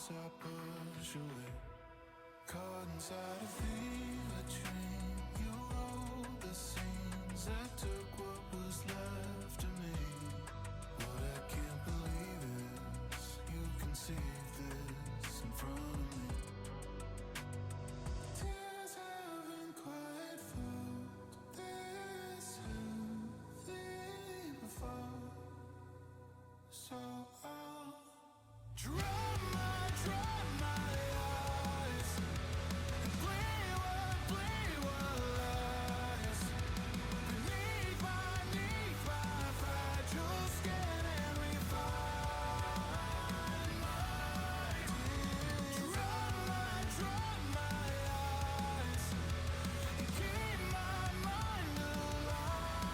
as I push away. Caught inside a fever dream. You wrote the scenes that took what was left of me. What I can't believe is you conceived this in front of me. Tears haven't quite felt this heavy before. So I'll dry my eyes and bleed what lies beneath my fragile skin, and refine my tears. Dry my eyes and keep my mind alive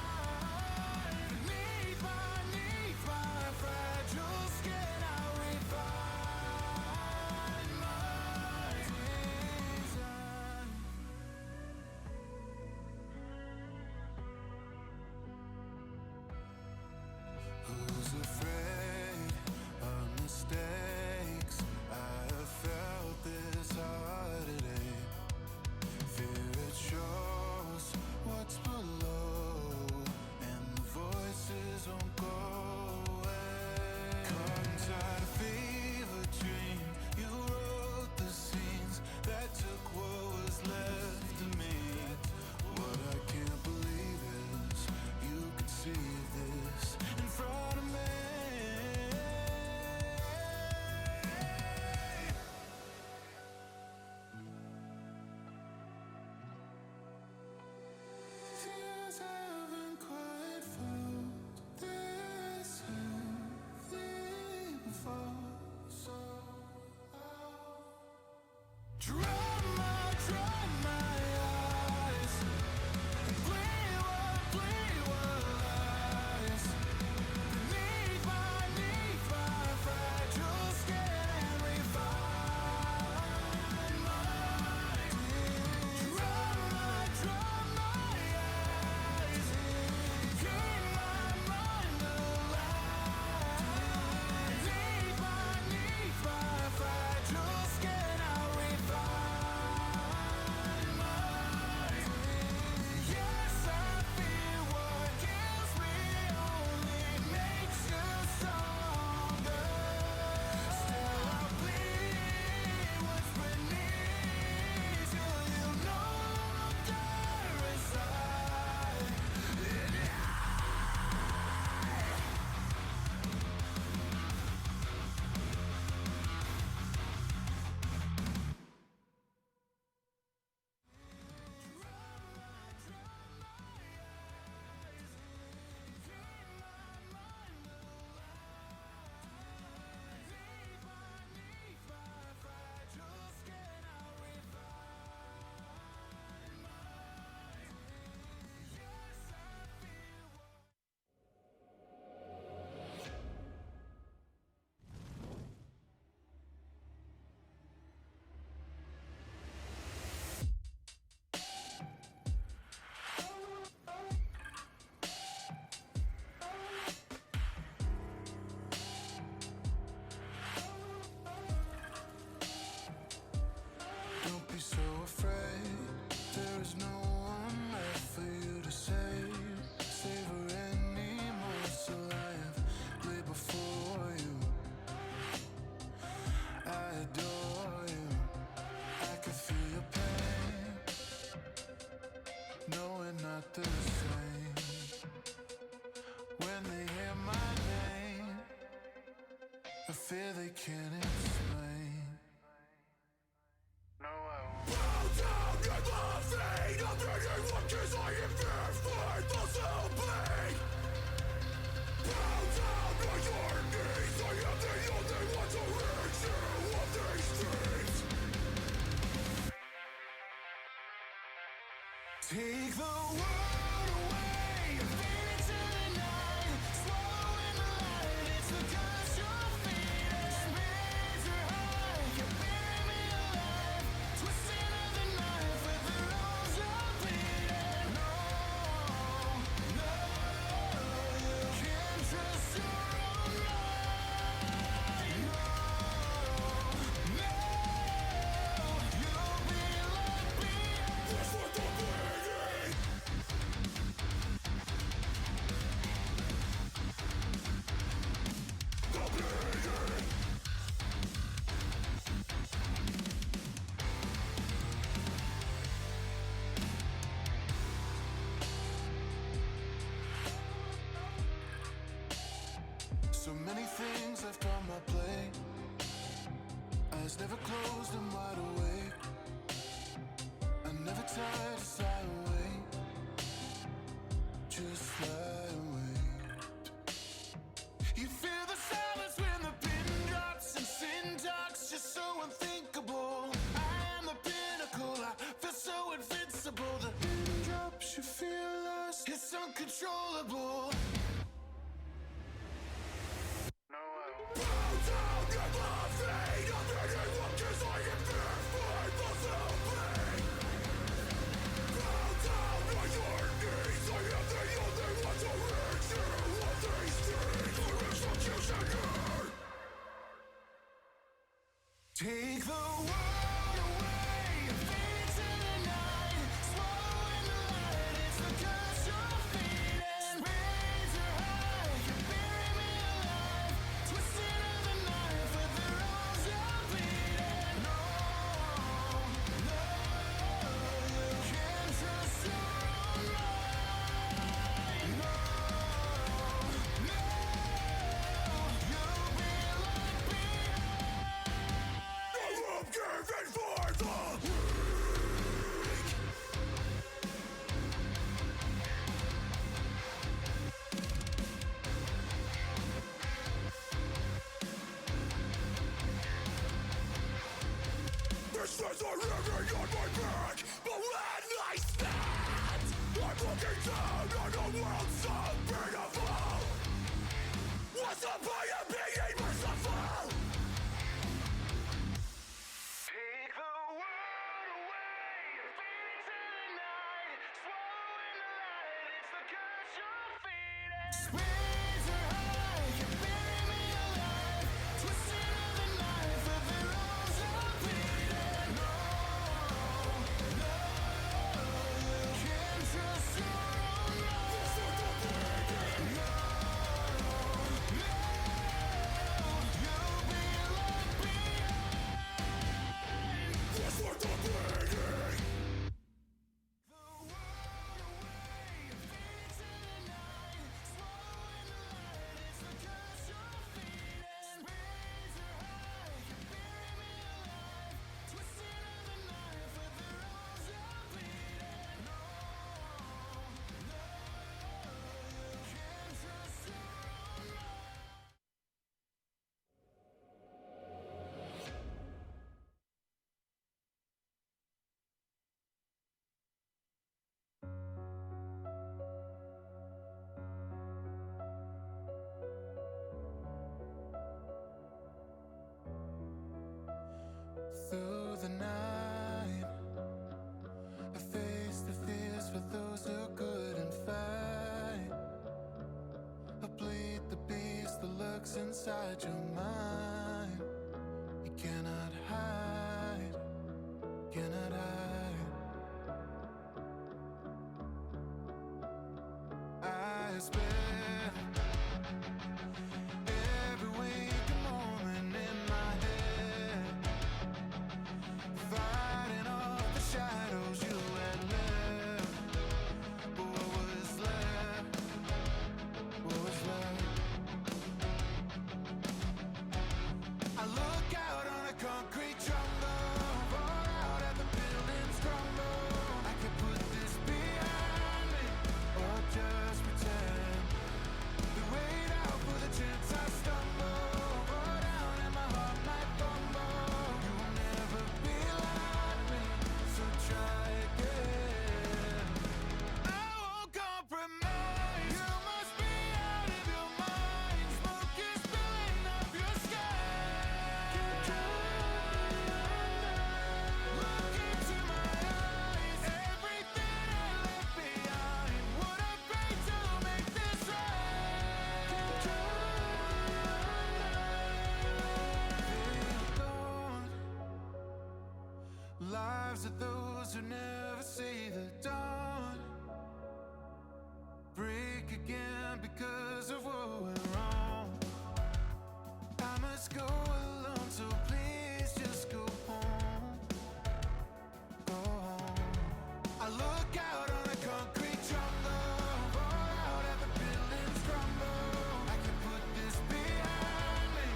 beneath my fragile skin. I'll refine my design. Who's afraid of mistakes? I have felt this hard today. Fear it shows what's below, and the voices won't go away. Caught inside a fever dream. You wrote the scenes that took what was left of me. What I can't believe is you could see this in front of me. Tears haven't quite felt this heavy before. So I'll dry my eyes and bleed what lies beneath my fragile skin, and refine my tears. Dry my eyes and keep my mind alive beneath my fragile skin. I'll refine my tears. Yes, I feel what kills me only makes you stronger. Still I'll bleed what's beneath till you no longer reside. Don't be so afraid. There is no one left for you to save. Savor any morsel I have laid before you. I adore you. I can feel your pain. No, we're not the same. When they hear my name, I fear they can't explain. No, I won't. Bow down at my feet. I'm thinking what is I am here for the pain. Bow down on your knees. I am the only one to rid you of these dreams. Take the world away and fade into the night. Swallowing the light, it's the curse you're feeding. Spirits are high, you bury me alive. Twisting of the knife with the rose you're bleeding. No, you can't trust your own mind. No, left on my plate. Eyes never closed, I'm wide awake. I never tried to sigh away. Just lie and wait. You feel the silence when the pin drops and sin talks just so unthinkable. I am the pinnacle, I feel so invincible. The pin drops, you feel lost, it's uncontrollable. Take the world away, fade to the night, swallowing the light, it's the curse you're feeding. Raise your high, you bury me alive, twisted of the knife with the rose you're bleeding. No, no, you can't trust your own mind. No, no, you'll be left behind. I'm giving for the weak. This is a living on my back, but when I stand, I'm looking down on a world so beautiful. What's the point of being merciful? Take the world away, feed it to the night, swallowing the light, it's the curse you're feeding. Spirits are high, you bury me alive, twisted of the knife with the rose you're bleeding. No, no, you can't trust your own mind. No, no, you'll be left behind. What's worth the bleeding? The world away, fade to the night, swallowing the light, it's the curse you're feeding. Raise your high, you bury me alive, twisted of the knife with the rose you're bleeding. No, no, you can't trust your own mind. Through the night, I face the fears for those who couldn't fight. I bleed the beast that lurks inside your mind. You cannot hide, cannot hide. I spend every waking moment in my head, fighting off the shadows you had left. But what was left? What was left? I look out on a concrete jungle, roar out at the buildings crumble. I could put this behind me, or just pretend. The wait out for the chance I stumble, roar down and my heart might fumble. You will never be like me, so try again. I won't compromise. You must be out of your mind. Smoke is spilling off your skin. Look into my eyes. Everything I left behind. What a great to make this right. Lives of those who never see the dawn break again because of what went wrong. I must go alone, so please just go home. Go home. I look out on a concrete jungle, roar out at the buildings crumble. I can put this behind me,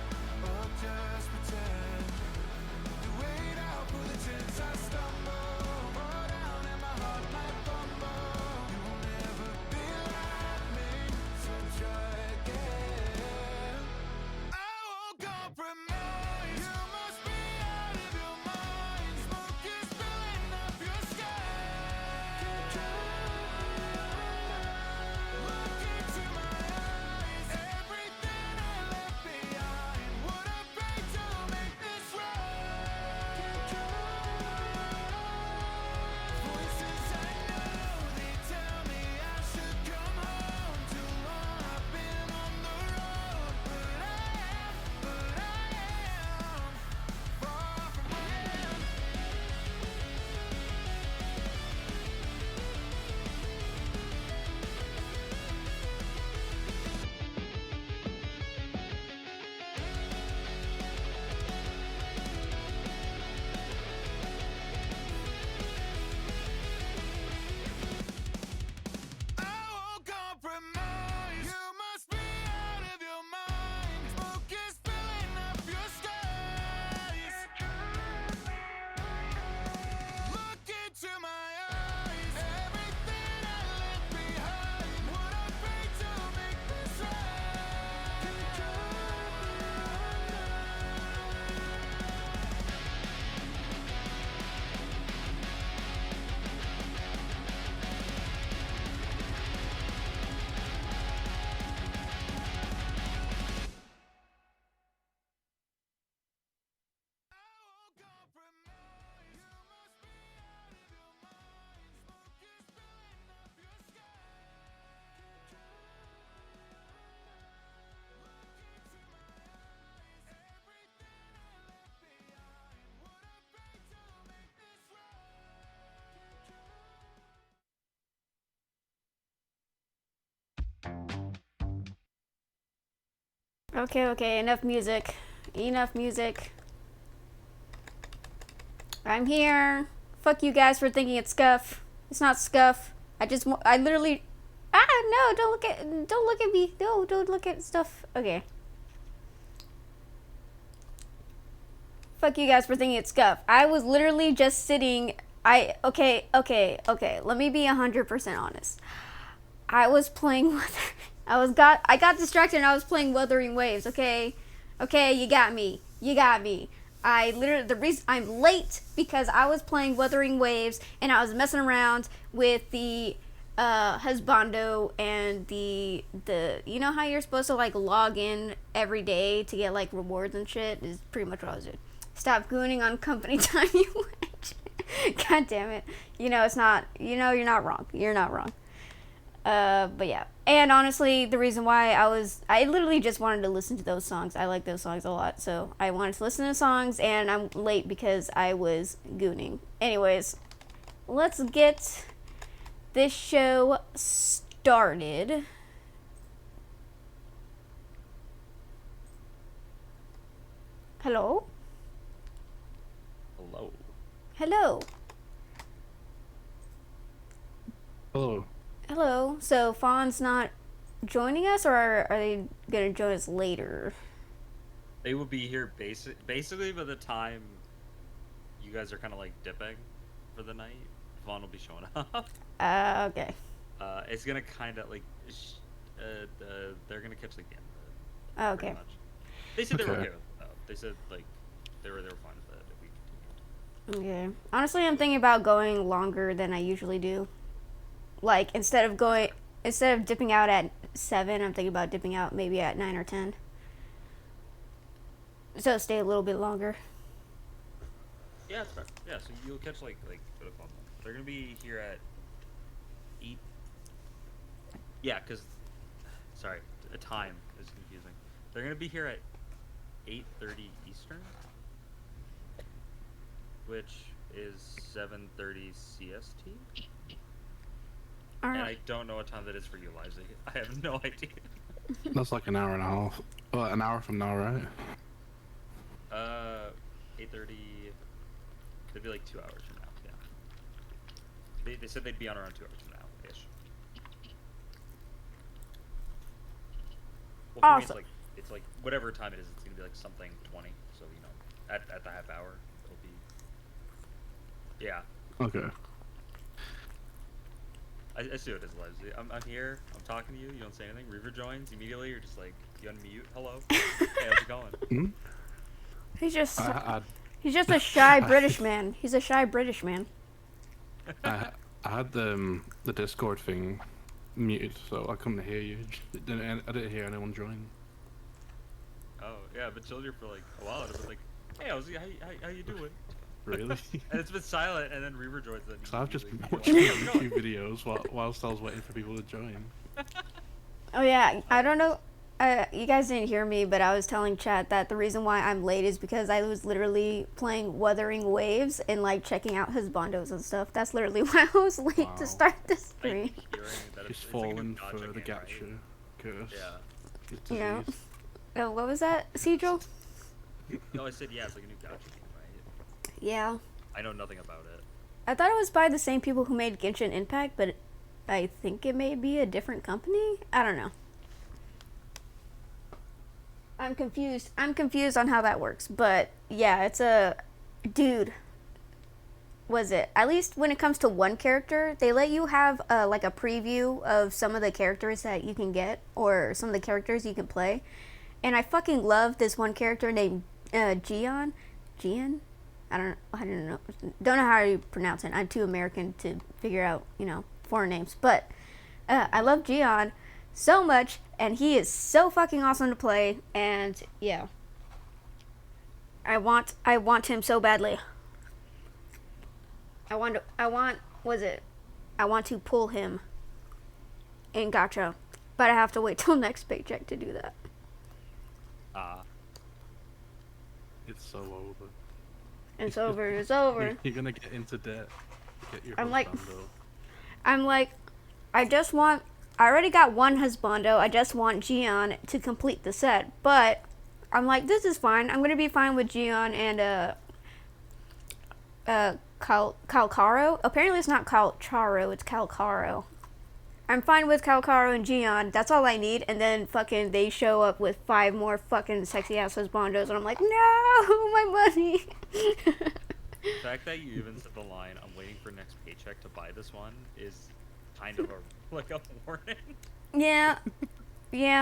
Okay, enough music. Enough music. I'm here. Fuck you guys for thinking it's scuff. It's not scuff. I literally, no, don't look at me. No, don't look at stuff. Okay. Fuck you guys for thinking it's scuff. I was literally just sitting, okay, let me be 100% honest. I was playing I got distracted and I was playing Wuthering Waves, okay? Okay, you got me. The reason I'm late because I was playing Wuthering Waves and I was messing around with the husbando and the you know how you're supposed to like log in every day to get like rewards and shit is pretty much what I was doing. Stop gooning on company time, you witch. God damn it. You know it's not. You know you're not wrong. You're not wrong. But yeah. And honestly, the reason why I literally just wanted to listen to those songs. I like those songs a lot, so I wanted to listen to songs, and I'm late because I was gooning. Anyways, let's get this show started. Hello? Hello. Hello. Hello. Hello. So Fawn's not joining us, or are they gonna join us later? They will be here basically by the time you guys are kind of like dipping for the night. Vaughn will be showing up. Okay. It's gonna kind of like they're gonna catch like the end of it. Okay. Pretty much. They said they were Okay. okay with it, though. They said like they were fine with it if we continued. Okay. Honestly, I'm thinking about going longer than I usually do. Like instead of dipping out at 7, I'm thinking about dipping out maybe at 9 or 10. So stay a little bit longer. Yeah, that's fair. Yeah, so you'll catch like the fun one. They're gonna be here at 8. Yeah, because sorry, a time is confusing. They're gonna be here at 8:30 Eastern, which is 7:30 CST. And I don't know what time that is for you, Liza. I have no idea. That's like an hour and a half. Well, an hour from now, right? 8:30. It'd be like 2 hours from now. Yeah. They said they'd be on around 2 hours from now, ish. Well, for Awesome. me, it's like whatever time it is. It's gonna be like something 20. So you know, at the half hour, it'll be. Yeah. Okay. I see what it is, Leslie. I'm here. I'm talking to you. You don't say anything. Reaver joins immediately. You're just like you unmute. Hello. Hey, how's it going? Hmm? He's just I a shy British man. He's a shy British man. I had the Discord thing muted, so I couldn't hear you. I didn't hear anyone join. Oh yeah, but chilled here for like a while. It was like, hey, how you doing? Really? And it's been silent, and then Reaver joins. Then So I've just been like, watching hey, how's it going? YouTube videos whilst I was waiting for people to join. Oh yeah, I don't know. You guys didn't hear me, but I was telling chat that the reason why I'm late is because I was literally playing Wuthering Waves and like checking out his bondos and stuff. That's literally why I was late Wow. to start the Like, stream. hearing that Just it's like a new falling gacha for the game, right? gacha curse. Yeah. It's Yeah. disease. Oh, what was that, Cedral? No, I said yeah. It's like a new gacha game, right? Yeah. I know nothing about it. I thought it was by the same people who made Genshin Impact, but I think it may be a different company. I don't know. I'm confused. I'm confused on how that works, but yeah, it's a dude. Was it at least when it comes to one character, they let you have like a preview of some of the characters that you can get or some of the characters you can play, and I fucking love this one character named Gian. I don't know how you pronounce it. I'm too American to figure out foreign names, but I love Gian so much, and he is so fucking awesome to play, and yeah, I want him so badly. I want to pull him in gacha, but I have to wait till next paycheck to do that. It's so over. It's over. It's over. You're gonna get into debt. To get your I'm like, husbando. I'm like, I I already got one husbando. I just want Gion to complete the set. But I'm like, this is fine. I'm gonna be fine with Gion and Calcaro. Apparently it's not Calcharo, it's Calcaro. I'm fine with Calcaro and Gion. That's all I need. And then fucking they show up with 5 more fucking sexy ass husbandos, and I'm like, no, my money. The fact that you even said the line, "I'm waiting for next paycheck to buy this one," is kind of a like a warning. Yeah,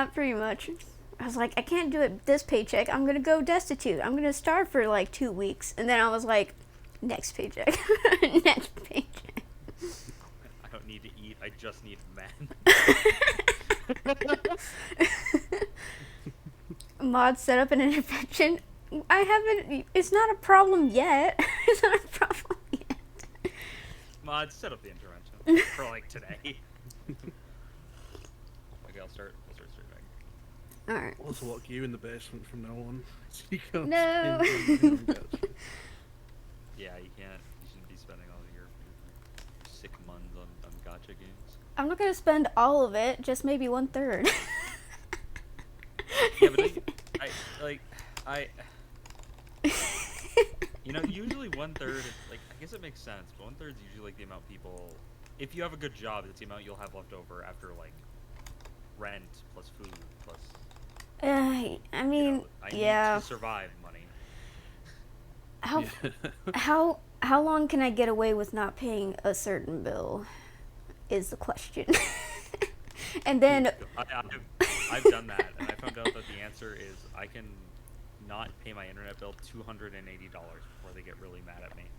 pretty much. I was like, I can't do it this paycheck. I'm gonna go destitute. I'm gonna starve for like 2 weeks, and then I was like, next paycheck, next paycheck. I don't need to eat. I just need men. Mod set up an intervention. I haven't. It's not a problem yet. It's not a problem yet. Mod, set up the intervention for like today. Okay, I'll start streaming. All right. Let's lock you in the basement from now on. So you can't No. spend your Yeah, you can't. You shouldn't be spending all of your sick months on gacha games. I'm not gonna spend all of it. Just maybe 1/3. Yeah, but you know, usually 1/3 is like, I guess it makes sense, but 1/3 is usually like the amount people, if you have a good job, that's the amount you'll have left over after like rent plus food plus. I mean, You know, I yeah. need to survive money. How long can I get away with not paying a certain bill? Is the question. And then I've done that, and I found out that the answer is I can not pay my internet bill $280 before they get really mad at me.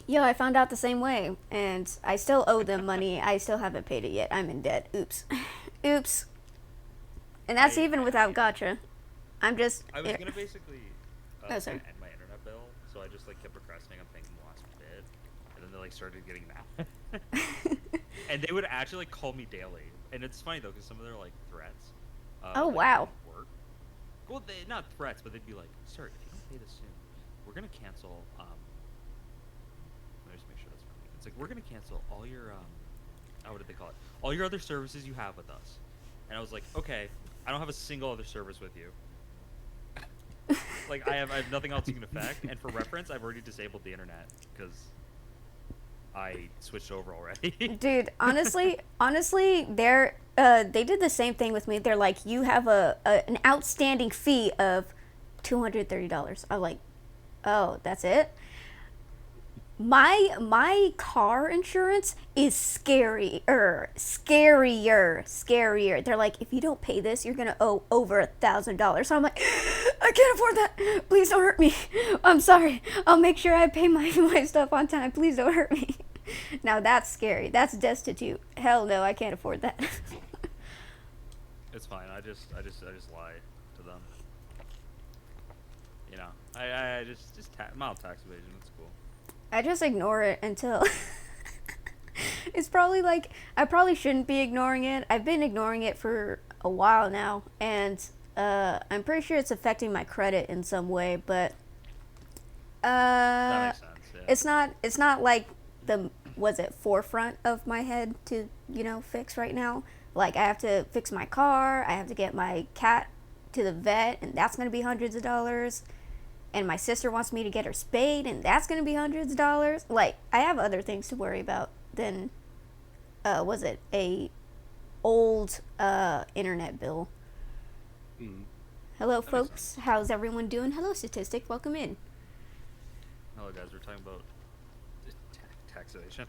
yo, I found out the same way, and I still owe them money. I still haven't paid it yet. I'm in debt. Oops. Oops. And that's even without gotcha. I'm just. I was gonna basically sorry. end my internet bill, so I just like kept procrastinating on paying the last bit, and then they like started getting mad. And they would actually like call me daily, and it's funny though because some of their like threats. Oh, like, wow. didn't work. Well, not threats, but they'd be like, "Sir, if you don't pay this soon, we're gonna cancel." Let me just make sure that's right. It's like we're gonna cancel all your what did they call it? All your other services you have with us. And I was like, okay, I don't have a single other service with you. Like I have nothing else you can affect. And for reference, I've already disabled the internet because I switched over already. Dude, honestly, they did the same thing with me. They're like, you have an outstanding fee of $230. I'm like, oh, that's it? My car insurance is scarier. They're like, if you don't pay this, you're gonna owe over $1,000. So I'm like, I can't afford that. Please don't hurt me. I'm sorry. I'll make sure I pay my stuff on time. Please don't hurt me. Now that's scary. That's destitute. Hell no, I can't afford that. It's fine. I just lie to them. You know, I just mild tax evasion. It's cool. I just ignore it until it's probably like I probably shouldn't be ignoring it. I've been ignoring it for a while now, and I'm pretty sure it's affecting my credit in some way. But That makes sense. Yeah. it's not like the forefront of my head to fix right now. Like I have to fix my car. I have to get my cat to the vet, and that's gonna be hundreds of dollars. And my sister wants me to get her spayed, and that's gonna be hundreds of dollars. Like, I have other things to worry about than, a old internet bill. Mm. Hello, folks. How's everyone doing? Hello, Statistic. Welcome in. Hello, guys. We're talking about tax evasion.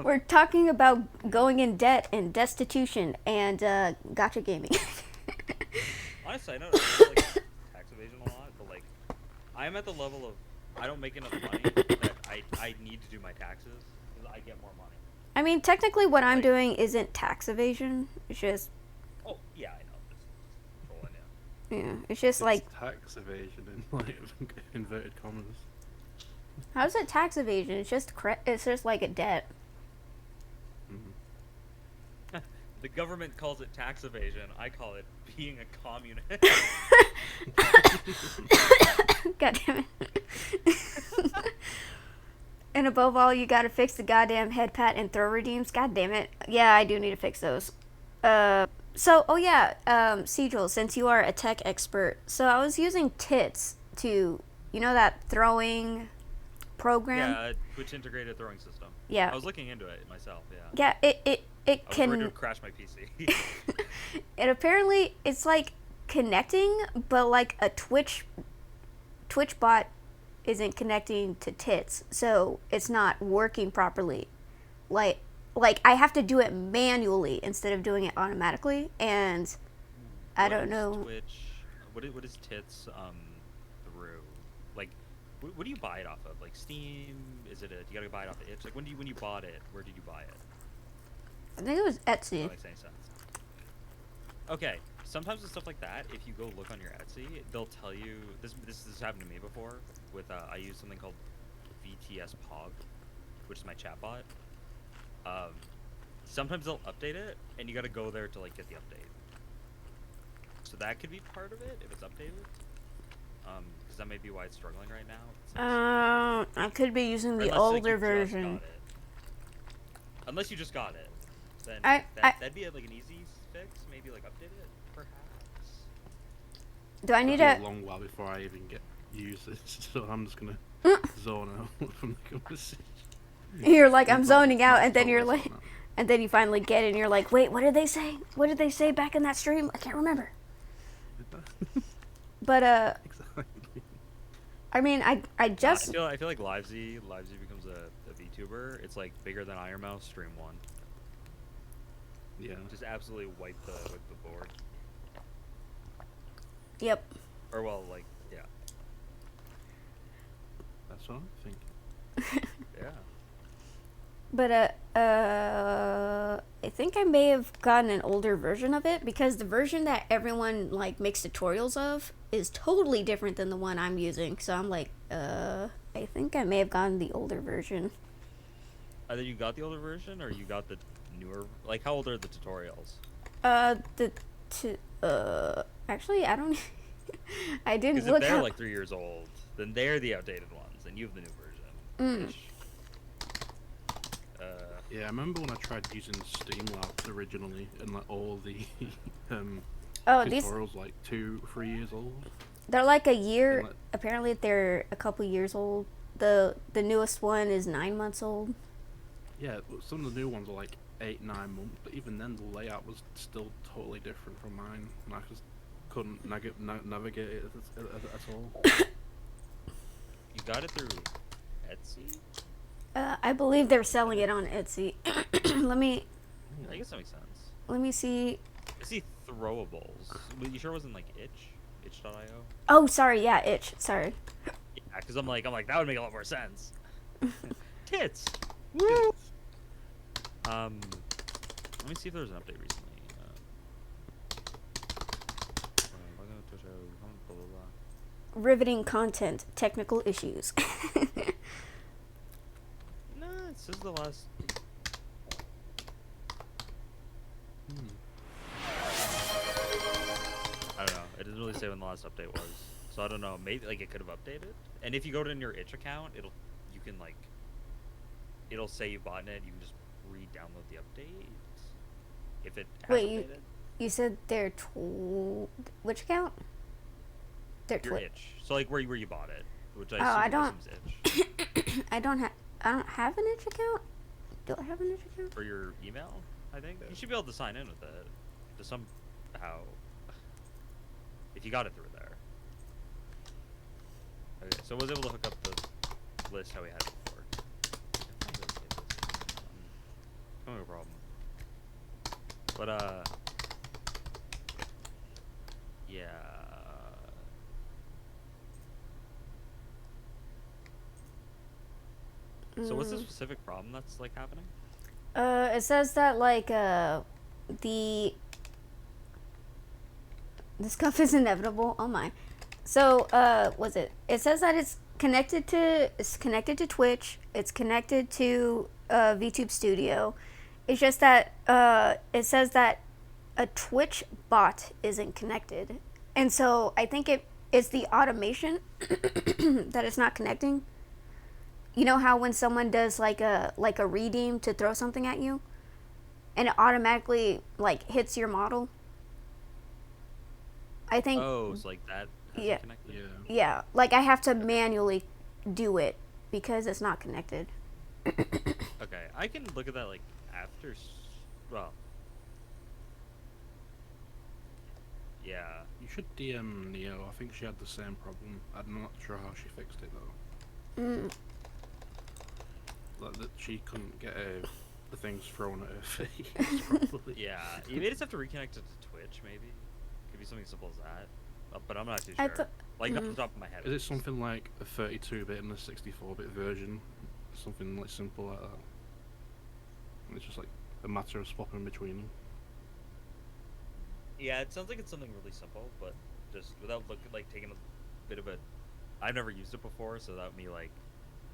We're talking about going in debt and destitution and gotcha gaming. Honestly, I know like tax evasion a lot, but like I'm at the level of I don't make enough money that I need to do my taxes because I get more money. I mean, technically, what I'm doing isn't tax evasion. It's just. Oh yeah, I know. Just trolling, yeah. Yeah, it's just like. Tax evasion in like inverted commas. How's it tax evasion? It's just like a debt. Mm-hmm. The government calls it tax evasion. I call it being a communist. God damn it. And above all, you gotta fix the goddamn head pat and throw redeems. God damn it. Yeah, I do need to fix those. Oh yeah, Sejal, since you are a tech expert, so I was using Tits to, that throwing program? Yeah, Twitch integrated throwing system. Yeah. I was looking into it myself, yeah. Yeah, it I was can... worried it would crash my PC. It apparently, it's like connecting, but like a Twitch bot isn't connecting to Tits, so it's not working properly. Like I have to do it manually instead of doing it automatically, and I don't know. Twitch, what is Tits through? Like, what do you buy it off of? Like Steam? Is it you gotta buy it off of itch? Like when you bought it, where did you buy it? I think it was Etsy. That makes any sense. Okay, sometimes with stuff like that, if you go look on your Etsy, they'll tell you this has happened to me before. With I use something called VTS Pog, which is my chatbot. Sometimes they'll update it, and you got to go there to like get the update. So that could be part of it if it's updated. Because that may be why it's struggling right now. I could be using the Unless, older like, version. Unless you just got it, then that'd be like an easy fix. Maybe like update it, perhaps. Do I need It'll to... be a long while before I even get use this, so I'm just gonna zone out from the conversation. You're like, I'm zoning out, and then you're like, and then you finally get it, and you're like, wait, what did they say? What did they say back in that stream? I can't remember. But Exactly. I mean, I just... I feel like Livesy becomes a VTuber. It's like bigger than Iron Mouse Stream 1. Yeah. Just absolutely wipe the board. Yep. Or well, like, yeah. That's what I think. Yeah. But I think I may have gotten an older version of it, because the version that everyone like makes tutorials of is totally different than the one I'm using. So I'm like, I think I may have gotten the older version. Either you got the older version or you got the newer. Like, how old are the tutorials? Actually, I don't. I didn't Because look if they're up. like 3 years old, then they're the outdated ones, and you have the new version. Yeah, I remember when I tried using Streamlabs originally, and like all the tutorials like 2-3 years old. They're like a year. And, like, Apparently, they're a couple years old. The newest one is 9 months old. Yeah, some of the new ones are like 8-9 months, but even then the layout was still totally different from mine, and I just couldn't navigate it at all. You got it through Etsy? I believe they're selling it on Etsy. Let me. I guess that makes sense. Let me see. I see throwables. You sure it wasn't like itch.io? Oh, sorry. Yeah, itch. Sorry. Yeah, because I'm like that would make a lot more sense. Tits. Woo. Let me see if there's an update recently. Riveting content. Technical issues. No, it says the last. I don't know. It doesn't really say when the last update was, so I don't know. Maybe like it could have updated. And if you go to your itch account, it'll say you bought it. You can just re-download the update if it has Wait, updated. you said they're which account? They're Your itch. So like where you bought it, which I don't. assume is itch. I don't have an itch account. Do I have an itch account? For your email, I think you should be able to sign in with it to somehow. If you got it through there. Okay, so I was able to hook up the list how we had it before. No problem. But yeah. So what's the specific problem that's like happening? It says that like the scuff is inevitable. Oh my. So was it? It says that it's connected to Twitch. It's connected to VTube Studio. It's just that it says that a Twitch bot isn't connected, and so I think it's the automation that it's not connecting. you know how when someone does like a redeem to throw something at you, and it automatically like hits your model. I think Oh, so like that has yeah, it connected? Yeah. yeah. Like I have to manually do it because it's not connected. Okay, I can look at that like after. Well, yeah. You should DM Neo. I think she had the same problem. I'm not sure how she fixed it though. Mm. Like that she couldn't get the things thrown at her face properly. Yeah, you may just have to reconnect it to Twitch, maybe. Could be something simple as that. But I'm not too I sure. thought. Like, not off the top of my head. Is it something like a 32-bit and a 64-bit version? Something like simple like that. And it's just like a matter of swapping between them. Yeah, it sounds like it's something really simple, but just without taking a bit of a. I've never used it before, so without me like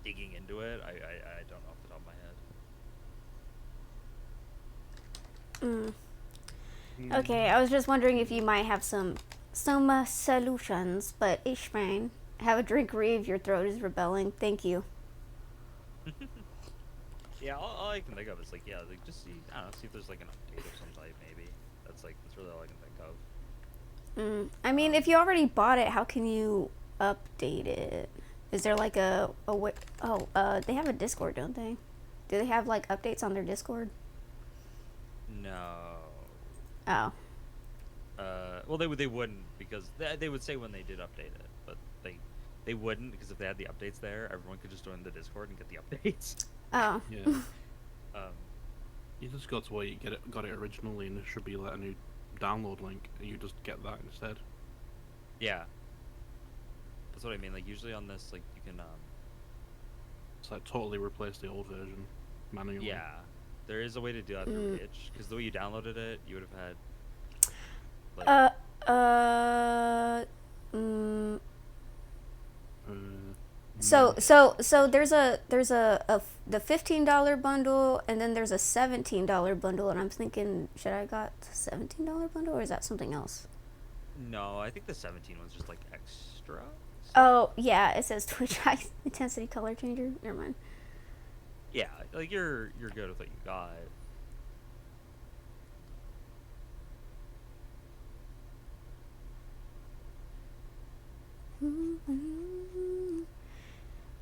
digging into it, I don't know off the top of my head. Okay, I was just wondering if you might have some solutions, but it's fine. Have a drink, Reeve. Your throat is rebelling. Thank you. Yeah, all I can think of is like just see I don't know, see if there's like an update of some type maybe. That's really all I can think of. I mean, if you already bought it, how can you update it? Is there like a way? Oh, they have a Discord, don't they? Do they have like updates on their Discord? No. Oh. Well, they wouldn't because they would say when they did update it, but they wouldn't because if they had the updates there, everyone could just join the Discord and get the updates. Oh. Yeah. Um, You just got to where you got it originally, and there should be like a new download link, and you just get that instead. yeah, that's what I mean. Like usually on this, like you can It's like totally replace the old version manually. yeah, there is a way to do that through itch because the way you downloaded it, you would have had like Mm, Uh, so there's the $15 bundle, and then there's a $17 bundle, and I'm thinking, should I got the $17 bundle, or is that something else? no, I think the 17 was just like extra. Oh yeah, it says Twitch high intensity color changer. Never mind. Yeah, like you're good with what you got.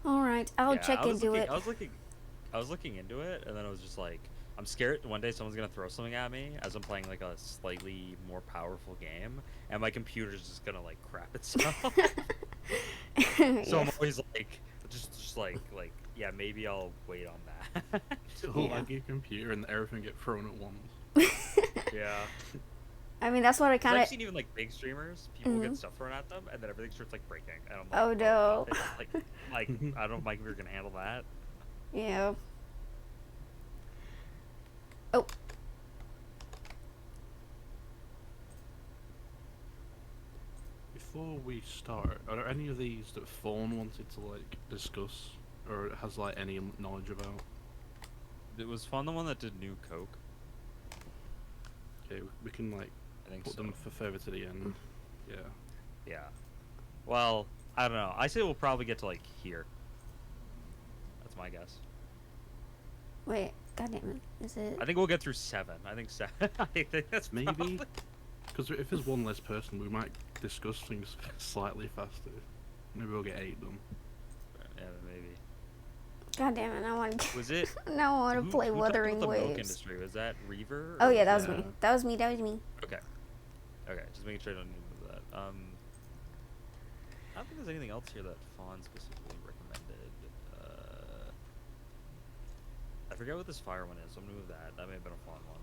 All right, I'll Yeah, check into it. I was looking into it, and then I was just like, I'm scared one day someone's gonna throw something at me as I'm playing like a slightly more powerful game, and my computer's just gonna like crap itself. So Yeah. I'm always like, just like, yeah, maybe I'll wait on that. it'll Yeah. lag your computer and everything get thrown at once. Yeah. I mean, that's what I 'Cause kind I've of. seen even like big streamers, people get stuff thrown at them, and then everything starts like breaking, and I'm like, Oh no. like I don't think we're gonna handle that. Yeah. Oh. Before we start, are there any of these that Fawn wanted to like discuss, or has like any knowledge about? It was fun the one that did New Coke. Okay, we can like I think put so. them for further to the end. Yeah. Yeah. Well, I don't know. I say we'll probably get to like here. That's my guess. Wait. God damn it. Is it? I think we'll get through 7. I think 7. I think that's Maybe. probably- Because if there's one less person, we might discuss things slightly faster. Maybe we'll get 8 done. Yeah, maybe. God damn it! I want to. Was it? Now I want to play who talked Wuthering about the milk Waves. industry? Was that Reaver? Oh or yeah, that was Yeah. me. That was me. That was me. Okay. Okay, just making sure I don't need to move that. I don't think there's anything else here that Fawn specifically recommended. I forget what this fire one is, so I'm gonna move that. That may have been a Fawn one.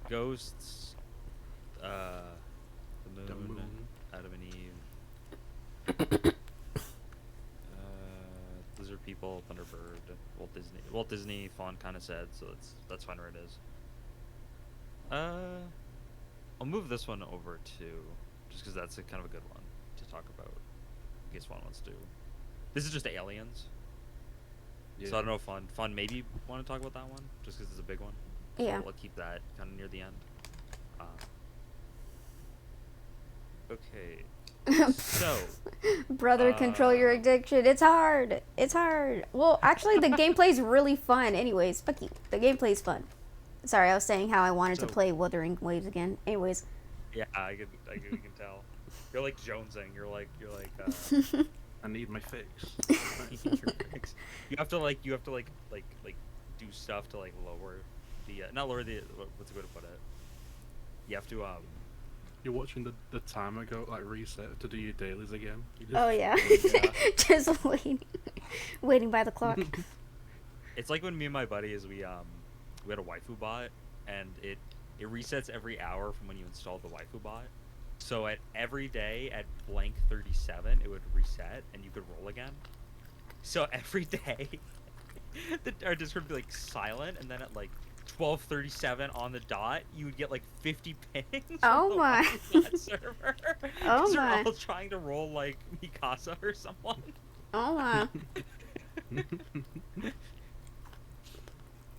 Ghosts. The moon. Adam and Eve. Lizard People, Thunderbird, Walt Disney, Fawn kind of said, so that's fine where it is. I'll move this one over too, just because that's kind of a good one to talk about. In case Fawn wants to. This is just aliens, Yeah. so I don't know if Fawn maybe want to talk about that one, just because it's a big one. Yeah. So we'll keep that kind of near the end. Okay. So, Brother, control your addiction. It's hard. It's hard. Well, actually, the gameplay's really fun. Anyways, fuck you. The gameplay's fun. Sorry, I was saying how I wanted to So- play Wuthering Waves again. Anyways. yeah, you can tell. You're like jonesing. You're like, I need my fix. you have to do stuff to like lower the not lower the what's a good way to put it. You have to You're watching the timer go like reset to do your dailies again. You just- Oh, yeah. Yeah. Just waiting by the clock. It's like when me and my buddies we had a waifu bot, and it resets every hour from when you install the waifu bot. So at every day at blank 37 it would reset and you could roll again. So every day our Discord would be like silent, and then at like 12:37 on the dot you would get like 50 pings Oh from the my. waifu bot server. Oh 'Cause my. they're all trying to roll like Mikasa or someone. Oh, my.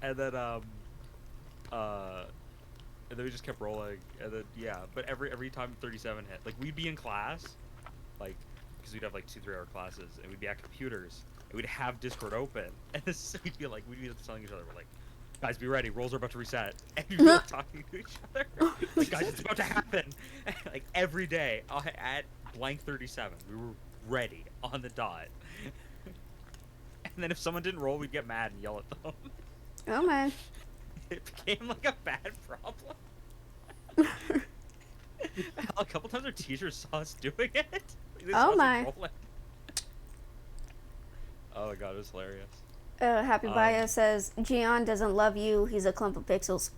And then and then we just kept rolling, and then but every time 37 hit, like we'd be in class, like because we'd have like 2-3 hour classes, and we'd be at computers, and we'd have Discord open, and we'd be telling each other, we're like, guys, be ready, rolls are about to reset, and we'd be like, talking to each other, like, guys, it's about to happen, and, like every day at blank 37 we were ready on the dot. And then if someone didn't roll, we'd get mad and yell at them. Oh, my. It became like a bad problem. A couple times our teachers saw us doing it. Like, they saw Oh us, my. like, rolling. Oh my god, it was hilarious. Happy Bio says, Gian doesn't love you. He's a clump of pixels.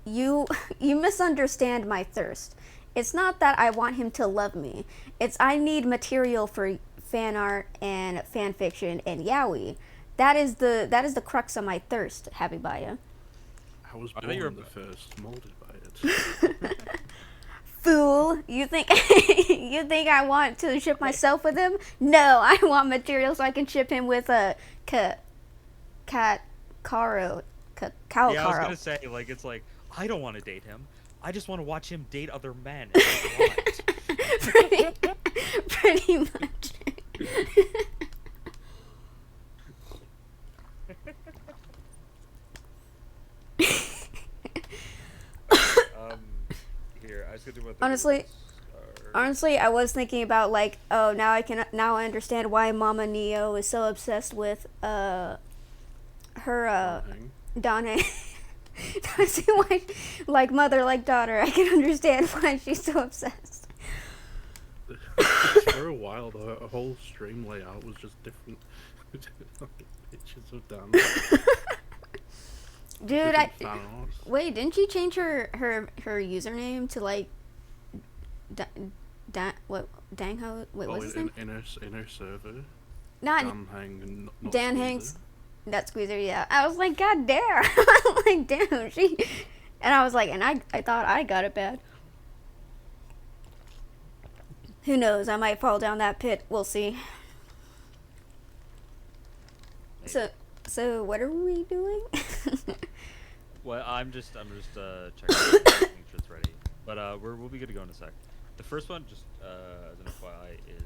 You misunderstand my thirst. It's not that I want him to love me. It's I need material for fan art and fan fiction and yaoi. That is the crux of my thirst, Happy Bio. I was I thought you born were- the first, molded by it. Fool, you think you think I want to ship myself with him? No, I want material so I can ship him with a Caro. Yeah, I was Caro. gonna say, like, it's like, I don't want to date him. I just want to watch him date other men. And like, pretty much. here, I was gonna do what the Honestly- rules are. Honestly, I was thinking about like, oh, now I understand why Mama Neo is so obsessed with her Thing. Donna. I see why, like mother, like daughter. I can understand why she's so obsessed. For a while, the whole stream layout was just different pictures of Dan. Dude, different fan arts. wait, didn't she change her username to like, Dangho? Wait, Oh, what's his name? in her server, Not Dan Hang, not Dan Squeezer. Hanks. That Squeezer, yeah. I was like, God damn. I'm like, damn, she. And I was like, and I thought I got it bad. Who knows? I might fall down that pit. We'll see. So what are we doing? Well, I'm just checking making sure it's ready. But we'll be good to go in a sec. The first one, just as an FYI, is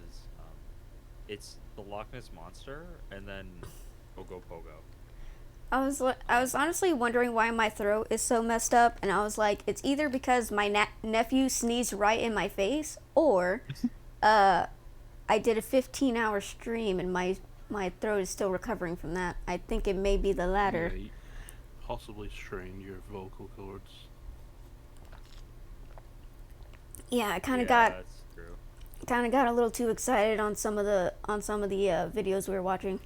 it's the Loch Ness Monster, and then Pogo Pogo. I was honestly wondering why my throat is so messed up, and I was like, it's either because my nephew sneezed right in my face, or I did a 15-hour stream and my throat is still recovering from that. I think it may be the latter. Yeah, you possibly strain your vocal cords. Yeah, I kind of Yeah, got that's true. a little too excited on some of the videos we were watching.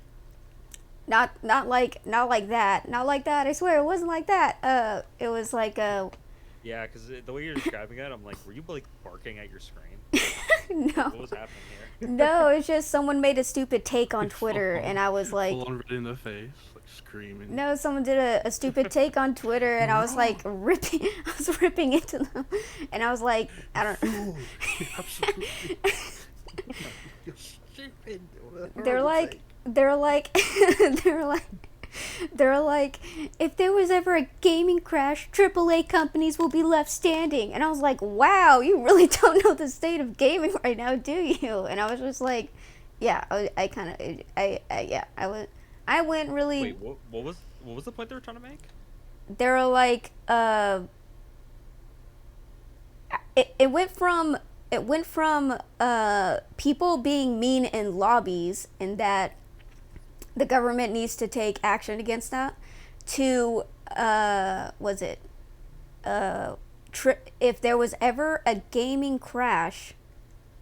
Not like that. I swear it wasn't like that. It was like Yeah, because the way you're describing it, I'm like, were you like barking at your screen? no. What was happening here? No, it's just someone made a stupid take on Twitter, and I was like, Full on red in the face, like screaming. no, someone did a stupid take on Twitter, and I was like ripping into them, and I was like, I don't. Fool, you absolutely. You're stupid. They're like, They're like, if there was ever a gaming crash, AAA companies will be left standing. And I was like, wow, you really don't know the state of gaming right now, do you? And I was just like, yeah, I kind of, yeah, I went really. Wait, what was the point they were trying to make? They were like, it went from people being mean in lobbies and that the government needs to take action against that to was it if there was ever a gaming crash,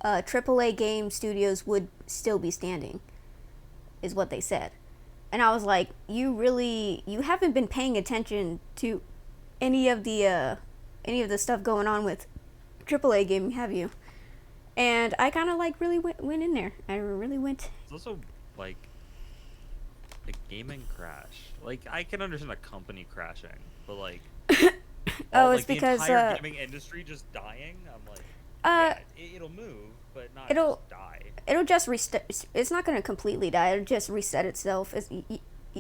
AAA game studios would still be standing, is what they said. And I was like, you haven't been paying attention to any of the stuff going on with AAA gaming, have you? And I kind of like really went in there. I really went. It's also like a gaming crash. Like I can understand a company crashing, but like Oh, like, it's because the entire gaming industry just dying. I'm like, yeah, it'll move, but not just die. It'll just reset. It's not going to completely die. It'll just reset itself.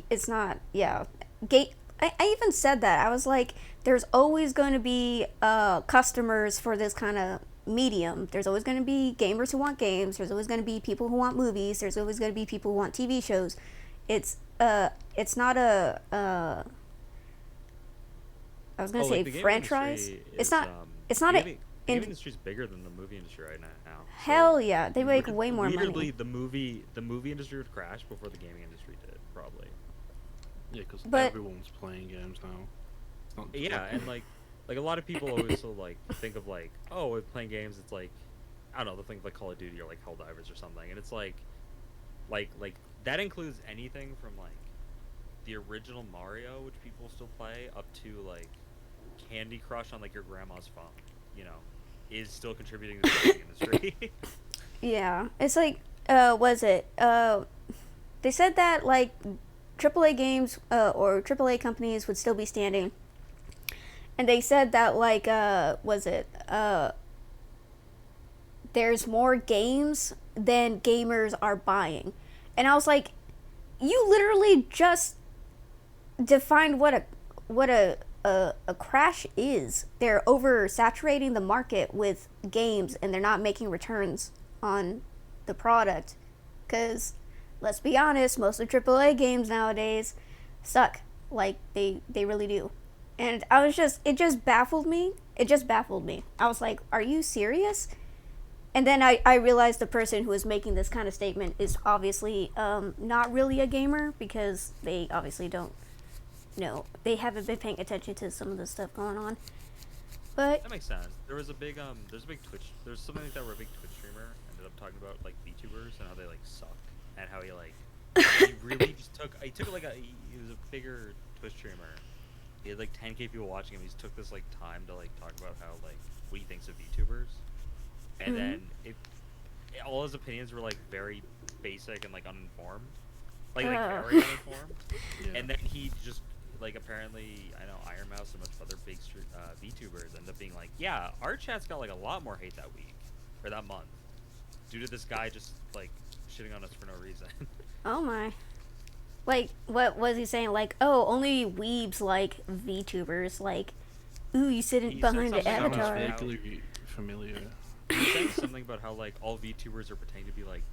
It's not. Yeah. I even said that. I was like, there's always going to be customers for this kind of medium. There's always going to be gamers who want games. There's always going to be people who want movies. There's always going to be people who want TV shows. It's not a I was going to say the franchise. It's not. It's not the a. gaming industry is bigger than the movie industry right now. Hell yeah, they make way more weirdly, money. the movie industry would crash before the gaming industry did, probably. Yeah, because But- everyone's playing games now. It's not just Yeah, and like a lot of people always so like think of like, oh, with playing games, it's like, I don't know, the thing like Call of Duty or like Helldivers or something, and it's like that includes anything from like the original Mario, which people still play, up to like Candy Crush on like your grandma's phone, you know, is still contributing to the gaming industry. Yeah, it's like, was it? They said that like AAA games or AAA companies would still be standing, and they said that like, was it? There's more games than gamers are buying, and I was like, you literally just defined what a crash is. They're oversaturating the market with games and they're not making returns on the product. Because, let's be honest, most of AAA games nowadays suck. Like, they really do. And it just baffled me. It just baffled me. I was like, are you serious? And then I realized the person who is making this kind of statement is obviously not really a gamer because they obviously don't. No, they haven't been paying attention to some of the stuff going on. But That makes sense. There was a big there's a big Twitch. There's something like that where a big Twitch streamer ended up talking about like VTubers and how they like suck and how he like he really just he took like he was a bigger Twitch streamer. He had like 10K people watching him. He just took this like time to like talk about how like what he thinks of VTubers, and then all his opinions were like very basic and like uninformed, like very uninformed. Yeah. And then he just like apparently I know Iron Mouse and a bunch of other big VTubers end up being like, yeah, our chat's got like a lot more hate that week or that month due to this guy just like shitting on us for no reason. oh my. Like, what was he saying? Like, oh, only weebs like VTubers. Like, ooh, you sit He behind said an something Sounds about avatar. vaguely familiar. He was saying something about how like all VTubers are pretending to be like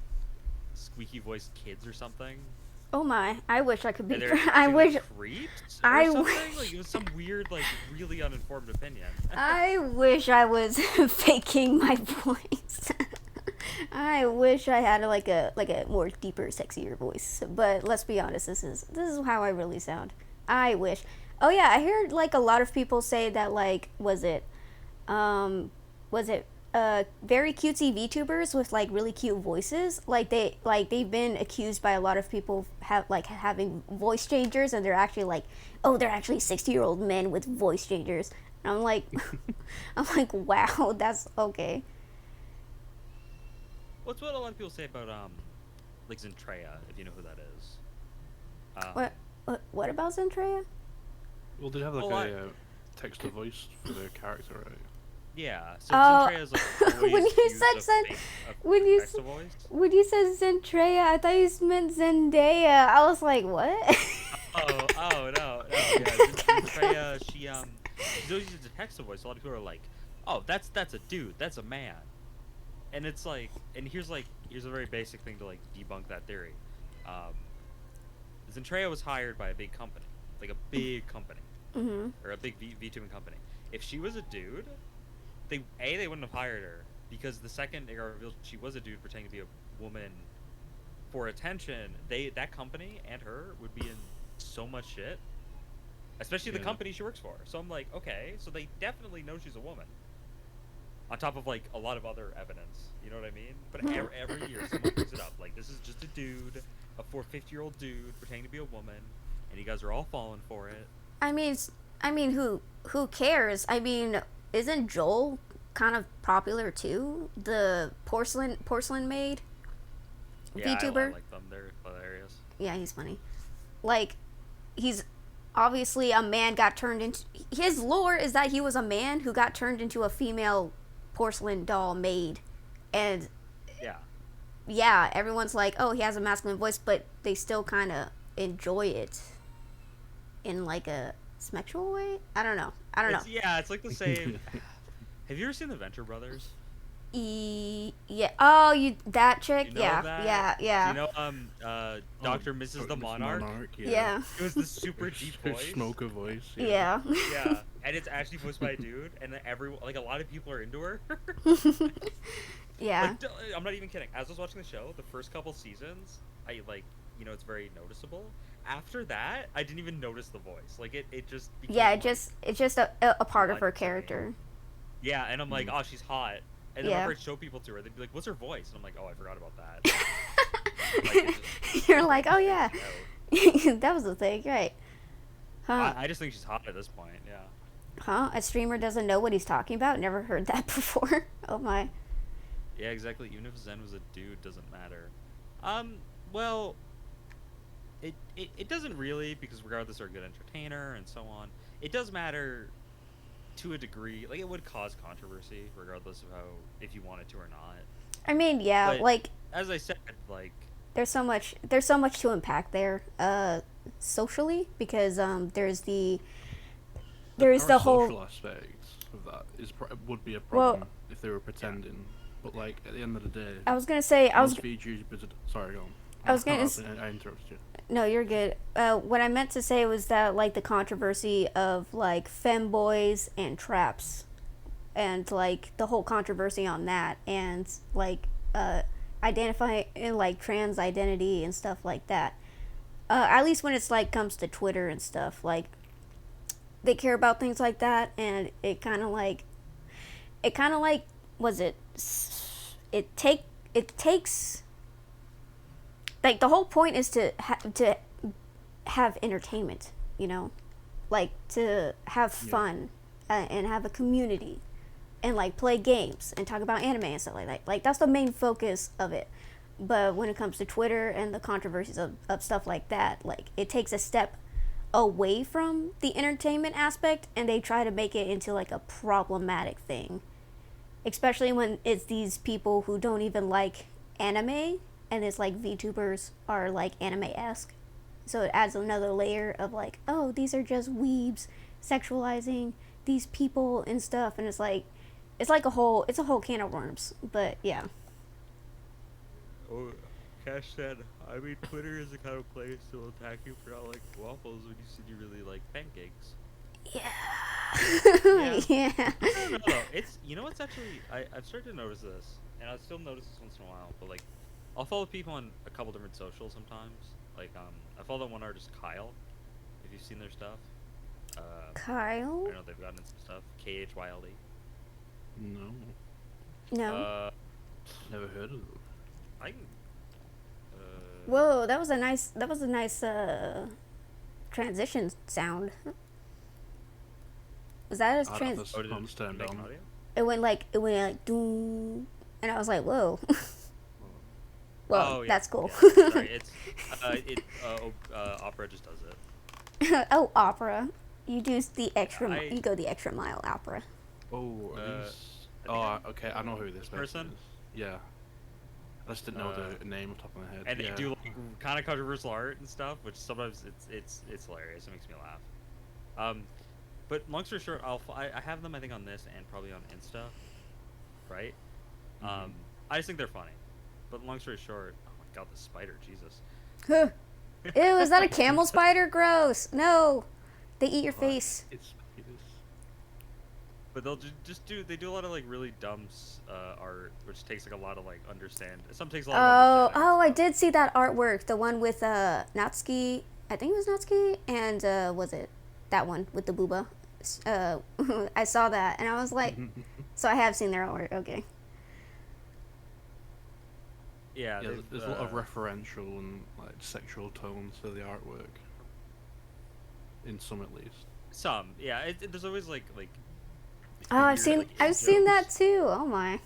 squeaky voiced kids or something. Oh my, I wish I could be. And they're I acting wish. like creeps or I something. wish- Like it was some weird, like really uninformed opinion. I wish I was faking my voice. I wish I had like a more deeper, sexier voice. But let's be honest, this is how I really sound. I wish. Oh yeah, I heard like a lot of people say that like was it very cutesy VTubers with like really cute voices. Like they've been accused by a lot of people having voice changers, and they're actually like, oh, they're actually 60-year-old men with voice changers. And I'm like, wow, that's okay. What's what a lot of people say about like Zentreya, if you know who that is. What about Zentreya? Well, they have like Well, a text to voice for their character, right? Yeah. So Oh, Zendreya's like always when you used said a Zen, fake when you Alexa voice. when you said Zendaya, I thought you meant Zendaya. I was like, what? Oh no, no, yeah. Zendaya, she's always used a Alexa voice. A lot of people are like, oh, that's a dude, that's a man, and it's like, and here's a very basic thing to like debunk that theory. Um, Zendaya was hired by a big company, like a big company, Mhm. or a big VTubing company. If she was a dude, they wouldn't have hired her because the second they revealed she was a dude pretending to be a woman for attention, that company and her would be in so much shit, especially the Yeah. company she works for. So I'm like, okay, so they definitely know she's a woman. On top of like a lot of other evidence, you know what I mean? But every year someone brings it up, like this is just a dude, a 50-year-old dude pretending to be a woman, and you guys are all falling for it. I mean, who cares? I mean, isn't Joel kind of popular too? The porcelain maid Yeah, I VTuber. like them. They're hilarious. Yeah, he's funny. Like, he's obviously a man got turned into. His lore is that he was a man who got turned into a female porcelain doll maid, and Yeah. yeah, everyone's like, oh, he has a masculine voice, but they still kind of enjoy it in like a sexual way. I don't know. Yeah, it's like the same. Have you ever seen the Venture Brothers? Yeah. Oh, you that chick? You know Yeah. that? Yeah. Do Yeah. you know Dr. Mrs. the Monarch? Yeah. It was the super deep Her voice. smoker voice. Yeah. Yeah, and it's actually voiced by a dude, and everyone, like a lot of people are into her. Yeah. Like, I'm not even kidding. As I was watching the show, the first couple seasons, I like, it's very noticeable. After that, I didn't even notice the voice. Like it just became, Yeah. like, It's just a part of her What? character. yeah, and I'm like, oh, she's hot. And then Yeah. whenever I show people to her, they'd be like, "What's her voice?" And I'm like, "Oh, I forgot about that." Like, it just- You're like, oh yeah, out. that was the thing, right? Huh? I just think she's hot at this point. Yeah. Huh? A streamer doesn't know what he's talking about? Never heard that before. Oh my. Yeah, exactly. Even if Zen was a dude, doesn't matter. Well, it doesn't really, because regardless, they're a good entertainer and so on. It does matter to a degree. Like, it would cause controversy, regardless of if you wanted to or not. I mean, yeah, But like as I said, like, there's so much to unpack there, socially, because there's the whole social aspect of that would be a problem if they were pretending. But like at the end of the day, I was gonna say most VTubers. Sorry, go on. I was gonna I interrupted you. No, you're good. What I meant to say was that, like, the controversy of, like, femboys and traps, and, like, the whole controversy on that, and, like, identifying, like, trans identity and stuff like that. At least when it's, like, comes to Twitter and stuff, like, they care about things like that, and it kind of, like, it takes like, the whole point is to have entertainment, like to have fun, and have a community, and like play games and talk about anime and stuff like that. Like, that's the main focus of it. But when it comes to Twitter and the controversies of stuff like that, like, it takes a step away from the entertainment aspect, and they try to make it into like a problematic thing, especially when it's these people who don't even like anime, and it's like VTubers are like anime-esque. So it adds another layer of like, oh, these are just weebs sexualizing these people and stuff, and it's a whole can of worms. But yeah. Oh, Cash said, I mean, Twitter is the kind of place that will attack you for not liking waffles when you said you really like pancakes. Yeah. Yeah. No. It's, it's actually, I've started to notice this, and I still notice this once in a while, but like, I'll follow people on a couple different socials sometimes. Like, I follow that one artist, Kyle, if you've seen their stuff. Kyle? I know they've gotten into some stuff. KHYLD. No, No. never heard of them. I can. Whoa, that was a nice transition sound. Was that his trans? Oh, did it Understand make on. audio? It went like doom, and I was like, whoa. Well, Oh, yeah. that's cool. Yeah. Sorry, it's Opera just does it. Oh, opera. You do the extra. I- You go the extra mile, opera. Oh, are Uh, these? I Oh, think okay. I know who this person? is. Yeah, I just didn't know Uh, the name off the top of my head. and they Yeah. do like kind of controversial art and stuff, which sometimes it's hilarious. It makes me laugh. But long story short, I have them I think on this and probably on Insta, right? Mhm. I just think they're funny. But long story short, oh my god, the spider, Jesus. Huh. Ew, is that a camel spider? Gross. No. They eat your Oh, face. it's But they'll they do a lot of like really dumb art, which takes like a lot of like understand. Some takes a lot of Oh, understanding. oh, I did see that artwork. The one with Natsuki. I think it was Natsuki, and was it that one with the booba? Uh, I saw that, and I was like, so I have seen their artwork. Okay. Yeah, yeah. they've There's a lot of referential and like sexual tones to the artwork, in some at least. some. Yeah, there's always like Oh, weird like in I've seen that jokes. too. Oh my.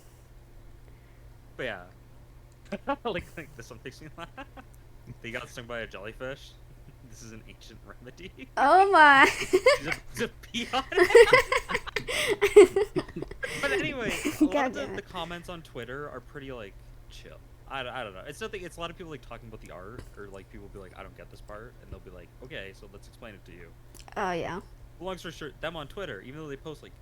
But yeah, like this one makes me laugh. They got stung by a jellyfish. This is an ancient remedy. Oh my. He's a pee on it. But anyway, a lot God of damn the it. comments on Twitter are pretty like chill. I don't know. It's nothing. It's a lot of people like talking about the art, or like people will be like, I don't get this part, and they'll be like, okay, so let's explain it to you. Oh yeah. Long story short, them on Twitter, even though they post like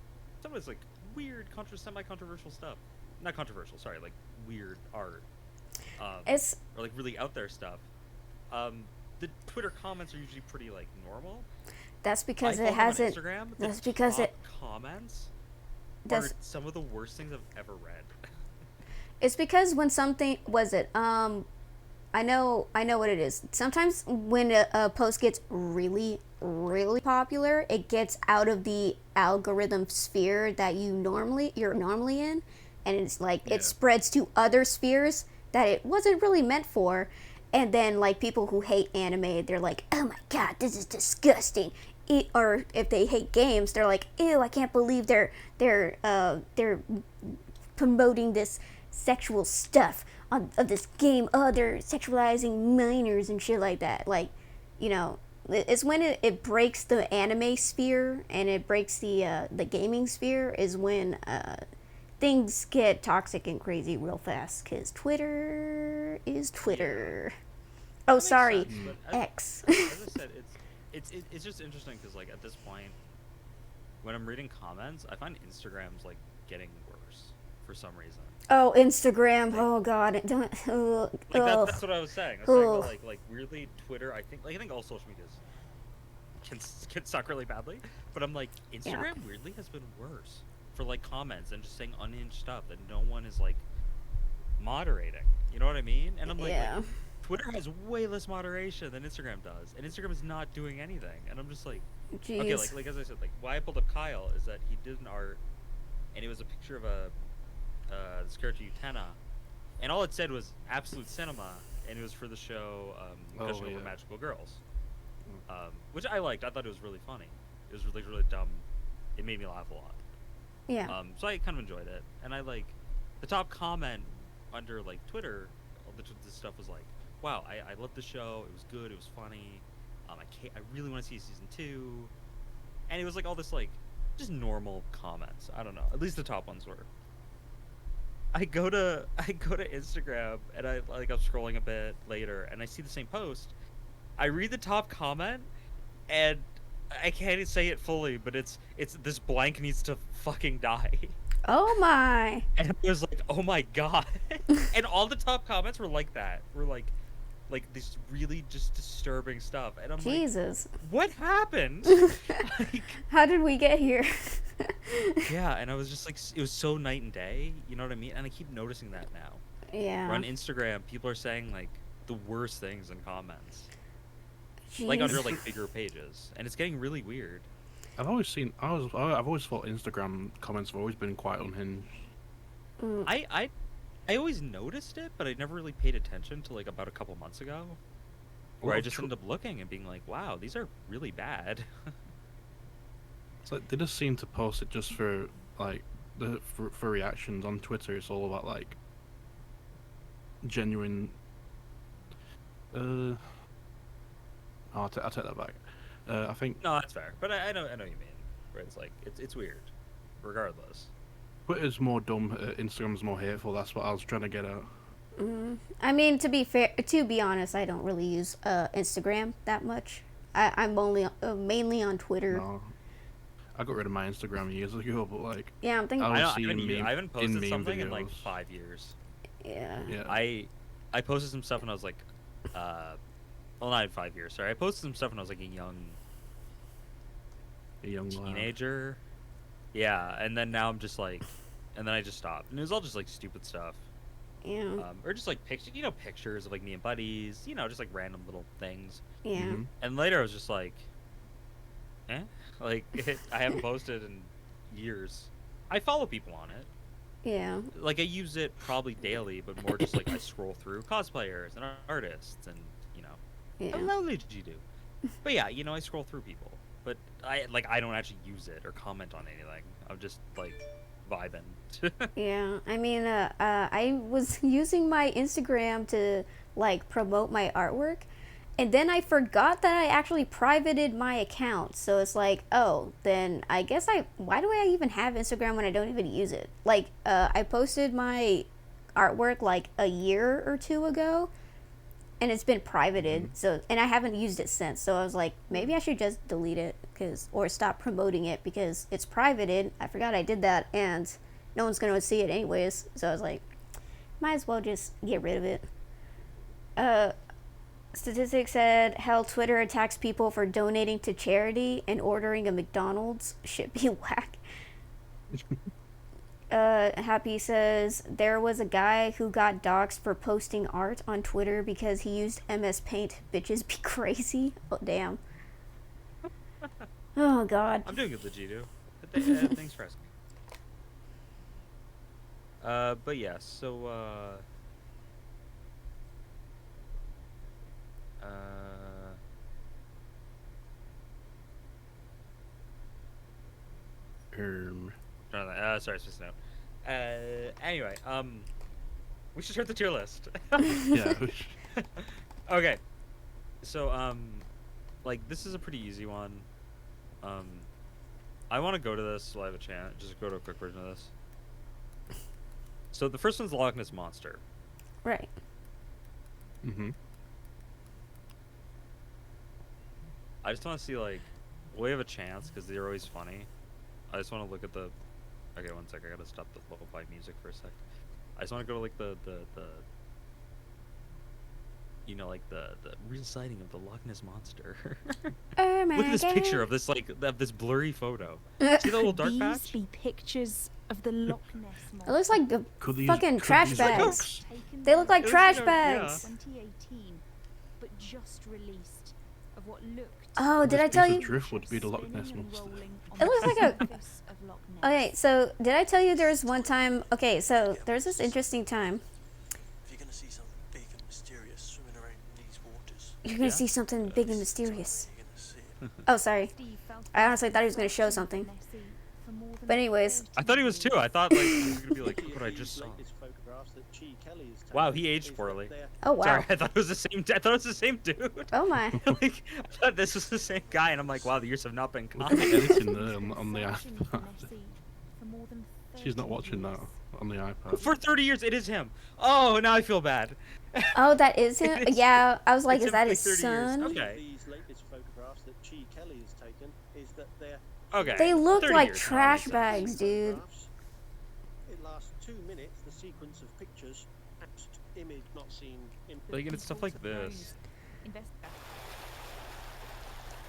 sometimes like weird, semi-controversial stuff. Not controversial, sorry, like weird art, It's or like really out there stuff. The Twitter comments are usually pretty like normal. that's I because follow it them on hasn't. Instagram. That's The because top it. comments are That's some of the worst things I've ever read. It's because when something was it I know what it is. Sometimes when a post gets really popular, it gets out of the algorithm sphere that you're normally in, and it's like Yeah. it spreads to other spheres that it wasn't really meant for. And then like people who hate anime, they're like, "Oh my god, this is disgusting." Or if they hate games, they're like, "Ew, I can't believe they're promoting this sexual stuff of this game. Oh, they're sexualizing minors and shit like that." Like, you know, it's when it breaks the anime sphere and it breaks the gaming sphere is when things get toxic and crazy real fast. Cause Twitter is Twitter. Oh, That makes sorry, sense, but X. as I said, it's just interesting because like at this point, when I'm reading comments, I find Instagram's like getting worse for some reason. Oh, Instagram. Like, Oh God, don't. like Ugh. that's what I was saying. I was saying Ugh. that like weirdly Twitter. I think all social medias can suck really badly, but I'm like Yeah. Instagram weirdly has been worse for like comments and just saying unhinged stuff that no one is like moderating. You know what I mean? And I'm Yeah. like Twitter has way less moderation than Instagram does, and Instagram is not doing anything. And I'm just like, okay, Jeez. like as I said, like why I pulled up Kyle is that he did an art, and it was a picture of a this character Utena, and all it said was absolute cinema, and it was for the show Gushing Over yeah. Magical Girls, which I liked. I thought it was really funny. It was really dumb. It made me laugh a lot. Yeah. So I kind of enjoyed it, and I like the top comment under like Twitter. All the stuff was like, "Wow, I love the show. It was good. It was funny. I really want to see season 2." And it was like all this like just normal comments. I don't know. At least the top ones were. I go to Instagram and I'm scrolling a bit later and I see the same post. I read the top comment and I can't say it fully, but it's this blank needs to fucking die. Oh my. And I was like, oh my god. And all the top comments were like that. Were like this really just disturbing stuff. And I'm Jesus. like, what happened? Like, How did we get here? yeah, and I was just like, it was so night and day. You know what I mean? And I keep noticing that now. Yeah. Or on Instagram, people are saying like the worst things in comments, Jeez. like under like bigger pages, and it's getting really weird. I've always thought Instagram comments have always been quite unhinged. I always noticed it, but I never really paid attention to like about a couple months ago, where I Well, just ended up looking and being like, wow, these are really bad. It's like they just seem to post it just for like for reactions on Twitter. It's all about like genuine. I'll take that back. I think No, that's fair, but I know what you mean. Where it's like it's weird. regardless. Twitter's more dumb. Instagram's more hateful. That's what I was trying to get at. I mean, to be honest, I don't really use Instagram that much. I'm only mainly on Twitter. No, I got rid of my Instagram years ago, but like, Yeah, I'm thinking. I I was know seeing I haven't posted meme something in like videos. 5 years. Yeah. Yeah. I posted some stuff when I was like, well, not in 5 years. Sorry, I posted some stuff when I was like a young lad. teenager. Yeah, and then now I'm just like, and then I just stopped, and it was all just like stupid stuff, Yeah. or just like pictures of like me and buddies, just like random little things. Yeah. Mhm. And later I was just like, like I haven't posted in years. I follow people on it. Yeah. Like I use it probably daily, but more just like I scroll through cosplayers and artists and Yeah. hello did you do? But yeah, I scroll through people, but I don't actually use it or comment on anything. I'm just like vibing. Yeah. I mean, I was using my Instagram to like promote my artwork, and then I forgot that I actually privated my account. So it's like, oh, then I guess why do I even have Instagram when I don't even use it? Like, I posted my artwork like a year or two ago, and it's been privated. So, and I haven't used it since. So I was like, maybe I should just delete it or stop promoting it because it's privated. I forgot I did that, and no one's gonna see it anyways. So I was like, might as well just get rid of it. Statistics said how Twitter attacks people for donating to charity and ordering a McDonald's should be whack. Happy says there was a guy who got doxxed for posting art on Twitter because he used MS Paint. Bitches be crazy. Oh damn. Oh god. I'm doing good, Legido. Thanks for asking. But yeah, so sorry, Swiss note. Anyway, we should start the tier list. Yeah. Okay, so like this is a pretty easy one. I want to go to this so I have a chance. Just go to a quick version of this. So the first one's the Loch Ness Monster. Right. Mhm. I just want to see like, we have a chance because they're always funny. I just want to look at the. Okay, one sec. I gotta stop the level 5 music for a sec. I just want to go to like the like the real sighting of the Loch Ness Monster. Oh my Look at this god. picture of this this blurry photo. See the little dark These patch? be pictures of the Loch Ness It looks like the fucking could trash these bags. taken They look like It looks trash like bags. 2018, but just released of what looked. Oh, did This I tell piece of you? drift would be the Loch spinning Ness and Monster. rolling on It looks the like a- surface of Loch Ness. Okay, so did I tell you there was one time? Okay, so there's this interesting time. If you're going to see something big and mysterious swimming around in these waters, You're gonna Yeah. see something big and this is the time mysterious. where you're going to see it. Oh, sorry. Steve felt I honestly thought he was gonna show something. messy for more than But anyways. 30 I thought he was too. I thought like he was gonna be like, Few look of what I these just saw. latest photographs that Chi Kelly has Wow, taken he aged is that poorly. they're- Oh wow. Sorry, I thought it was the same. I thought it was the same dude. Oh my. Like, I thought this was the same guy, and I'm like, wow, the years have not been Look at kind. the editing there on the searching for iPad. Nessie for more than She's not 30 watching that years. on the iPad. For 30 years, it is him. Oh, now I feel bad. Oh, that is him. It is- Yeah, I was like, it's is him that for his 30 years. son? Okay. Few of these latest photographs that Chi Kelly has taken is that they're Okay. They look 30 like years, now, trash makes sense. bags, dude. photographs. It lasts 2 minutes. The sequence of pictures, attached image not seen. Like, and it's stuff like Reporter this. Invest-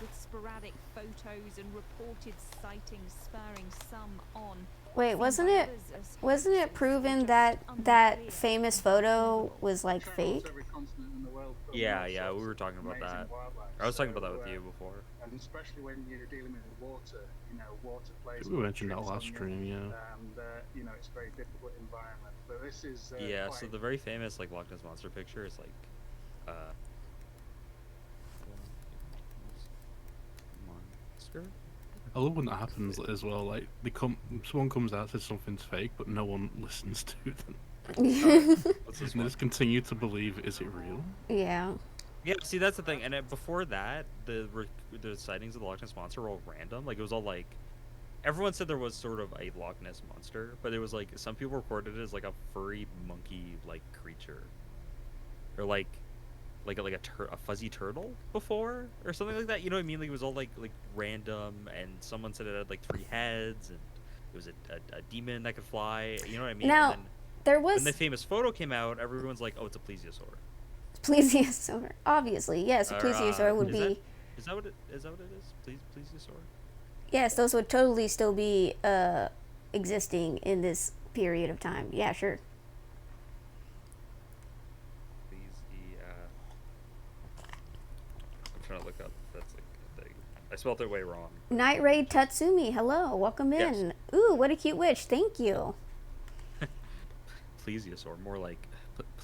with sporadic photos and reported sightings spurring some on. Wait, seen wasn't by it? others as Wasn't it hoaxes proven just that unclear. famous photo was like fake? Yeah, yeah, we were talking about that. I was talking about that with you before. And especially when you're dealing with water, water plays. We mentioned that last stream, yeah. And it's a very difficult environment. But this is. Yeah, quite so the very famous like Loch Ness Monster picture is like, monster. I love when that happens as well. Like someone comes out says something's fake, but no one listens to them. What's this They one? just continue to believe, is it real? Yeah. Yeah, see that's the thing. And before that, the sightings of the Loch Ness Monster were all random. Like it was all like everyone said there was sort of a Loch Ness monster, but it was like some people recorded it as like a furry monkey like creature, or a fuzzy turtle before or something like that. You know what I mean? Like it was all like random, and someone said it had like 3 heads, and it was a demon that could fly. You know what I mean? Now, And then there when was the famous photo came out, everyone's like, "Oh, it's a plesiosaur." plesiosaur. Obviously, yes, a Or, plesiosaur would is that be. is that what it is? That what it is? Plesiosaur. Yes, those would totally still be existing in this period of time. Yeah, sure. I'm trying to look up. That's like a thing. I spelled it way wrong. Night Raid Tatsumi, hello, welcome Yes. in. Ooh, what a cute witch. Thank you. Plesiosaur, more like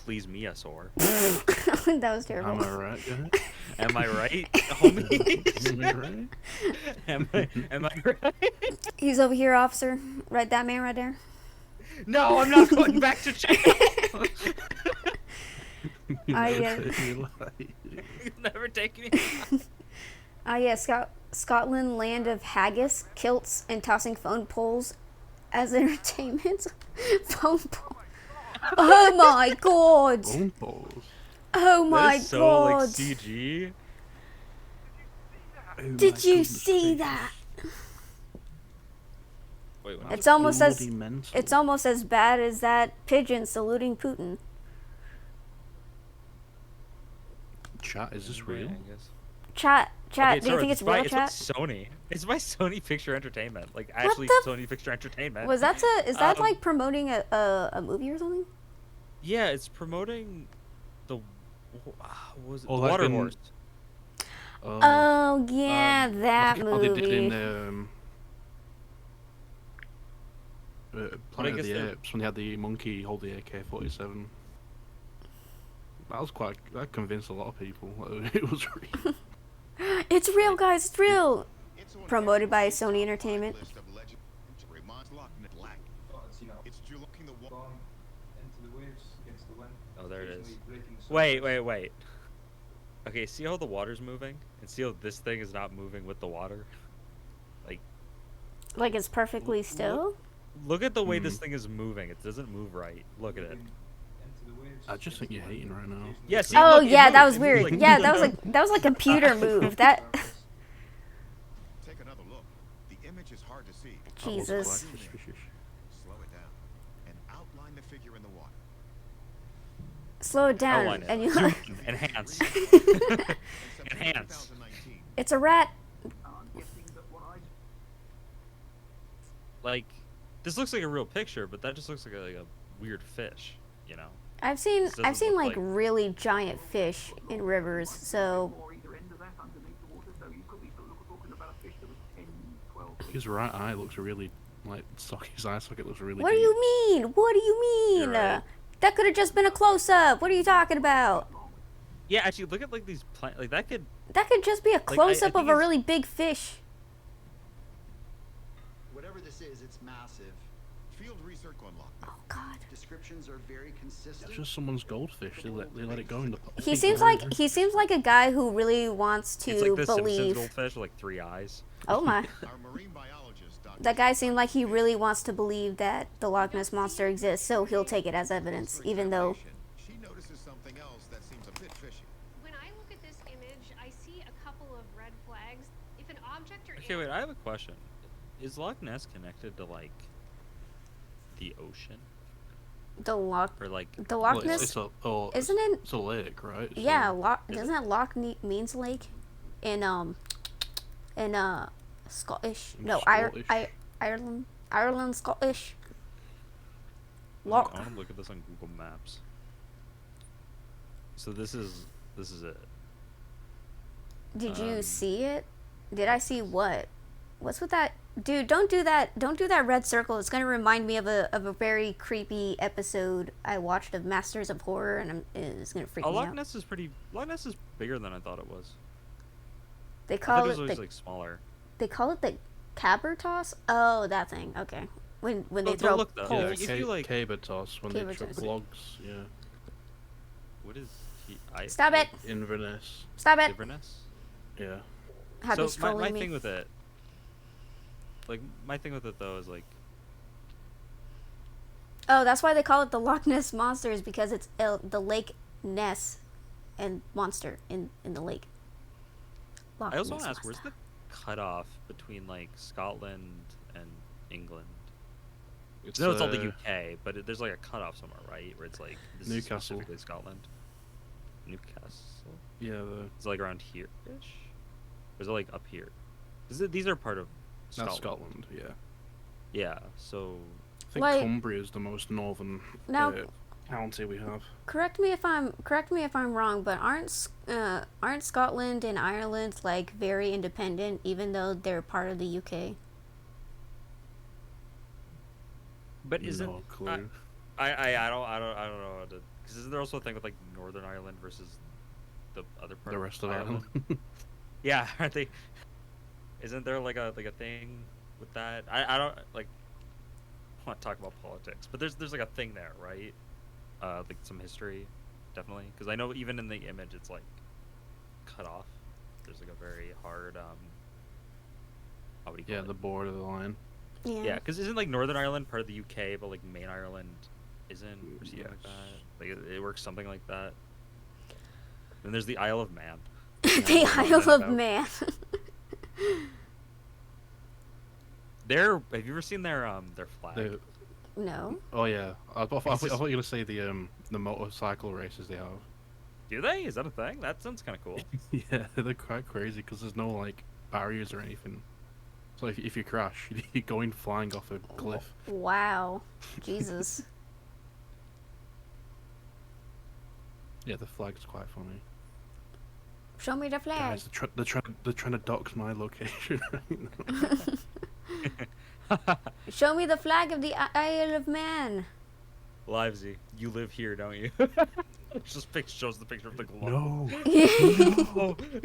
please me a sore. That was terrible. Am I right, guys? Am I right, homie? Am I right? Am I right? He's over here, officer. Right, that man right there. No, I'm not going back to jail. Yeah. You'll never take me. Yeah, Scotland, land of haggis, kilts, and tossing phone poles as entertainment. Phone pole. Oh my god! Bone balls. Oh my That is so god! like CG. Oh Did my you goodness see gracious. that? Wait, what? It's almost as Bloody mental. it's almost as bad as that pigeon saluting Putin. Chat, is this real? Chat, Okay, do you think it's by, real, it's chat? by Sony. It's by Sony Picture Entertainment. Like actually the Sony Picture Entertainment. Is that Um, like promoting a movie or something? Yeah, it's promoting the what was it? Oh, The like Water in- Horse. Oh yeah, that Like how they did movie. in I Planet of guess the they're- Apes when they had the monkey hold the AK-47. That convinced a lot of people that it was real. It's real, guys. It's real. Promoted by Sony Entertainment. Oh, there it is. Wait. Okay, see how the water's moving? And see how this thing is not moving with the water? Like it's perfectly still. Look at the way this thing is moving. It doesn't move right. Look at it. I just think you're hating right now. Yeah, see, Oh look, it yeah, that moves. was It moves weird. like- Yeah, that was like a computer move. That Take another look. The image is hard to see. Jesus. Slow it down and outline the figure in the water. Slow it down, Outline it. and you. Zoom. Enhance. In September Enhance. 2019, It's a rat. Like, this looks like a real picture, but that just looks like a weird fish, you know? I've seen This doesn't look like like- really giant fish in rivers. So His right eye looks really his eye socket looks really. what do deep. you mean? What do you mean? You're right. That could have just been a close up. What are you talking about? Yeah, actually, look at, like, these plants. Like, that could... That could just be a close up think of a it's- really big fish. Whatever this is, it's massive. field research on Loch Ness. Oh God. Descriptions are very consistent. It's just someone's goldfish. They let it go in the. He seems like a guy who really wants to It's like the Simpsons believe. goldfish with, like, 3 eyes. Oh my. Our marine biologist, Dr. That guy seemed like he really wants to believe that the Loch Ness monster exists, so he'll take it as evidence, even though. She notices something else that seems a bit fishy. When I look at this image, I see a couple of red flags. If an object or Okay, wait, I have a question. Is Loch Ness connected to, like, the ocean? The Loch Well, Ness, It's isn't it? It's a lake, right? So- Yeah, Loch. Is Doesn't that Loch means lake? In Scottish. In No, Scottish. Ireland Scottish. I Loch. want to look at this on Google Maps. So this is it. Did you Um, see it? Did I see what? What's with that? Dude, don't do that. Don't do that red circle. It's gonna remind me of a very creepy episode I watched of Masters of Horror, and it's gonna freak Oh, me Loch out. Ness is Loch Ness is bigger than I thought it was. They I thought call it was it always the like smaller. they call it the caber toss. Oh, that thing. Okay. When they But throw look, though, poles. Yeah, if you, like- caber toss when Caber they chuck toss. logs. Yeah. What is Stop it! Inverness. Stop it! Inverness? Yeah. Happy So my trolling me. thing with it like my thing with it though is like Oh, that's why they call it the Loch Ness Monster, is because it's the Lake Ness and monster in the lake. Loch I also Ness want to ask, where's Monster. the cutoff between like Scotland and England? It's, No, it's all the UK, but there's like a cutoff somewhere, right? Where it's like this is Newcastle. specifically Scotland. Newcastle. Yeah, Is it like around here ish? Or is it like up here? These are part of that's Scotland. Scotland. Yeah. Yeah. So I think Like- Cumbria is the most northern Now- county we have. Correct me if I'm wrong, but aren't Scotland and Ireland like very independent, even though they're part of the UK? but isn't No clue. I don't know because isn't there also a thing with like Northern Ireland versus the other part The rest of Ireland. Yeah, aren't they? Isn't there like a thing with that? I don't like want to talk about politics, but there's like a thing there, right? Like some history, definitely, because I know even in the image it's like cut off. There's like a very hard how would you call Yeah, it? the border of the line. Yeah, because isn't like Northern Ireland part of the UK, but like main Ireland isn't, or something like Yes. that? Like it works something like that. Then there's the Isle of Man. The I don't know Isle of about. Man. Have you ever seen their flag? The, No. oh yeah, I thought It's you just- were gonna say the motorcycle races they have. Do they? Is that a thing? That sounds kind of cool. Yeah, they're quite crazy because there's no like barriers or anything. So if you crash, you're going flying off a cliff. Wow. Jesus. Yeah, the flag's quite funny. Show me the flag. Guys, they're trying to dox my location right now. Show me the flag of the Isle of Man. Livesy, you live here, don't you? Just shows the picture of the globe.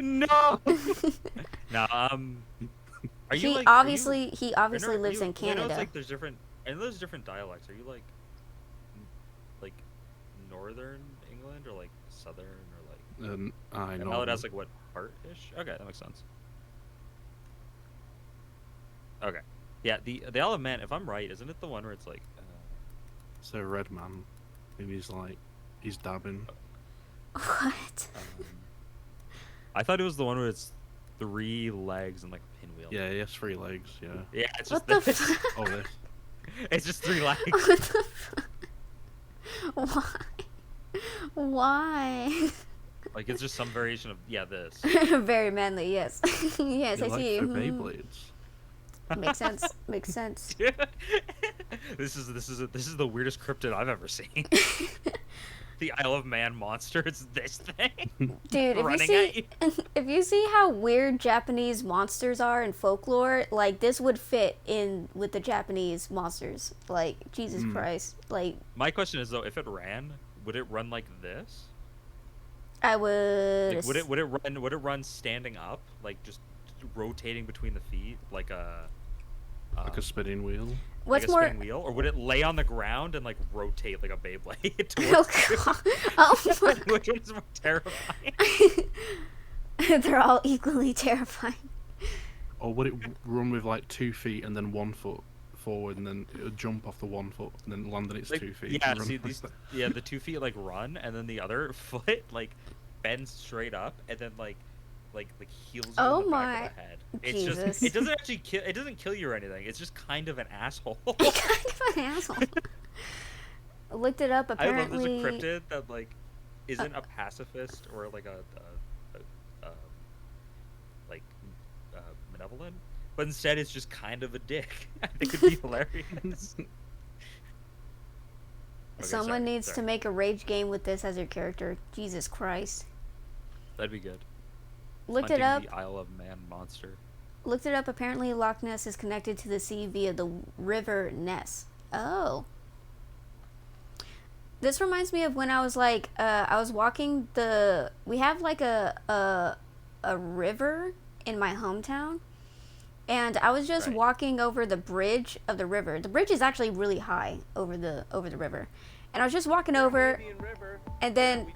No. No. No. Now, are you He like? obviously are you, lives in I know Canada. it's like there's different. I know there's different dialects. Are you like northern England or like southern or like? I And know. now it has like what part-ish? Okay, that makes sense. Okay, yeah. The Isle of Man, if I'm right, isn't it the one where it's like? It's a red man, and he's dabbing. What? I thought it was the one where it's 3 legs and like a pinwheel. Yeah, he has 3 legs. Yeah. Yeah, it's What just the this. fuck? Oh, this. It's just 3 legs. What the fuck? Why? Like it's just some variation of this. Very manly, yes. Yes, He I likes see the you. Beyblades. Makes sense. Makes sense. This is the weirdest cryptid I've ever seen. The Isle of Man monster. It's this thing. Dude, running at you. if you see how weird Japanese monsters are in folklore, like this would fit in with the Japanese monsters. Like Jesus Christ. Like My question is though, if it ran, would it run like this? I would. Like, would it run standing up, like just rotating between the feet, like a Like a spinning wheel. What's like a more? spinning wheel, or would it lay on the ground and like rotate like a Beyblade Oh towards you? god. Oh my. Which one is more terrifying? They're all equally terrifying. Or would it run with like 2 feet and then 1 foot forward, and then it would jump off the 1 foot and then land on its Like, 2 feet? yeah, and run see like these. that? Yeah, the 2 feet like run, and then the other foot like bends straight up, and then like heals you Oh in the back my- of the head. It's Jesus. just it doesn't actually kill. It doesn't kill you or anything. It's just kind of an asshole. kind of an asshole. I looked it up. I love Apparently, there's a cryptid that like isn't a pacifist or like a benevolent, but instead it's just kind of a dick. I think it'd be hilarious. Okay, someone needs sorry. to make a rage game with this as your character. Jesus Christ. That'd be good. Looked Hunting it up. The Isle of Man monster. Looked it up. Apparently, Loch Ness is connected to the sea via the river Ness. Oh. This reminds me of when I was like, I was walking the. We have like a river in my hometown, and I was just Right. walking over the bridge of the river. The bridge is actually really high over the river, and I was just walking over, Arabian River. and then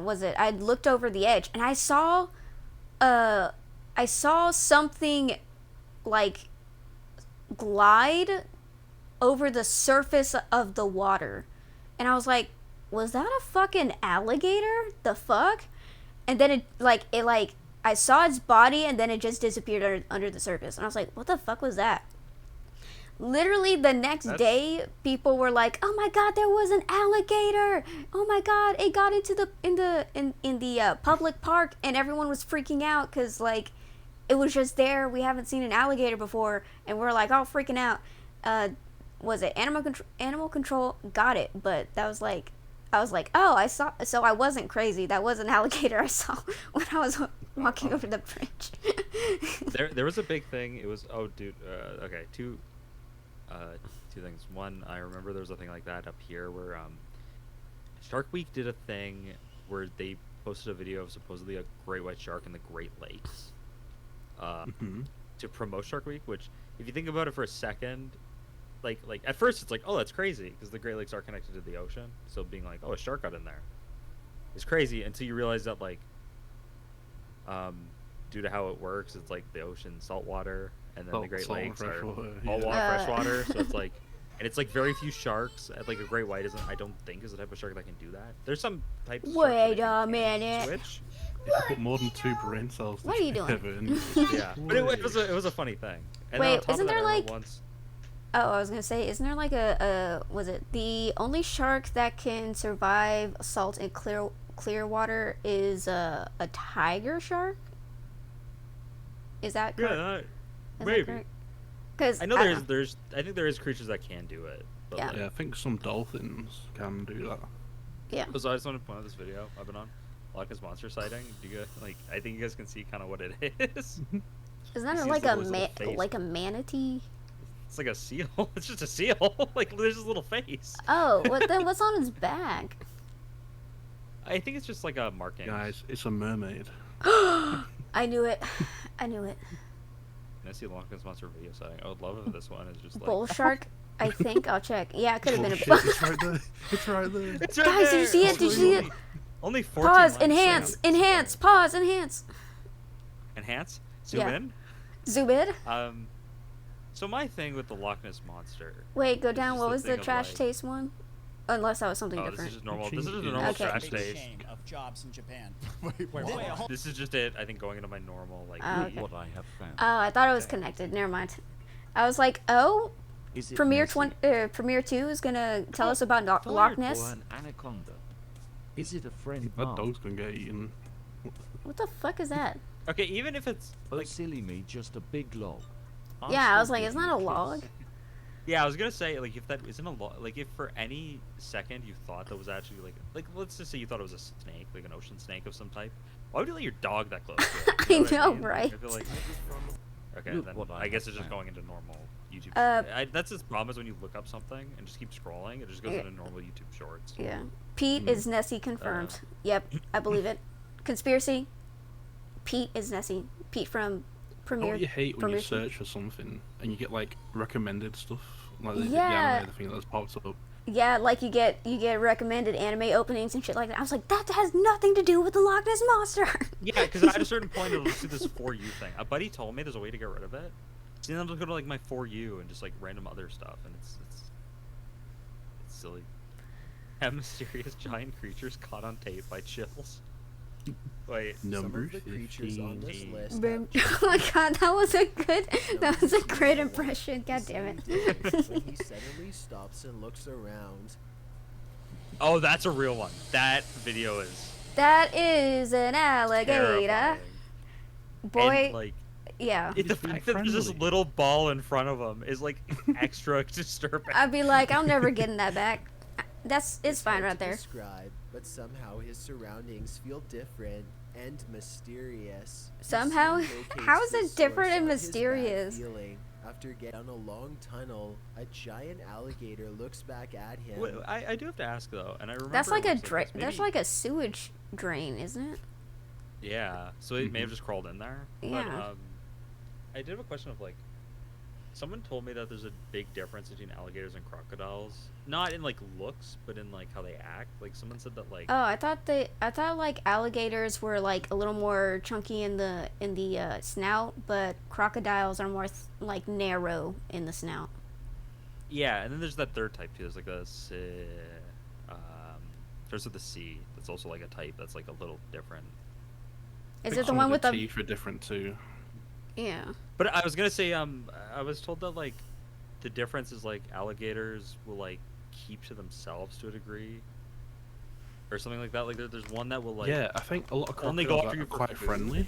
was it? I looked over the edge, and I saw something like glide over the surface of the water. And I was like, was that a fucking alligator? The fuck? And then I saw its body and then it just disappeared under the surface. And I was like, what the fuck was that? Literally the next day, people were like, "Oh my god, there was an alligator! Oh my god, it got into the public park," and everyone was freaking out because like it was just there. We haven't seen an alligator before, and we're like all freaking out. Was it animal control? Got it, but that was like, I was like, oh, I saw. So I wasn't crazy. That was an alligator I saw when I was walking over the bridge. There was a big thing. It was okay, two things. One, I remember there was a thing like that up here where Shark Week did a thing where they posted a video of supposedly a great white shark in the Great Lakes to promote Shark Week. Which, if you think about it for a second, like at first it's like, oh, that's crazy because the Great Lakes are connected to the ocean. So being like, oh, a shark got in there is crazy until you realize that like due to how it works, it's like the ocean saltwater, and then the Great Lakes are all freshwater. So it's like, and it's like very few sharks. Like a great white isn't, I don't think, is the type of shark that can do that. There's some types. Of Wait a minute. Switch. If you put more than 2 brain cells. What are you doing? Yeah, but it was a funny thing. And wait, on top isn't of that, there I like? once... Oh, I was gonna say, isn't there like was it the only shark that can survive salt and clear water is a tiger shark? Is that correct? Yeah, maybe. Because I know there's I think there is creatures that can do it. But yeah. Like, yeah, I think some dolphins can do that. Yeah. So I just want to point out this video I've been on, Loch Ness monster sighting. Do you guys, like, I think you guys can see kind of what it is. Isn't that like a manatee? It's like a seal. It's just a seal. Like, there's his little face. Oh, then what's on his back? I think it's just like a marking. Guys, it's a mermaid. I knew it. I knew it. Can I see a Loch Ness monster video setting? I would love if this one is just like Bull shark? I think. I'll check. Yeah, it could have been a It's right there. It's right there. It's right Guys, there. did you see it? Did you see it? Only 14 Pause. likes. Enhance. Enhance. Pause. Enhance. Enhance. Zoom Yeah. in. Zoom in. So my thing with the Loch Ness monster. Wait, go is down. just What was the thing of, trash like- taste one? Unless that was something Oh, different. this is just normal. This is just a Okay. normal Okay. trash Big taste. shame of jobs in Japan. This is just it. I think going into my normal like. Okay. What I have found. Oh, I thought it was connected. Never mind. I was like, oh, Is it Premiere messy? Premiere 2 is gonna tell us about Loch Or Ness. an anaconda? Is it a friend? That dog's gonna get eaten. What the fuck is that? Okay, even if it's Oh, like, silly me, just a big log. Yeah, I was still like, give it's you not a kiss. log. yeah, I was gonna say like if that isn't a like if for any second you thought that was actually like let's just say you thought it was a snake, like an ocean snake of some type. Why would you let your dog that close to it? You I what know, mean? right? I feel like. Okay, Look then what I I guess have it's just found. going into normal YouTube. Uh, That's its problem is when you look up something and just keep scrolling, it just goes Yeah. into normal YouTube Shorts. Yeah. Pete is Nessie confirmed. Yep, I believe it. Conspiracy. Pete is Nessie. Pete from Premiere. What you hate when Premiere you search for something and you get like recommended stuff, like the Yeah. anime, the thing that's pops up. Yeah, like you get recommended anime openings and shit like that. I was like, that has nothing to do with the Loch Ness monster. Yeah, because at a certain point it'll just do this For You thing. A buddy told me there's a way to get rid of it. So then I'll just go to like my For You and just like random other stuff, and it's silly. Have mysterious giant creatures caught on tape by chills. Wait, Number Some of the creatures on this 15. list Boom. Oh my god, that was a great impression. God damn it. when he suddenly stops and looks around. oh, that's a real one. That video is That is an alligator. terrifying. Boy, And, like yeah. the fact that there's this friendly. little ball in front of him is like extra disturbing. I'd be like, I'm never getting that back. It's fine hard right to there. Describe, but somehow his surroundings feel different and mysterious. He Somehow? soon locates How is the it different source and of his bad mysterious? feeling. After getting down a long tunnel, a giant alligator looks back at him. Wait, I do have to ask though, and I remember That's like it a was drain. this. That's Maybe- like a sewage drain, isn't it? Yeah, so it may have just crawled in there. Yeah. But I did have a question of like, someone told me that there's a big difference between alligators and crocodiles. Not in like looks, but in like how they act. Like someone said that like Oh, I thought like alligators were like a little more chunky in the snout, but crocodiles are more like narrow in the snout. yeah, and then there's that third type too. There's like um, there's with the C. That's also like a type that's like a little different. Is think it the some one of with the the? teeth are different too. Yeah. But I was gonna say I was told that like the difference is like alligators will like keep to themselves to a degree, or something like that. Like there's one that will like Yeah, I think a lot of only go crocodiles after you are for quite food. friendly.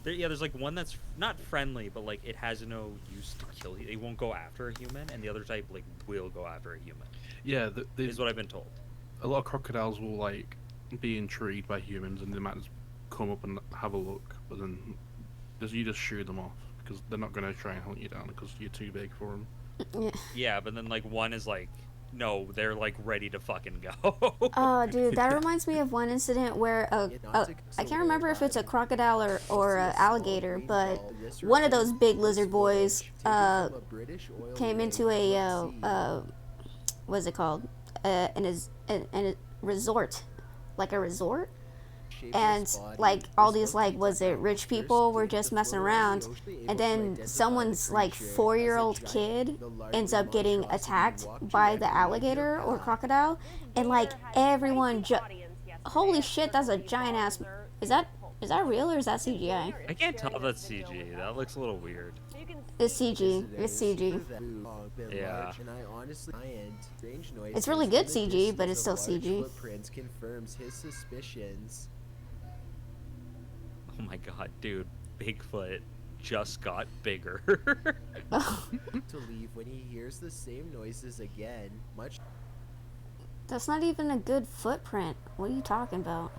Yeah, there's like one that's not friendly, but like it has no use to kill you. It won't go after a human, and the other type like will go after a human. Yeah, Is what I've been told. a lot of crocodiles will like be intrigued by humans, and they might just come up and have a look, but then you just shoo them off because they're not going to try and hunt you down because you're too big for them. Yeah. Yeah, but then like one is like, no, they're like ready to fucking go. Oh, dude, that reminds me of one incident where I can't remember if it's a crocodile or a alligator, but one of those big lizard boys came into a what's it called? A resort, like a resort. And like all these like was it rich people were just messing around, and then someone's like 4-year-old kid ends up getting attacked by the alligator or crocodile, and like everyone holy shit, that's a giant ass. Is that real or is that CGI? I can't tell if that's CG. That looks a little weird. It's CG. It's CG. Yeah. It's really good CG, but it's still CG. Footprints confirms his suspicions. Oh my god, dude, Bigfoot just got bigger. To leave when he hears the same noises again. That's not even a good footprint. What are you talking about?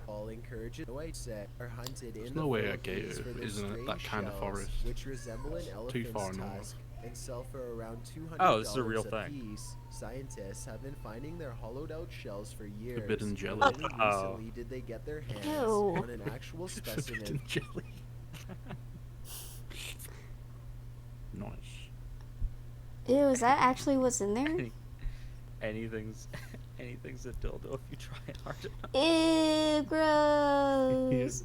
All encourages are hunted in There's the no way a Philippines gator for their isn't strange that kind of shells, forest. which resemble an Too far elephant's north. tusk and sell for around $200 Oh, this is a real a thing. piece. Scientists have been finding their hollowed out shells for years. Forbidden jelly. Only Oh. recently did they get their hands Ew. on an actual specimen. Forbidden jelly. Nice. Ew, is that actually what's in there? anything's a dildo if you try it hard enough. Ew, gross.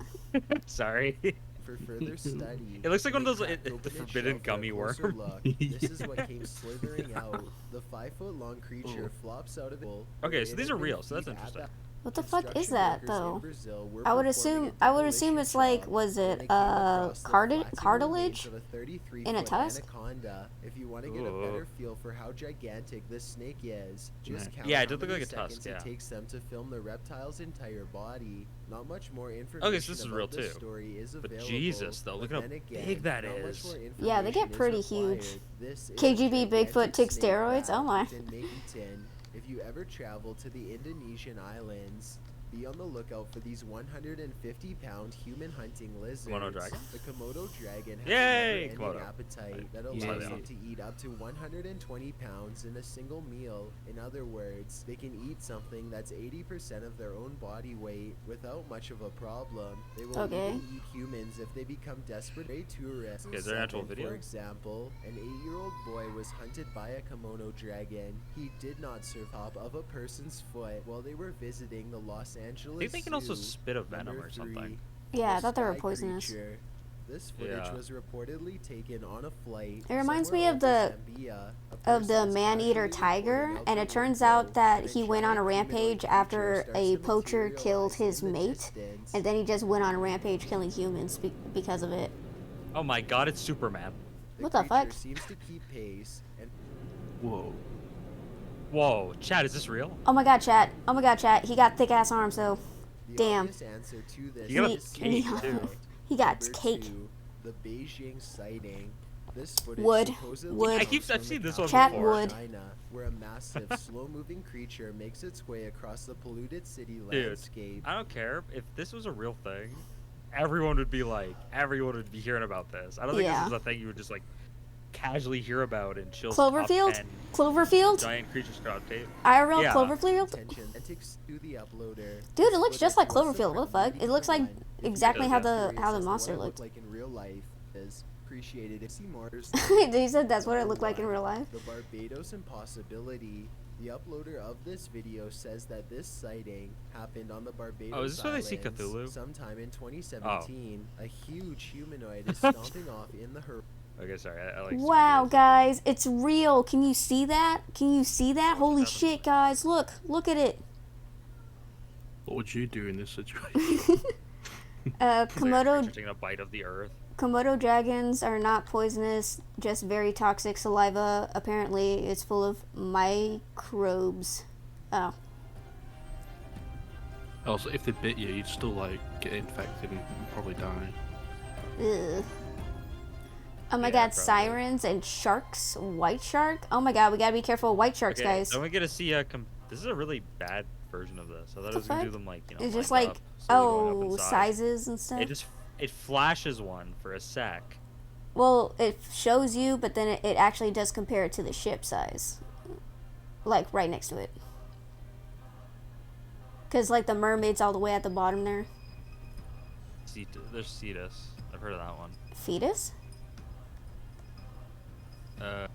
Sorry. For further study, It looks like one of they those cracked the open its forbidden shell for a gummy closer worm. look. This is what came slithering out. The 5-foot-long creature flops out of the hole. Okay, so these are real, so that's interesting. What the fuck is that though? Brazil were I would performing assume a it's like, job was when it they came across the flaxen cartilage remains of a 33 in a foot tusk? anaconda. If you want to get a Ooh. better feel for how gigantic this snake is, just count Yeah, it how did look many like a tusk, seconds yeah. it takes them to film the reptile's entire body. Not much more information Okay, so this is about real this too. story is But available, Jesus, though, look but how then again, big that not much is. more Yeah, they get information is pretty required. huge. This is KGB a Bigfoot gigantic took snake steroids? Oh my. wrapped in Mexican. If you ever travel to the Indonesian islands, be on the lookout for these 150-pound human hunting lizards. Komodo dragon? The Komodo dragon has Yay, a never-ending Komodo. appetite that Yeah. allows them to eat up to 120 pounds in a single meal. In other words, they can eat something that's 80% of their own body weight without much of a problem. They will Okay. even eat humans if they become desperate prey tourists. Okay, is there an actual video? For example, an 8-year-old boy was hunted by a Komodo dragon. He did not serve top of a person's foot while they were visiting the Los Angeles I think they can also Zoo. spit a venom Number or something. 3, Yeah, I the thought they were sky poisonous. creature. This footage Yeah. was reportedly taken on a flight. It reminds somewhere me of over the Zambia. A of the person is man-eater casually tiger, reporting out and the it turns window out that when he a went on a giant rampage humanoid after creature starts a to poacher killed materialize his in the mate, distance. and then he just went on a rampage killing humans because of it. Oh my god, it's Superman. What the fuck? creature seems to keep pace and Whoa. Whoa, Chad, is this real? Oh my god, chat. Oh my god, chat. He got thick ass arms though. the Damn. obvious answer to this You got a is cake, fact. too. He got Number cake. 2, the Beijing sighting. This footage Wood. supposedly Wood. comes I've from seen the this one Chat before. wood. China, where a massive, slow-moving creature makes its way across the polluted city Dude, landscape. I don't care if this was a real thing. Everyone would be hearing about this. I don't think Yeah. this is a thing you would just like casually hear about in Chill's Cloverfield? top 10 Cloverfield? giant creatures crowd tape. IRL Yeah. Cloverfield? Attention, antics to the uploader. Dude, it This looks just footage like was Cloverfield. What the fuck? supposedly It looks like done. If you exactly are how the curious as to monster what it looked. like in real life, is appreciate it if see Mars. They said that's what it looked like in real life. The Barbados Impossibility. The uploader of this video says that this sighting happened on the Barbados Oh, is this where they see Islands Cthulhu? sometime in 2017. A huge humanoid is stomping off in the Okay, sorry. I like. Wow, guys, it's real. Can you see that? Can you see that? Holy shit, guys! Look at it. What would you do in this situation? Komodo Taking a bite of the earth. Komodo dragons are not poisonous, just very toxic saliva. Apparently, it's full of microbes. Oh. Also, if they bit you, you'd still like get infected and probably die. Ugh. Oh my Yeah, god, probably. sirens and sharks. White shark? Oh my god, we gotta be careful of white sharks, Okay, guys. don't we get to see this is a really bad version of this. I thought it was gonna do them like It's just lined like, up, slowly going up in oh, size. sizes and stuff. It flashes one for a sec. Well, it shows you, but then it actually does compare it to the ship size. Like, right next to it. Because, like, the mermaid's all the way at the bottom there. There's Cetus. I've heard of that one. Fetus? Oh,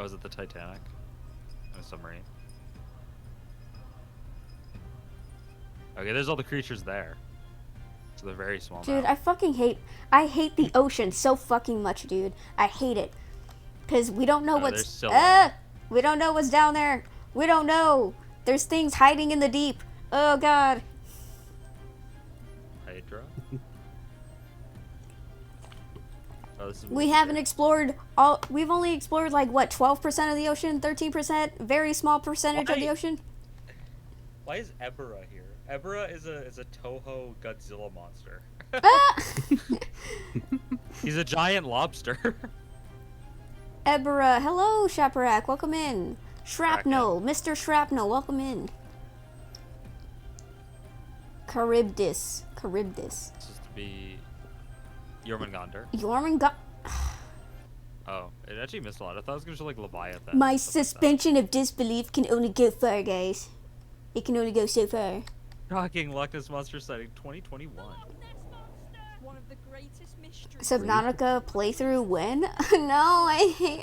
is it the Titanic? A submarine. Okay, there's all the creatures there. So they're very small. Dude, now. I hate the ocean so fucking much, dude. I hate it. Because we don't know there's what's... still we don't know what's down there. We don't know. There's things hiding in the deep. Oh, God. Hydra. Oh, this is We haven't explored all... We've only explored, like, what, 12% of the ocean? 13%? Very small percentage of the ocean? Why is Ebera here? Ebera is a Toho Godzilla monster. He's a giant lobster. Ebera, hello, Shaparak, welcome in. Shrapnel, Mr. Shrapnel, welcome in. Charybdis. This is to be Jormungandr. Oh, it actually missed a lot. I thought it was gonna show like Leviathan. My suspension of disbelief can only go far, guys. It can only go so far. Shocking Loch Ness Monster sighting 2021. One of the greatest mysteries. Subnautica playthrough when? No,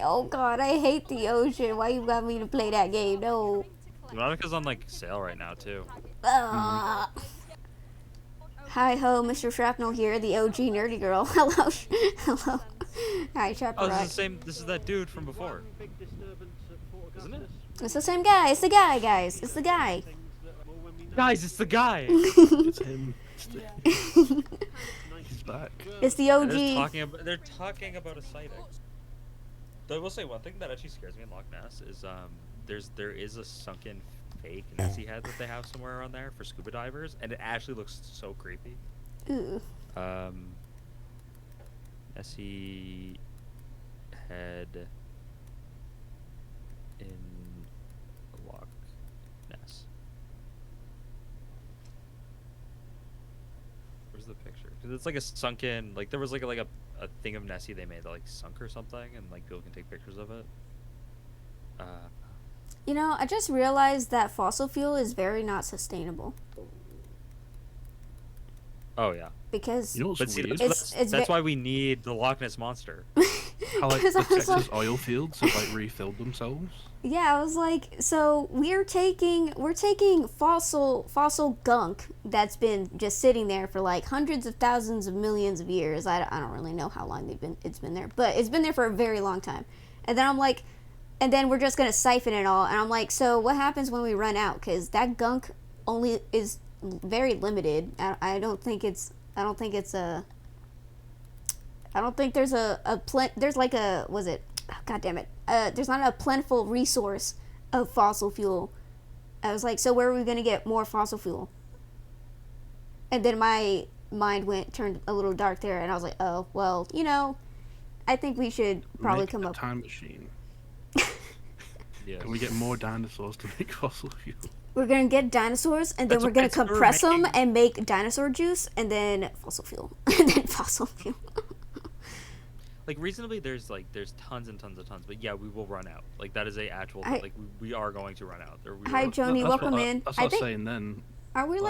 oh god, I hate the ocean. Why you got me to play that game? No. Subnautica's on like sale right now too. Hi ho, Mr. Shrapnel here, the OG nerdy girl. Hello, hello. Hi, Chaparral. This is that dude from before. Isn't it? It's the same guy. It's the guy, guys. It's the guy. Guys, it's the guy. It's him. He's back. It's the OG. They're talking about a sighting. Though I will say one thing that actually scares me in Loch Ness is there is a sunken fake Nessie head that they have somewhere around there for scuba divers, and it actually looks so creepy. Ooh. Nessie head in Loch Ness. Where's the picture? Because it's like a sunken, like there was like a thing of Nessie they made that like sunk or something, and like people can take pictures of it. You know, I just realized that fossil fuel is very not sustainable. Oh yeah. Because you know what's weird? That's why we need the Loch Ness monster. How like the Texas oil fields have like refilled themselves. Yeah, I was like, so we're taking fossil gunk that's been just sitting there for like hundreds of thousands of millions of years. I don't really know how long it's been there, but it's been there for a very long time. And then I'm like, and then we're just gonna siphon it all. And I'm like, so what happens when we run out? Because that gunk only is very limited. I don't think there's like a, was it, oh, god damn it, there's not a plentiful resource of fossil fuel. I was like, so where are we gonna get more fossil fuel? And then my mind turned a little dark there, and I was like, oh well, you know, I think we should probably Make come a up time machine. Yes. Can we get more dinosaurs to make fossil fuel? We're gonna get dinosaurs, and then we're gonna compress them and make dinosaur juice, and then fossil fuel, and then fossil fuel. Like reasonably, there's tons and tons of tons, but yeah, we will run out. Like that is a actual like we are going to run out. Hi, Joni, welcome in. That's what I was saying then. Are we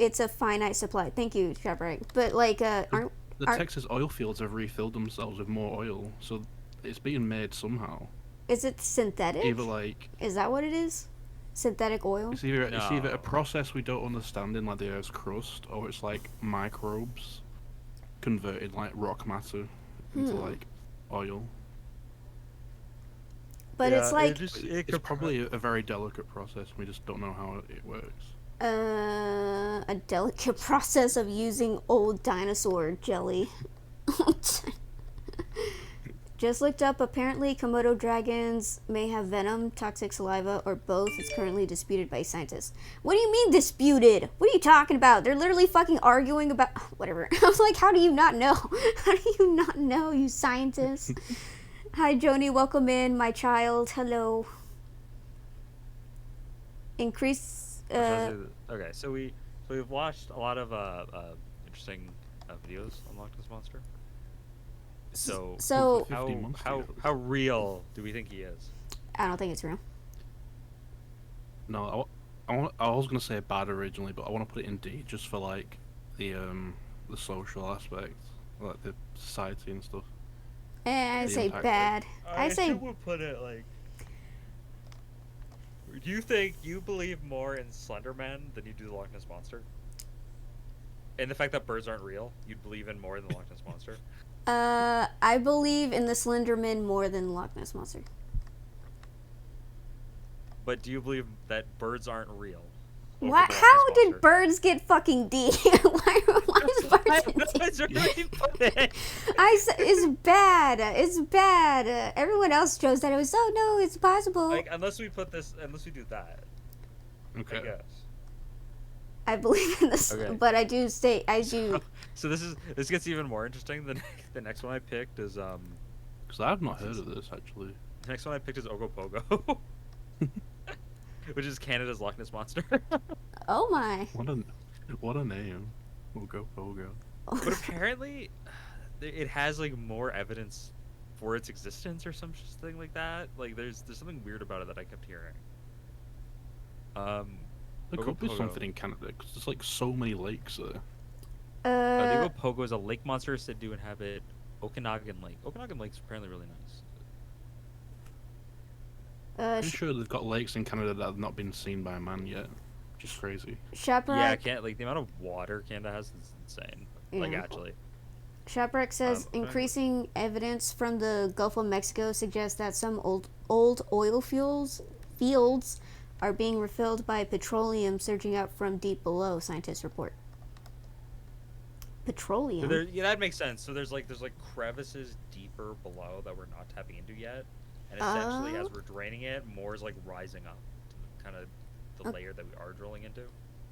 it's a finite supply. Thank you, Shopwreck. But like, The Texas oil fields have refilled themselves with more oil, so it's being made somehow. Is it synthetic? Either like Is that what it is? Synthetic oil? it's either a process we don't understand in like the Earth's crust, or it's like microbes converted like rock matter into like oil. But it's like it's probably a very delicate process. We just don't know how it works. a delicate process of using old dinosaur jelly. Just looked up. Apparently, Komodo dragons may have venom, toxic saliva, or both. It's currently disputed by scientists. What do you mean disputed? What are you talking about? They're literally fucking arguing about whatever. I was like, how do you not know? How do you not know, you scientists? Hi, Joni. Welcome in, my child. Hello. Increase. Okay, so we've watched a lot of interesting videos on Loch Ness Monster. So how real do we think he is? I don't think it's real. No, I was gonna say bad originally, but I want to put it in D just for like the social aspect, like the society and stuff. I say bad. I say. We'll put it like. Do you believe more in Slenderman than you do the Loch Ness Monster? And the fact that birds aren't real, you'd believe in more than the Loch Ness Monster? I believe in the Slenderman more than the Loch Ness Monster. But do you believe that birds aren't real? What? How did birds get fucking D? why is birds in D? It's bad. It's bad. Everyone else chose that. It was no, it's possible. Like unless we do that. Okay. I guess. I believe in this, okay. But I do. So this gets even more interesting. The next one I picked is because I have not heard of this actually. The next one I picked is Ogopogo, which is Canada's Loch Ness Monster. Oh my! What a name, Ogopogo. But apparently, it has like more evidence for its existence or something like that. Like there's something weird about it that I kept hearing. There could be something in Canada because there's like so many lakes there. The Ogopogo is a lake monster said to inhabit Okanagan Lake. Okanagan Lake's apparently really nice. I'm sure they've got lakes in Canada that have not been seen by man yet. Just crazy. Shaprek. Yeah, the amount of water Canada has is insane. Like actually. Shaprek says increasing evidence from the Gulf of Mexico suggests that some old oil fields are being refilled by petroleum surging up from deep below, scientists report. Petroleum? So that makes sense. So there's like crevices deeper below that we're not tapping into yet. And essentially as we're draining it, more is like rising up to kind of the layer that we are drilling into.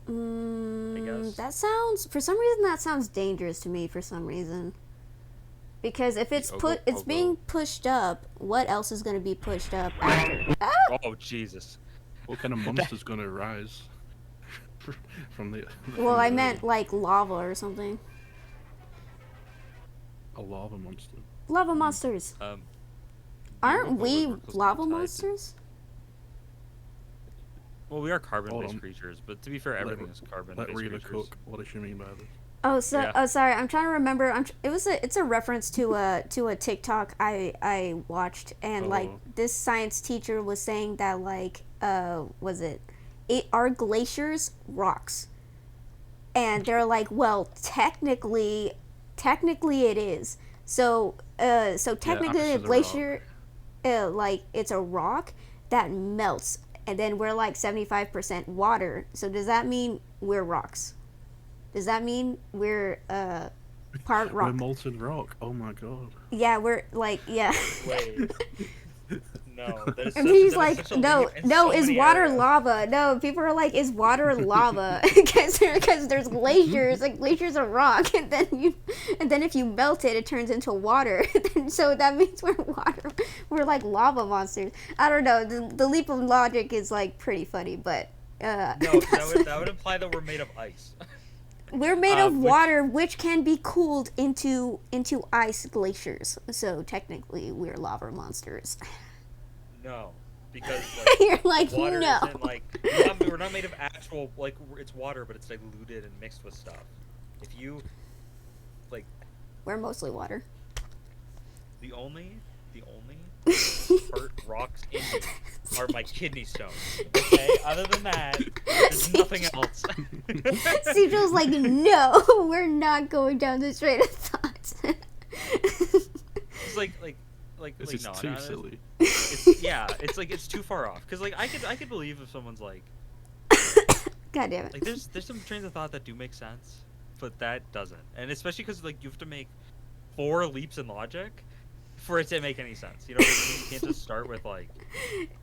I guess. That sounds, for some reason that sounds dangerous to me for some reason. Because if it's it's being pushed up, what else is going to be pushed up after? Oh Jesus. What kind of monster's gonna rise from the? Well, I meant like lava or something. A lava monster. Lava monsters. Aren't we lava monsters? Well, we are carbon-based creatures, but to be fair, everything is carbon-based creatures. Cook. What does she mean by this? Oh, sorry. I'm trying to remember. It's a reference to a TikTok I watched, and like this science teacher was saying that like are glaciers rocks? And they're like, well, technically it is. So technically a glacier, like it's a rock that melts, and then we're like 75% water. So does that mean we're rocks? Does that mean we're part rock? We're molten rock. Oh my god. Yeah, we're like Wait. No. And he's like, no, is water lava? No, people are like, is water lava? Because there's glaciers. Like glaciers are rock, and then if you melt it, it turns into water. So that means we're water. We're like lava monsters. I don't know. The leap of logic is like pretty funny, but no, that would imply that we're made of ice. We're made of water, which can be cooled into ice glaciers. So technically, we're lava monsters. No, because you're like water no. isn't like. You not made of actual like it's water, but it's diluted and mixed with stuff. If you like, We're mostly water. the only hard rocks in me are my kidney stones. Okay, other than that, there's nothing else. Cijo's like, no, we're not going down this train of thought. It's like This is no, too no, silly. it's like it's too far off. Cause like I could believe if someone's like, God damn it. like there's some trains of thought that do make sense, but that doesn't. And especially because like you have to make 4 leaps in logic for it to make any sense. You know, you can't just start with like.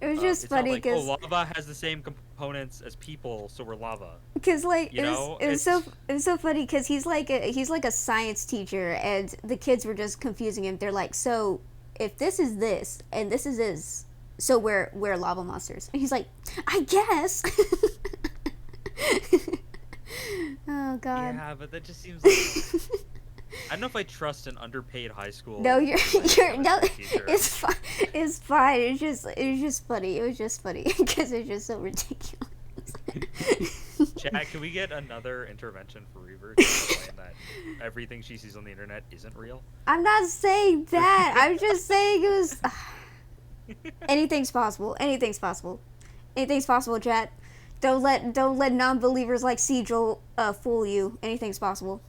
It was just it's not funny like, because lava has the same components as people, so we're lava. like You know, it was so funny because he's like a science teacher and the kids were just confusing him. They're like, so if this is this and this is this, so we're lava monsters. And he's like, I guess. Oh God. Yeah, but that just seems like. I don't know if I trust an underpaid high school. No, you're no. teacher. It's fine. It's fine. It was just funny. It was just funny because it's just so ridiculous. Chad, can we get another intervention for Reaver to explain that everything she sees on the internet isn't real? I'm not saying that. I'm just saying it was. Anything's possible. Anything's possible. Anything's possible, chat. Don't let non-believers like Cedral fool you. Anything's possible.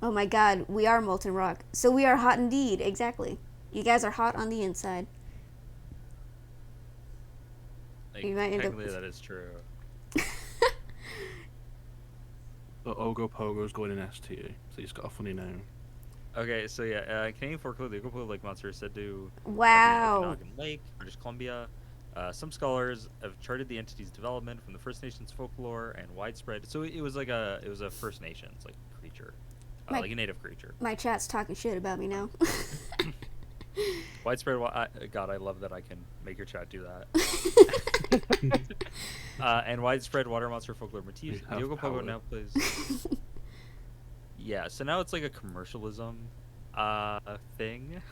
Oh my God, we are molten rock. So we are hot indeed. Exactly. You guys are hot on the inside. Like, You might end up- technically, that is true. But Ogopogo's going in S tier, so he's got a funny name. Okay, so yeah, Canadian folklore, the Ogopogo Lake monster is said to Wow. Okanagan Lake, British Columbia. Some scholars have charted the entity's development from the First Nations folklore and widespread. So it was a First Nations like creature, like a native creature. My chat's talking shit about me now. Widespread. God, I love that I can make your chat do that. And widespread water monster folklore motifs. The Ogopogo now plays. Yeah, so now it's like a commercialism thing.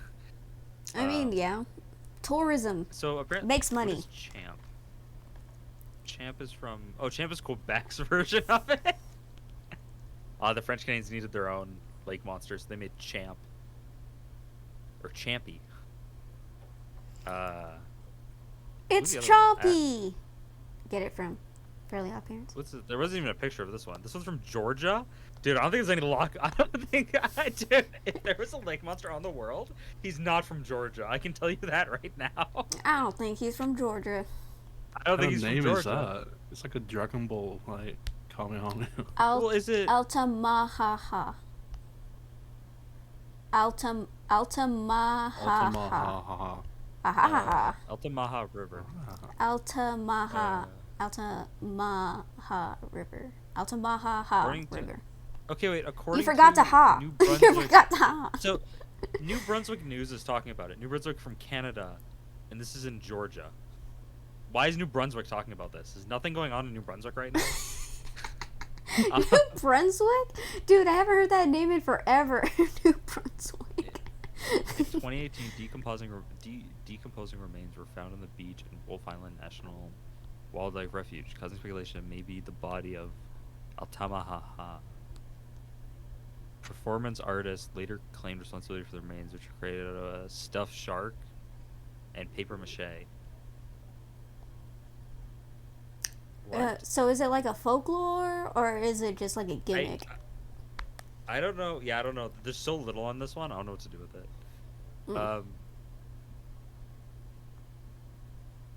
I mean, yeah. Tourism. So apparently makes money. Champ. Champ is from. Oh, Champ is Quebec's version of it. The French Canadians needed their own lake monster, so they made Champ. Or Champy. It's who's the other one? Chompy. Get it from Fairly Odd Parents. There wasn't even a picture of this one. This one's from Georgia. Dude, I don't think there's any luck. I don't think. Dude, if there was a lake monster on the world, he's not from Georgia. I can tell you that right now. I don't think he's from Georgia. I don't think he's name from is Georgia. that? It's like a Dragon Ball, like, Kamehameha. Well, is it Altamaha. Altamaha. Altamaha River? Altamaha River. Altamaha River. Okay, wait. According You forgot to to ha. New You Brunswick, forgot to ha. So, New Brunswick News is talking about it. New Brunswick from Canada, and this is in Georgia. Why is New Brunswick talking about this? Is nothing going on in New Brunswick right now? New Brunswick? Dude, I haven't heard that name in forever. New Brunswick. In 2018, decomposing remains were found on the beach in Wolf Island National Wildlife Refuge, causing speculation it may be the body of Altamaha. Performance artists later claimed responsibility for the remains, which were created out of a stuffed shark and paper mache. So is it like a folklore or is it just like a gimmick? I don't know. Yeah, I don't know. There's so little on this one. I don't know what to do with it.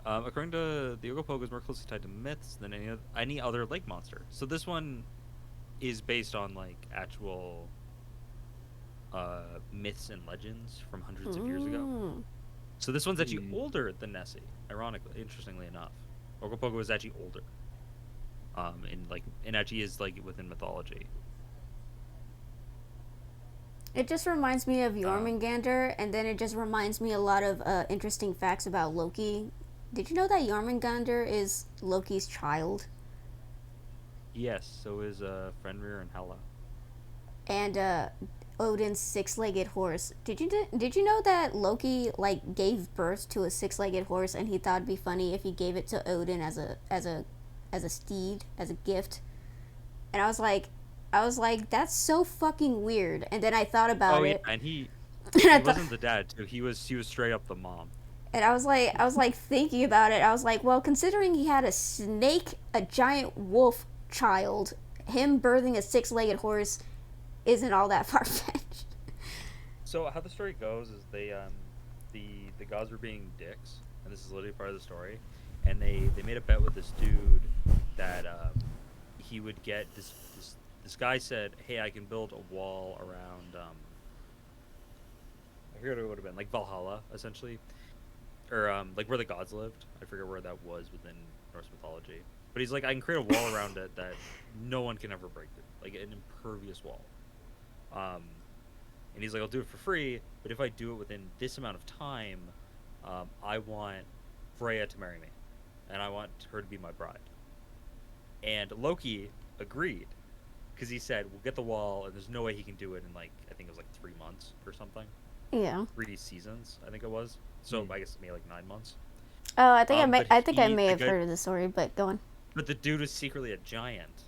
According to the Ogopogo, is more closely tied to myths than any other lake monster. So this one is based on like actual myths and legends from hundreds of years ago. So this one's actually older than Nessie. Ironically, interestingly enough, Ogopogo is actually older. And actually is like within mythology. It just reminds me of Jormungandr, and then it just reminds me a lot of interesting facts about Loki. Did you know that Jormungandr is Loki's child? Yes, so is Fenrir and Hela. And Odin's six-legged horse. Did you know that Loki like gave birth to a six-legged horse, and he thought it'd be funny if he gave it to Odin as a as a steed, as a gift. And I was like, that's so fucking weird. And then I thought about it. And he And I wasn't the dad too. He was straight up the mom. And I was like thinking about it. I was like, well, considering he had a snake, a giant wolf child, him birthing a 6-legged horse isn't all that far fetched. So how the story goes is they the gods were being dicks, and this is literally part of the story, and they made a bet with this dude that he would get this guy said, hey, I can build a wall around I forget what it would have been, like Valhalla essentially, or like where the gods lived. I forget where that was within Norse mythology, but he's like, I can create a wall around it that no one can ever break through, like an impervious wall. And he's like, I'll do it for free, but if I do it within this amount of time, I want Freya to marry me, and I want her to be my bride. And Loki agreed, because he said, we'll get the wall, and there's no way he can do it in, like, I think it was like 3 months or something. Yeah. 3 seasons, I think it was. So I guess maybe like 9 months. Oh, I think I may have the guy, heard of the story, but go on. But the dude was secretly a giant,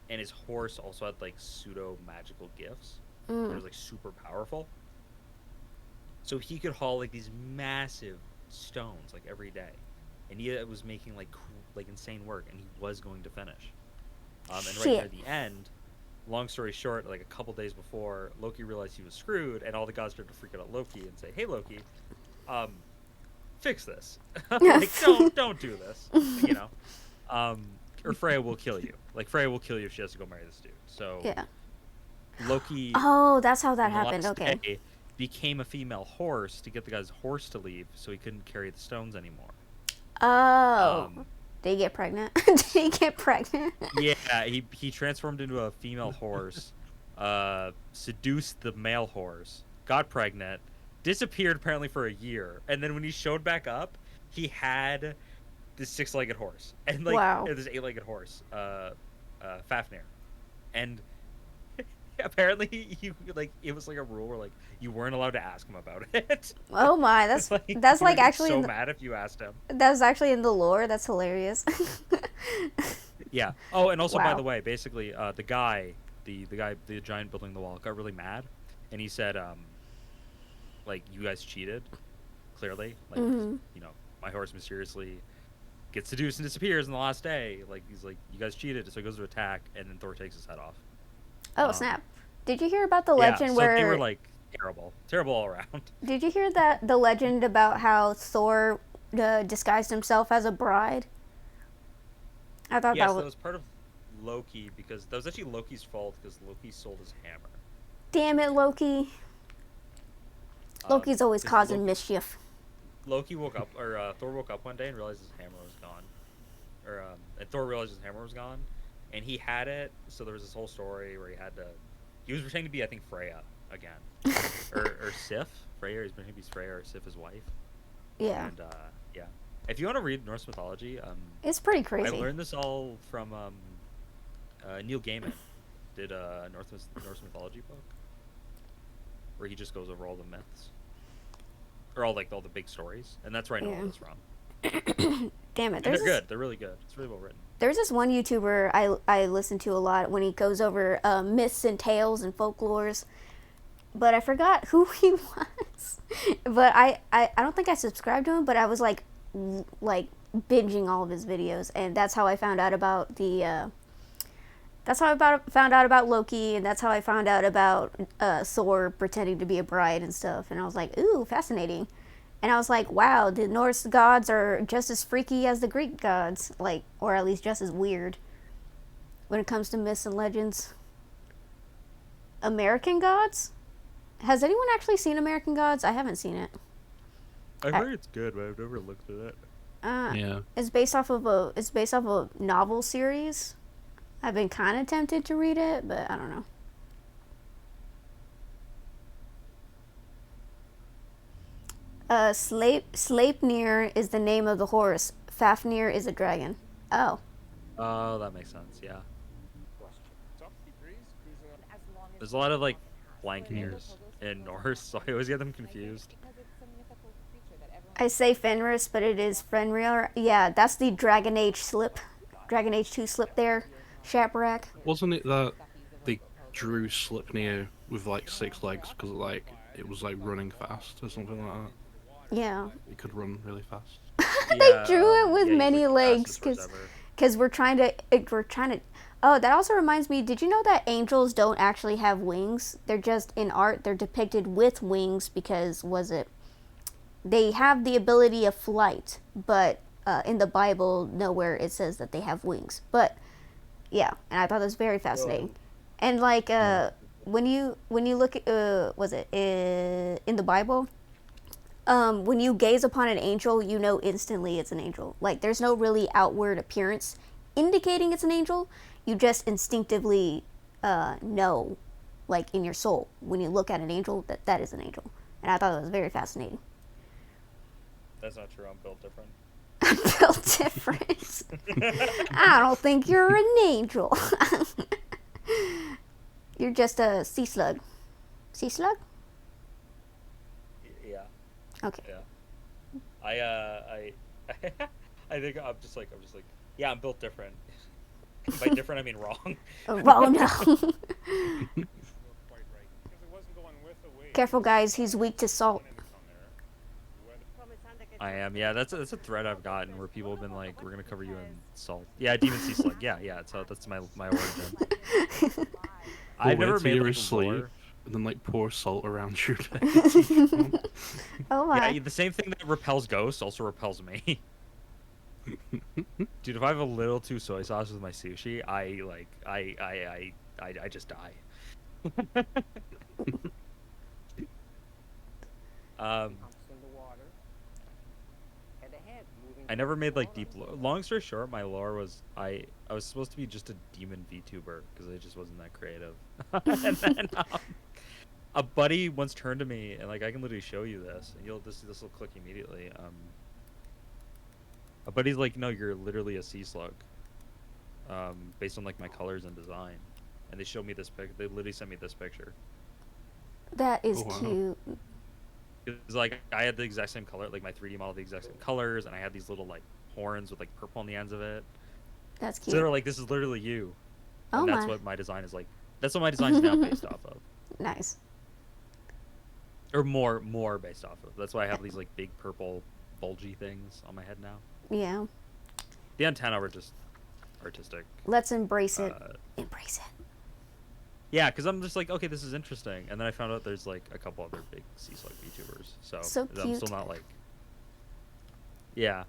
and his horse also had like pseudo magical gifts. It was like super powerful. So he could haul like these massive stones like every day, and he was making like insane work, and he was going to finish. And right near the end, long story short, like a couple days before, Loki realized he was screwed, and all the gods started to freak out at Loki and say, "Hey Loki, fix this. Like don't do this. You know, or Freya will kill you. Like Freya will kill you if she has to go marry this dude." So yeah. Loki. Oh, that's how that happened. Okay. Day, became a female horse to get the guy's horse to leave, so he couldn't carry the stones anymore. Oh. Did he get pregnant? Did he get pregnant? Yeah, he transformed into a female horse, seduced the male horse, got pregnant, disappeared apparently for a year, and then when he showed back up, he had this 6-legged horse and like this 8-legged horse, Fafnir, and apparently it was like a rule where like you weren't allowed to ask him about it. Oh my, that's like actually so mad if you asked him. That's actually in the lore. That's hilarious. Yeah. Oh, and also by the way, basically the giant building the wall got really mad, and he said like, you guys cheated, clearly, like you know, my horse mysteriously gets seduced and disappears in the last day, like he's like, you guys cheated, so he goes to attack, and then Thor takes his head off. Oh snap! Did you hear about the legend where they were like terrible all around? Did you hear the legend about how Thor disguised himself as a bride? I thought that was part of Loki, because that was actually Loki's fault, because Loki sold his hammer. Damn it, Loki! Loki's always causing mischief. Loki woke up, or Thor woke up one day and realized his hammer was gone, and Thor realized his hammer was gone. And he had it, so there was this whole story where he was pretending to be, I think, Freya again. or Sif. Freya, he's pretending to be Freya, or Sif, his wife. Yeah. And, yeah. If you want to read Norse mythology, it's pretty crazy. I learned this all from, Neil Gaiman did a Norse mythology book, where he just goes over all the myths. Or all the big stories. And that's where I know all this from. Damn it. And they're good. They're really good. It's really well written. There's this one YouTuber I listen to a lot when he goes over myths and tales and folklores, but I forgot who he was. But I don't think I subscribed to him, but I was like binging all of his videos, and that's how I found out about found out about Loki, and that's how I found out about Thor pretending to be a bride and stuff. And I was like, ooh, fascinating. And I was like, wow, the Norse gods are just as freaky as the Greek gods, like, or at least just as weird when it comes to myths and legends. American Gods? Has anyone actually seen American Gods? I haven't seen it. I've heard it's good, but I've never looked at it. Yeah. It's based off of a novel series. I've been kind of tempted to read it, but I don't know. Sleipnir is the name of the horse. Fafnir is a dragon. Oh. Oh, that makes sense, yeah. There's a lot of, like, blank ears in Norse, so I always get them confused. I say Fenris, but it is Fenrir. Yeah, that's the Dragon Age Dragon Age 2 slip there, Shabrack. Wasn't it that they drew Slipnir with like 6 legs because like it was like running fast or something like that? Yeah. It could run really fast. They drew it with yeah, he's, many like, legs fastest horse because ever. we're trying to. Oh, that also reminds me. Did you know that angels don't actually have wings? They're just in art. They're depicted with wings because they have the ability of flight, but in the Bible nowhere it says that they have wings. But yeah, and I thought that was very fascinating. And like when you look at was it in the Bible? When you gaze upon an angel, you know instantly it's an angel. Like there's no really outward appearance indicating it's an angel. You just instinctively know, like in your soul, when you look at an angel, that is an angel. And I thought that was very fascinating. That's not true. I'm built different. Built different. I don't think you're an angel. You're just a sea slug. Sea slug? Yeah. Okay. Yeah. I think I'm just like, yeah, I'm built different. By different, I mean wrong. Oh no. Careful, guys. He's weak to salt. I am. Yeah, that's a thread I've gotten where people have been like, "We're gonna cover you in salt." Yeah, demon sea slug. Yeah. So that's my origin. I've never made like sleeve and then like pour salt around your head. Oh my. Yeah, the same thing that repels ghosts also repels me. Dude, if I have a little too soy sauce with my sushi, I just die. I never made like deep lore. Long story short, my lore was I was supposed to be just a demon VTuber because I just wasn't that creative. And then a buddy once turned to me and like I can literally show you this, and this will click immediately. A buddy's like, no, you're literally a sea slug. Based on like my colors and design, and they showed me this pic. They literally sent me this picture. That is cute. It's like I had the exact same color, like my 3D model, the exact same colors, and I had these little like horns with like purple on the ends of it. That's cute. So they were like, "This is literally you." Oh and that's my. what my design is like. That's what my design is now based off of. Nice. Or more based off of. That's why I have these like big purple bulgy things on my head now. Yeah. The antenna were just artistic. Let's embrace it. Embrace it. Yeah, because I'm just like, okay, this is interesting, and then I found out there's like a couple other big sea slug VTubers, so cute. I'm still not like, yeah.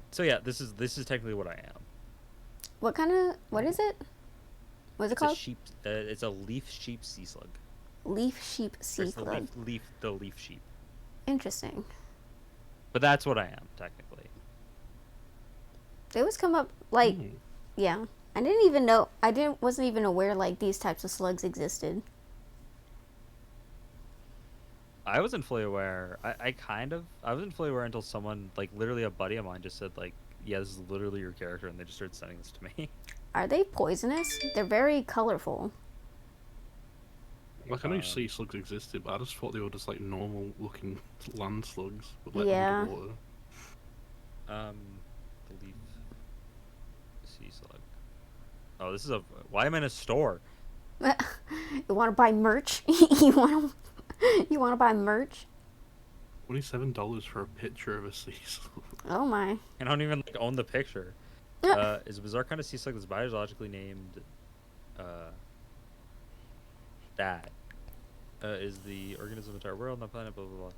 So yeah, this is technically what I am. What is it? What's it called? It's a leaf sheep sea slug. Leaf sheep sea slug. The leaf sheep. Interesting. But that's what I am technically. They always come up like, yeah. I didn't even know. Wasn't even aware like these types of slugs existed. I wasn't fully aware. I wasn't fully aware until someone, like literally a buddy of mine, just said like, yeah, this is literally your character, and they just started sending this to me. Are they poisonous? They're very colorful. Like I knew sea slugs existed, but I just thought they were just like normal looking land slugs, but like yeah. underwater. The leaf sea slug. Oh, this is why am I in a store? You want to buy merch? you want to buy merch? $27 for a picture of a sea slug. Oh my! I don't even like own the picture. Is a bizarre kind of sea slug that's biologically named. That is the organism of the entire world, not planet. Blah blah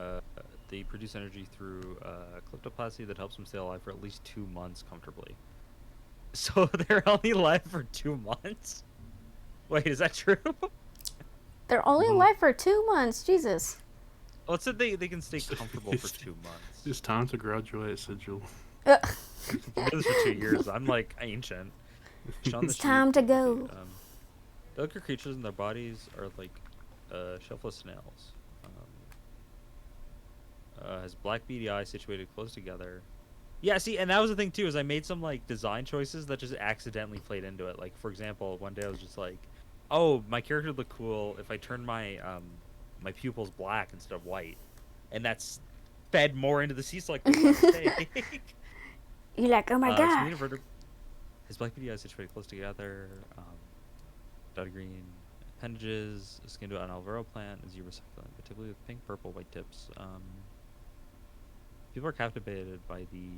blah. They produce energy through kleptoplasty that helps them stay alive for at least 2 months comfortably. So they're only alive for 2 months? Wait, is that true? They're only alive for 2 months. Jesus. Well, it said they can stay comfortable for 2 months. It's time to graduate, Sigil. I've been doing this for 2 years. I'm like ancient. It's time to go. Delicate creatures in their bodies are like shellfish snails. Has black beady eyes situated close together. Yeah, see, and that was the thing too, is I made some like design choices that just accidentally played into it. Like for example, one day I was just like, oh, my character would look cool if I turned my my pupils black instead of white. And that's fed more into the sea slug by mistake. You're like, oh my Some god. invertebrate- His black beady eyes situated close together. Dotted green appendages, skin to an alvaro plant, is succulent, but typically with pink, purple, white tips. People are captivated by the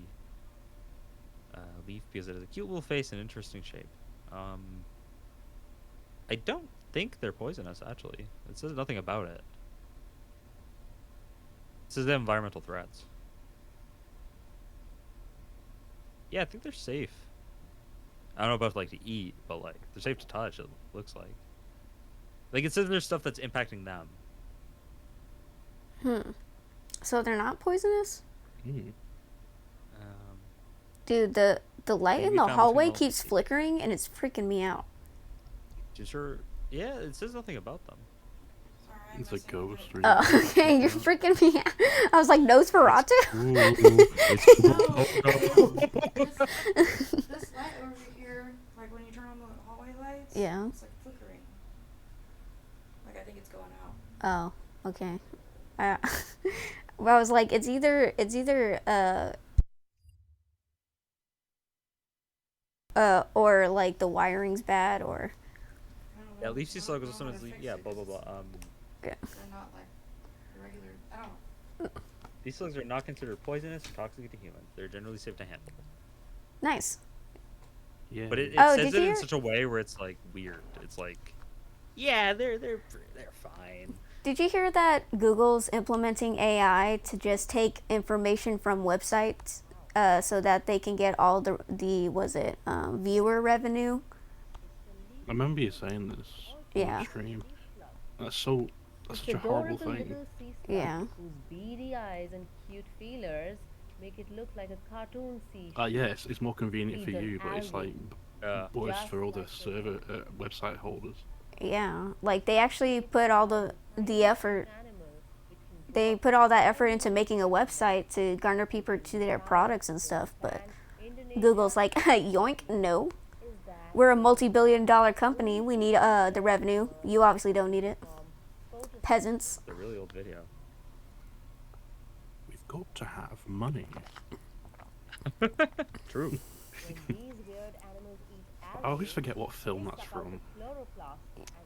leaf because it has a cute little face and interesting shape. I don't think they're poisonous, actually. It says nothing about it. It says they have environmental threats. Yeah, I think they're safe. I don't know about like to eat, but like they're safe to touch. It looks like. Like it says there's stuff that's impacting them. So they're not poisonous? Mm. Dude, the light in Maybe the found hallway between keeps flickering and it's freaking me out. Just sure. Yeah, it says nothing about them. It's a ghost. Or Oh, okay, you're freaking me out. I was like, Nosferatu? This light over here, like when you turn on the hallway lights, Yeah. it's like flickering. Like I think it's going out. Oh, okay. Well, I was like, it's either or like the wiring's bad or. Yeah, leaf sea slug was sometimes yeah, blah blah blah. Okay. They're not like regular. I don't know. These slugs are not considered poisonous or toxic to humans. They're generally safe to handle. Nice. Yeah. But it Oh, says did it you in hear- such a way where it's like weird. It's like, yeah, they're fine. Did you hear that Google's implementing AI to just take information from websites, so that they can get all the viewer revenue? I remember you saying this on Yeah. the stream. That's such a horrible thing. Yeah. Whose beady eyes and cute feelers make it look like a cartoon sea. Yeah, it's more convenient for Feeds on you, but it's like algae. worse for all the server website holders. Yeah, like they actually put all the effort. They put all that effort into making a website to garner people to their products and stuff, but Google's like, yoink, no. We're a multi-billion-dollar company. We need the revenue. You obviously don't need it. Peasants. It's a really old video. We've got to have money. True. I always forget what film that's from.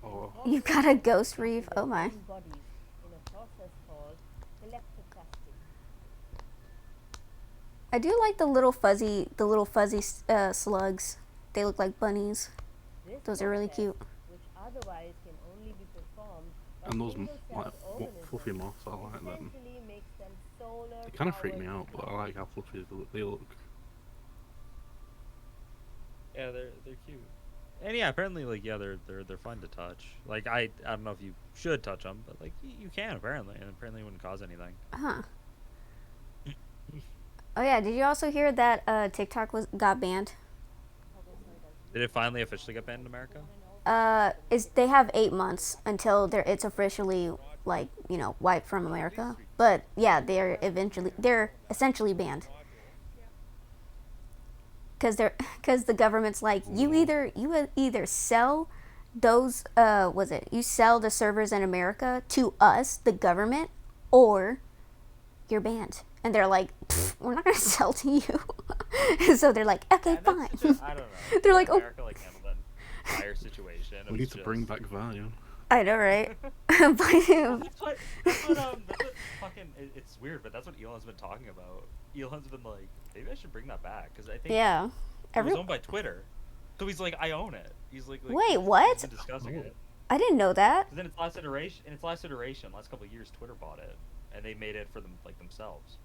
Oh. You got a ghost reef? Oh my. I do like the little fuzzy slugs. They look like bunnies. Those are really cute. And those fluffy moths, I like them. They kind of freak me out, but I like how fluffy they look. Yeah, they're cute. And yeah, apparently like yeah, they're fun to touch. Like I don't know if you should touch them, but like you can apparently, and apparently it wouldn't cause anything. Huh. Oh yeah, did you also hear that TikTok got banned? Did it finally officially get banned in America? They have 8 months until it's officially like, wiped from America. But yeah, they're essentially banned. Cuz the government's like, you either sell those you sell the servers in America to us, the government, or you're banned. And they're like, we're not going to sell to you. So they're like, okay, fine. I don't know. They're like, America like handled that entire situation. We need to bring back value. I know, right? That's what fucking. It's weird, but that's what Elon's been talking about. Elon's been like, maybe I should bring that back because I think Yeah. it was owned by Twitter, so he's like, I own it. He's like Wait, what? He's been discussing it. I didn't know that. Then its last iteration, last couple of years, Twitter bought it, and they made it for them like themselves.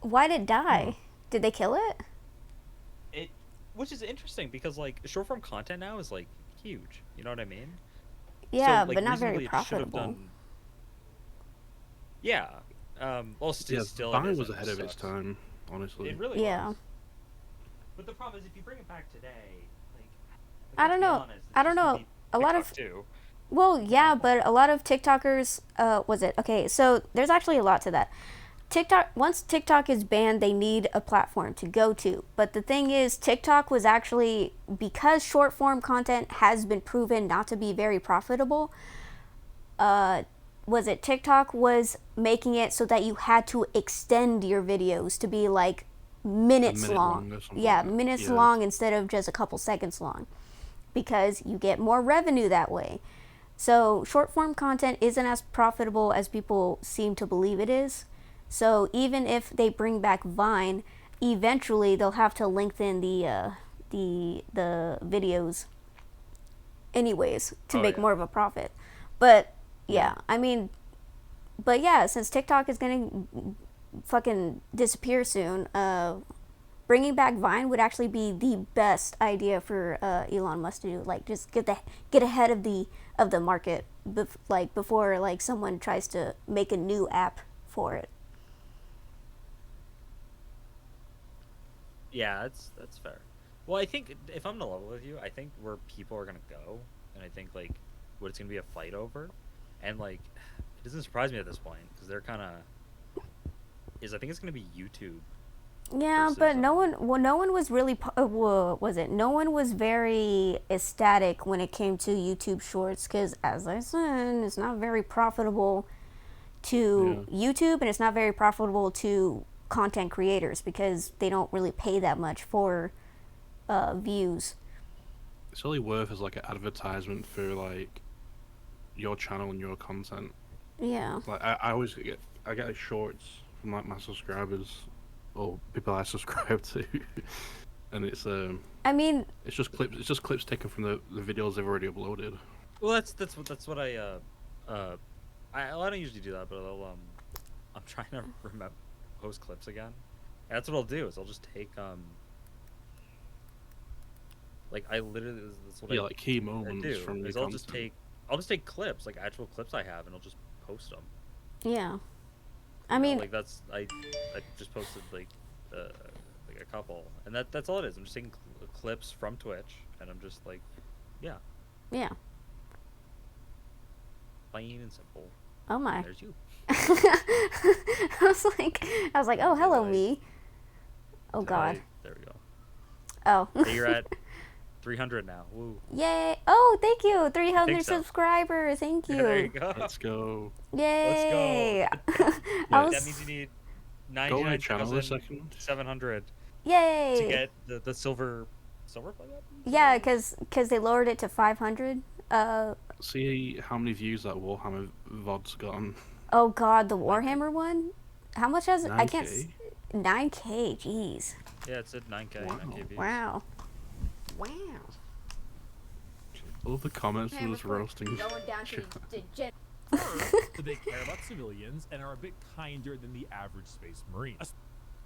Why did it die? Did they kill it? Which is interesting because like short form content now is like huge. You know what I mean? Yeah, so, like, but not very reasonably, it should have profitable. done- Yeah. Well, Yeah, still. Vine it was isn't. ahead of its Sucks. time, honestly. It really Yeah. was. But the problem is, if you bring it back today, like I don't let's be know. honest, I it's don't just know. gonna be A lot TikTok of too. Well, yeah, but a lot of TikTokers okay, so there's actually a lot to that. Once TikTok is banned, they need a platform to go to. But the thing is, TikTok was actually, because short form content has been proven not to be very profitable, was it TikTok was making it so that you had to extend your videos to be like minutes minute long. long or something Yeah, like that. minutes Yeah. long instead of just a couple seconds long, because you get more revenue that way. So short form content isn't as profitable as people seem to believe it is. So even if they bring back Vine, eventually they'll have to lengthen the videos anyways to make more of a profit. But yeah, I mean, but yeah, since TikTok is gonna fucking disappear soon, bringing back Vine would actually be the best idea for Elon Musk to do. Like, just get ahead of the market, like before like someone tries to make a new app for it. Yeah, that's fair. Well, I think if I'm gonna level with you, I think where people are gonna go, and I think like what it's gonna be a fight over, and like it doesn't surprise me at this point because they're kind of I think it's gonna be YouTube. Yeah, but no one was really was it? No one was very ecstatic when it came to YouTube Shorts because, as I said, it's not very profitable to YouTube, and it's not very profitable to content creators because they don't really pay that much for views. It's only worth as like an advertisement for like your channel and your content. Yeah. Like I always get shorts from like my subscribers or people I subscribe to, and it's I mean, it's just clips taken from the videos they've already uploaded. Well, that's what I don't usually do that, but I'm trying to remember post clips again. And that's what I'll do is I'll just take like I literally that's what like key moments from your I'll just take clips, like actual clips I have, and I'll just post them. Yeah. I mean, like I just posted like a couple, and that's all it is. I'm just taking clips from Twitch, and I'm just like, yeah. Yeah. Plain and simple. Oh my. And there's you. I was like, oh, hello, me. Oh God. There we go. Oh. Hey, you're at 300 now. Woo. Yay! Oh, thank you, 300 so. subscribers. Thank you. Yeah, there you go. Let's go. Yay! Let's go. That means you need 99,700. Yay! To get the silver play button? Yeah, because they lowered it to 500. See how many views that Warhammer VOD's gotten. Oh God, the Warhammer one. How much has it? 9K? I can't. 9K. Jeez. Yeah, it said 9K. Wow. 9K views. Wow. Wow. All the comments from this roasting. Going down to the First, they care about civilians and are a bit kinder than the average Space Marine.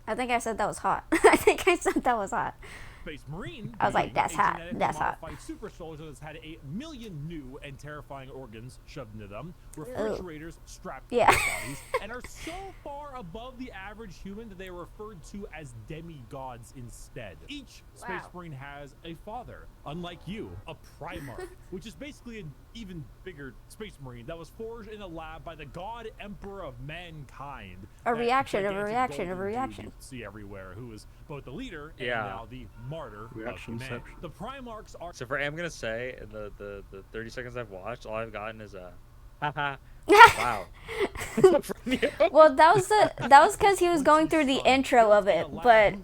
I think I said that was hot. I think I said that was hot. Space Marine. I was like, that's hot. genetically That's hot. modified super soldier that's had 1 million new and terrifying organs shoved into them, refrigerators strapped to their bodies, and are so far above the average human that they are referred to as demigods instead. Each Space Marine has a father, unlike you, a Primarch, which is basically an even bigger Space Marine that was forged in a lab by the God Emperor of mankind. A reaction, gigantic a reaction, a golden dude reaction. you see everywhere, who is both the leader and Yeah. now the martyr of humanity. The Primarchs are. So I'm gonna say in the 30 seconds I've watched, all I've gotten is a haha. Wow. Well, that was because he was going through the intro of it, but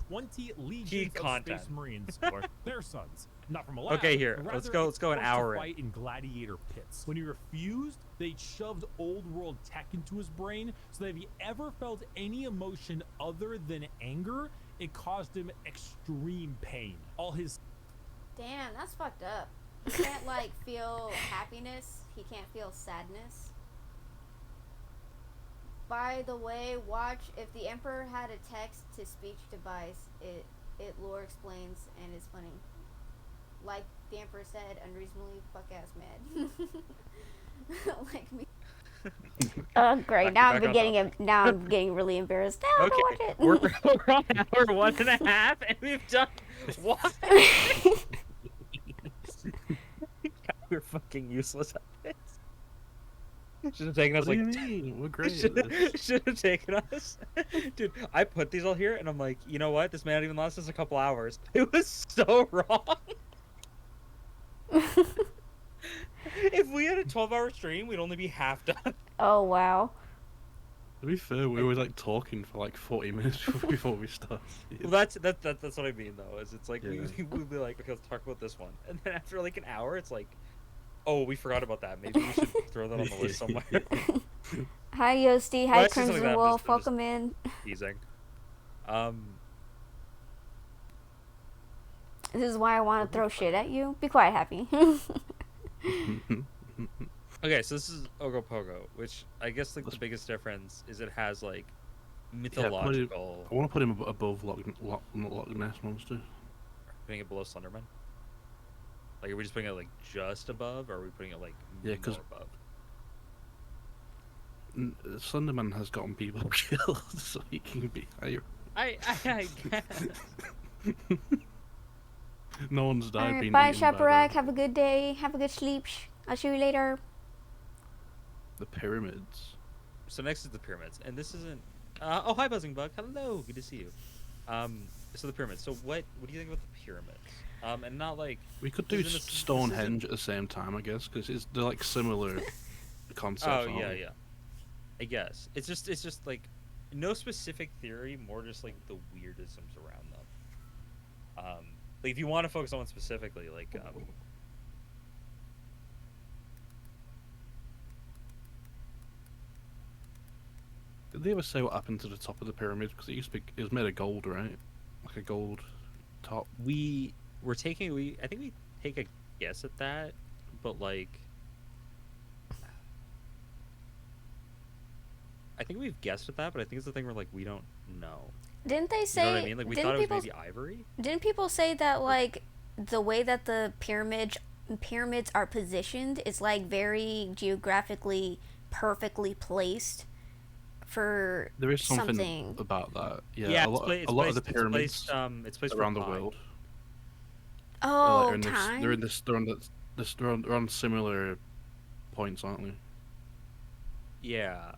20 legions Key of content. Space Marines or their sons, not from a lab. Okay, here, but let's rather go an forced to hour in. fight in gladiator pits. When he refused, they shoved old world tech into his brain, so that if he ever felt any emotion other than anger, it caused him extreme pain. All his damn, that's fucked up. He can't like feel happiness. He can't feel sadness. By the way, watch if the Emperor had a text-to-speech device. It lore explains and it's funny. Like the Emperor said, unreasonably fuck-ass mad. Like me. Oh great! Now I'm getting really embarrassed. Now I watch it. We're on hour 1.5 and we've done what? We're fucking useless at this. Should have taken us What like. do you mean? We're great. Should have taken us, dude. I put these all here, and I'm like, you know what? This may not even last us a couple hours. It was so wrong. If we had a 12-hour stream, we'd only be half done. Oh wow. To be fair, we were like talking for like 40 minutes before we started. Well, that's what I mean though. Is it's like Yeah. we'd be like, okay, let's talk about this one, and then after like an hour, it's like, oh, we forgot about that. Maybe we should throw that on the list somewhere. Hi Yosti. Well, Hi it's just something Crimson that I'm Wolf. just Welcome in. teasing. This is why I want to throw shit at you. Be quiet, Happy. Okay, so this is Ogopogo, which I guess like the biggest difference is it has like mythological. I want to put him above Loch Ness Monster. Putting it below Slenderman. Like, are we just putting it like just above, or are we putting it like Yeah, because more above? Slenderman has gotten people killed, so he can be higher. I guess. No one's died. Alright, Being bye eaten by Shaparak. Have a good day. Have a good sleep. I'll see you later. the pyramids. So next is the pyramids, and this isn't. Oh, hi, Buzzing Bug. Hello, good to see you. So the pyramids. So what do you think about the pyramids? And not like we could do Stonehenge at the same time, I guess, because they're like similar concepts. Oh yeah. I guess it's just like no specific theory, more just like the weirdisms around them. Like if you want to focus on one specifically, like did they ever say what happened to the top of the pyramid? Because it was made of gold, right? Like a gold top. I think we take a guess at that, but like I think we've guessed at that, but I think it's the thing where like we don't know. Didn't they say? You know what I mean? Like we thought it was maybe ivory. Didn't people say that like the way that the pyramids are positioned is like very geographically perfectly placed for there is something about that. Yeah, a lot of the pyramids it's placed around the world. Oh, They're on similar points, aren't they? Yeah,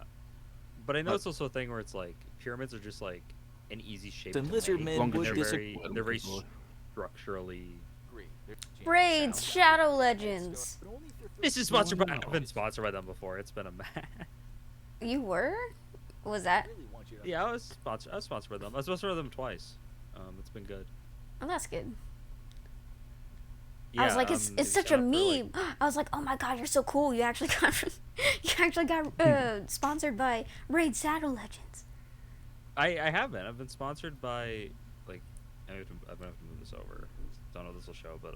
but I know it's also a thing where it's like pyramids are just like an easy shape. The lizardmen would disagree. They're very structurally. Braids, Shadow Legends. This is sponsored by. I've been sponsored by them before. It's been a mess. You were? What was that? Yeah, I was sponsored by them. I was sponsored by them twice. It's been good. Oh, that's good. Yeah, I was like, it's such a meme. I was like, oh my god, you're so cool. You actually got sponsored by Raid Shadow Legends. I haven't. I've been sponsored by like I'm gonna have to move this over. Don't know if this will show, but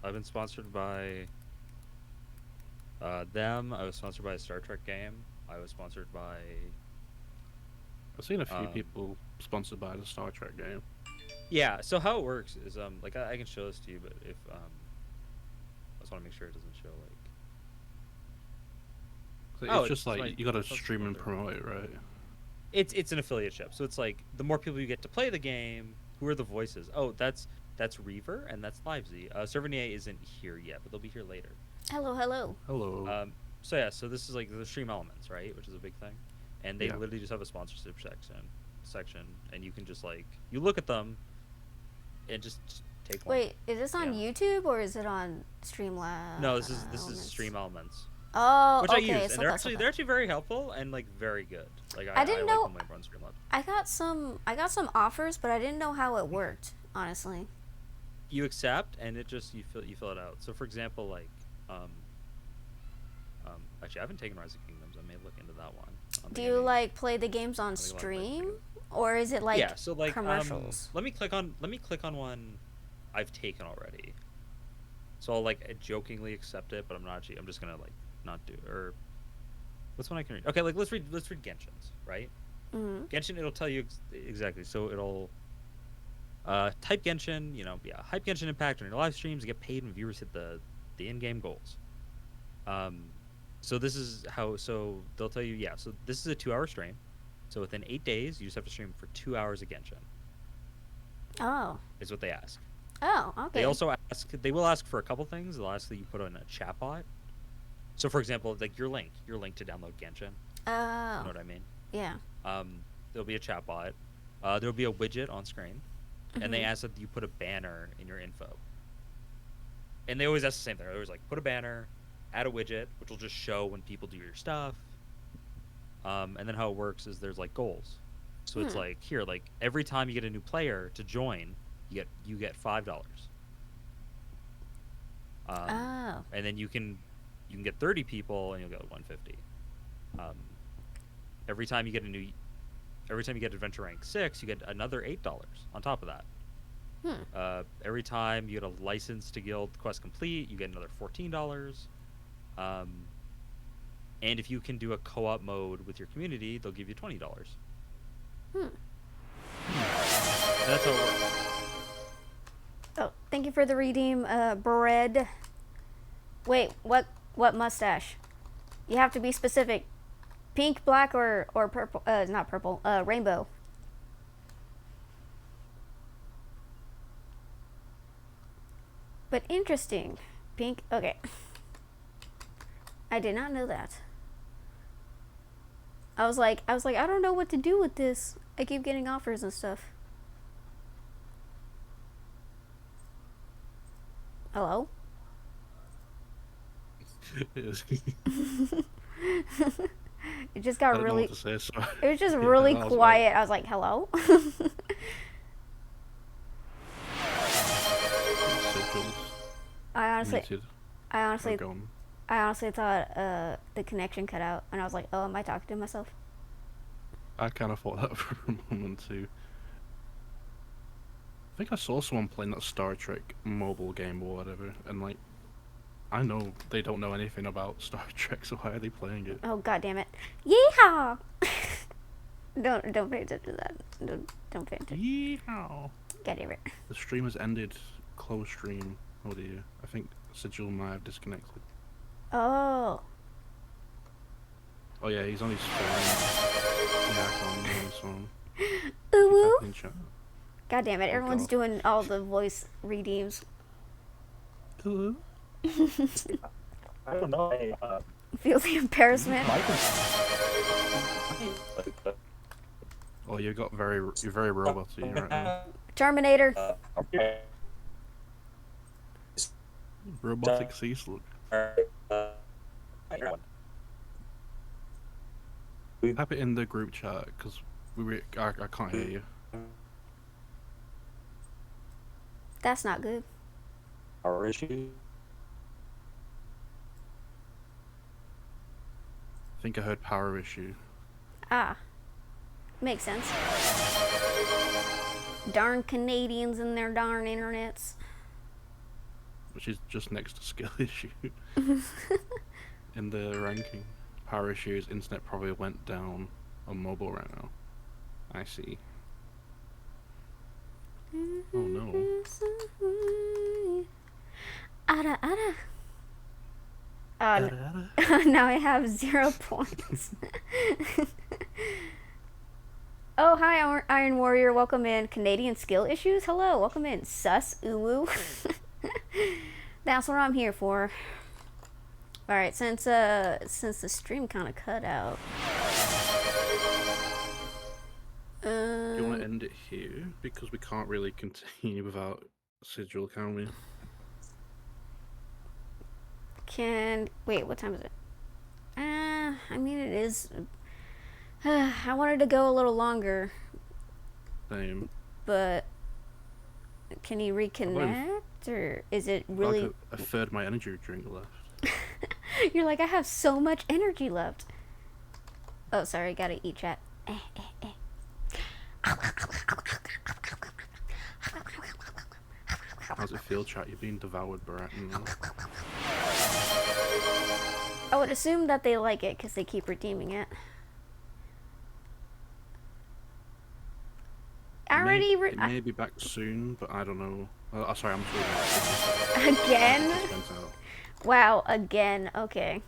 I've been sponsored by them. I was sponsored by a Star Trek game. I was sponsored by. I've seen a few people sponsored by the Star Trek game. Yeah. So how it works is like I can show this to you, but if I just want to make sure it doesn't show like. It's just like you gotta stream and promote it, right? It's an affiliateship, so it's like the more people you get to play the game, who are the voices? Oh, that's Reaver and that's Livesy. Servernier isn't here yet, but they'll be here later. Hello. So yeah, so this is like the stream elements, right, which is a big thing, and they literally just have a sponsorship section, and you can just like you look at them, and just take one. Wait, is this on YouTube or is it on Streamlabs? No, this is Stream Elements. Oh, which okay. I use, and they're actually very helpful and like very good. Like I didn't know. Like them when I run Streamlabs. I got some offers, but I didn't know how it worked. Honestly. You accept, and it just you fill it out. So for example, like actually I haven't taken Rise of Kingdoms. I may look into that one. Do you like play the games on stream, or is it like commercials? Let me click on one I've taken already. So I'll like jokingly accept it, but I'm not actually. I'm just gonna like not do or what's one I can read? Okay, like let's read Genshin's, right? Mm-hmm. Genshin, it'll tell you exactly. So it'll type Genshin, hype Genshin Impact on your live streams to get paid when viewers hit the in-game goals. So this is how. So they'll tell you, so this is a 2-hour stream. So within 8 days, you just have to stream for 2 hours of Genshin. Oh. Is what they ask. Oh, okay. They also they will ask for a couple things. They'll ask that you put on a chatbot. So for example, like your link to download Genshin. Oh. You know what I mean? Yeah. There'll be a chatbot. There'll be a widget on screen, and they ask that you put a banner in your info. And they always ask the same thing. They're always like, put a banner, add a widget, which will just show when people do your stuff. And then how it works is there's like goals. So it's like here, like every time you get a new player to join, you get $5. And then you can get 30 people and you'll get 150. Every time you get adventure rank 6, you get another $8 on top of that. Every time you get a license to guild quest complete, you get another $14. And if you can do a co-op mode with your community, they'll give you $20. And that's how it works. Oh, thank you for the redeem, bread. Wait, what mustache? You have to be specific. Pink, black, or purple? Not purple. Rainbow. But interesting. Pink. Okay. I did not know that. I was like, I don't know what to do with this. I keep getting offers and stuff. Hello? Yes. It just got really. It was just really quiet. I was like, hello? I honestly thought the connection cut out, and I was like, oh, am I talking to myself? I kind of thought that for a moment too. I think I saw someone playing that Star Trek mobile game or whatever, and like, I know they don't know anything about Star Trek, so why are they playing it? Oh, god damn it! Yeehaw! don't pay attention to that. Don't pay attention. Yeehaw! God damn it! The stream has ended. Close stream. Oh dear. I think Sigil might have disconnected. Oh. Oh yeah, he's on his phone. Yeah, I can't hear his phone. Ooh. God damn it! Everyone's doing all the voice redeems. Hello. I don't know. Feel the embarrassment. Oh, you're very roboty right now. Terminator. Okay. Robotic sea slug. Type it in the group chat because I can't hear you. That's not good. Power issue. I think I heard power issue. Ah. Makes sense. Darn Canadians and their darn internets. Which is just next to skill issue. In the ranking. Power issues, internet probably went down on mobile right now. I see. Oh no. Ada, ada. Now I have 0 points. Oh, hi, Iron Warrior. Welcome in. Canadian skill issues? Hello, welcome in. Sus, uwu. That's what I'm here for. Alright, since the stream kind of cut out. Do you want to end it here? Because we can't really continue without Sigil, can we? Wait, what time is it? I mean, it is. I wanted to go a little longer. Same. But can you reconnect, or is it really? Like a third of my energy drink left. You're like, I have so much energy left. Oh, sorry, gotta eat chat. How's it feel, chat? You're being devoured, Brat. I would assume that they like it because they keep redeeming it. It may be back soon, but I don't know. Sorry, I'm sure. Again? Wow, again. Okay.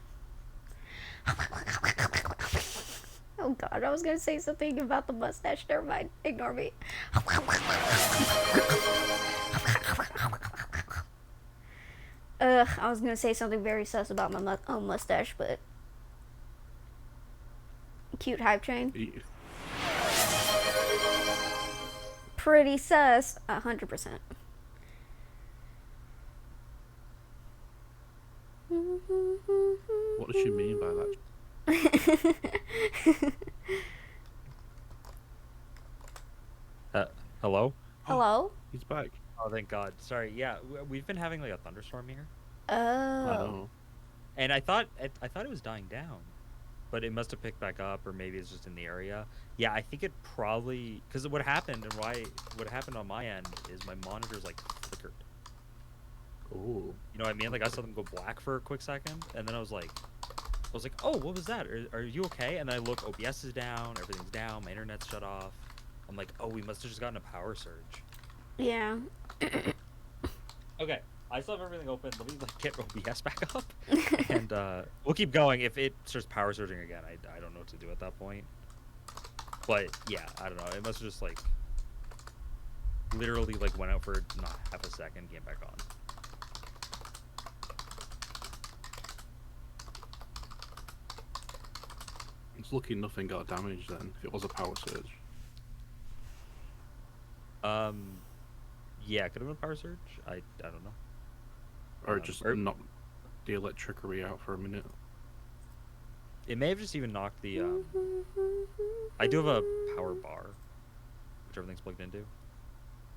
Oh god, I was gonna say something about the mustache. Never mind. Ignore me. I was gonna say something very sus about my own mustache, but cute hype train. Pretty sus, 100%. What does she mean by that? Hello? Hello? He's back. Oh, thank God. Sorry. Yeah, we've been having like a thunderstorm here. Oh. And I thought it was dying down, but it must have picked back up, or maybe it's just in the area. Yeah, I think it probably because what happened on my end is my monitors like flickered. Oh. You know what I mean? Like I saw them go black for a quick second, and then I was like, oh, what was that? Are you okay? And then I look, OBS is down, everything's down, my internet's shut off. I'm like, oh, we must have just gotten a power surge. Yeah. Okay, I still have everything open. Let me like get OBS back up, and we'll keep going. If it starts power surging again, I don't know what to do at that point. But yeah, I don't know. It must have just like literally like went out for not half a second, came back on. It's lucky nothing got damaged then. If it was a power surge. Yeah, could have been a power surge. I don't know. Or just knocked the electricity out for a minute. It may have just even knocked the I do have a power bar, which everything's plugged into.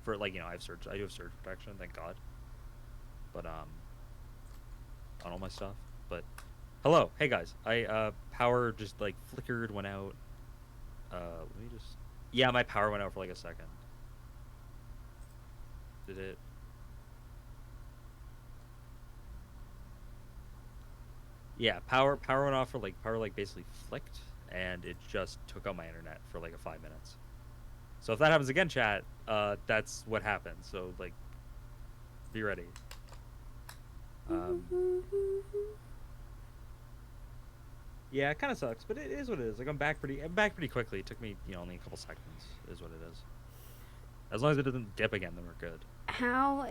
For like, I do have surge protection, thank God. But on all my stuff. But hello, hey guys. Power just like flickered, went out. Let me just yeah, my power went out for like a second. Did it? Yeah, power went off for like power basically flicked, and it just took out my internet for like 5 minutes. So if that happens again, chat, that's what happens. So like, be ready. Yeah, it kind of sucks, but it is what it is. Like I'm back pretty quickly. It took me only a couple seconds. Is what it is. As long as it doesn't dip again, then we're good. How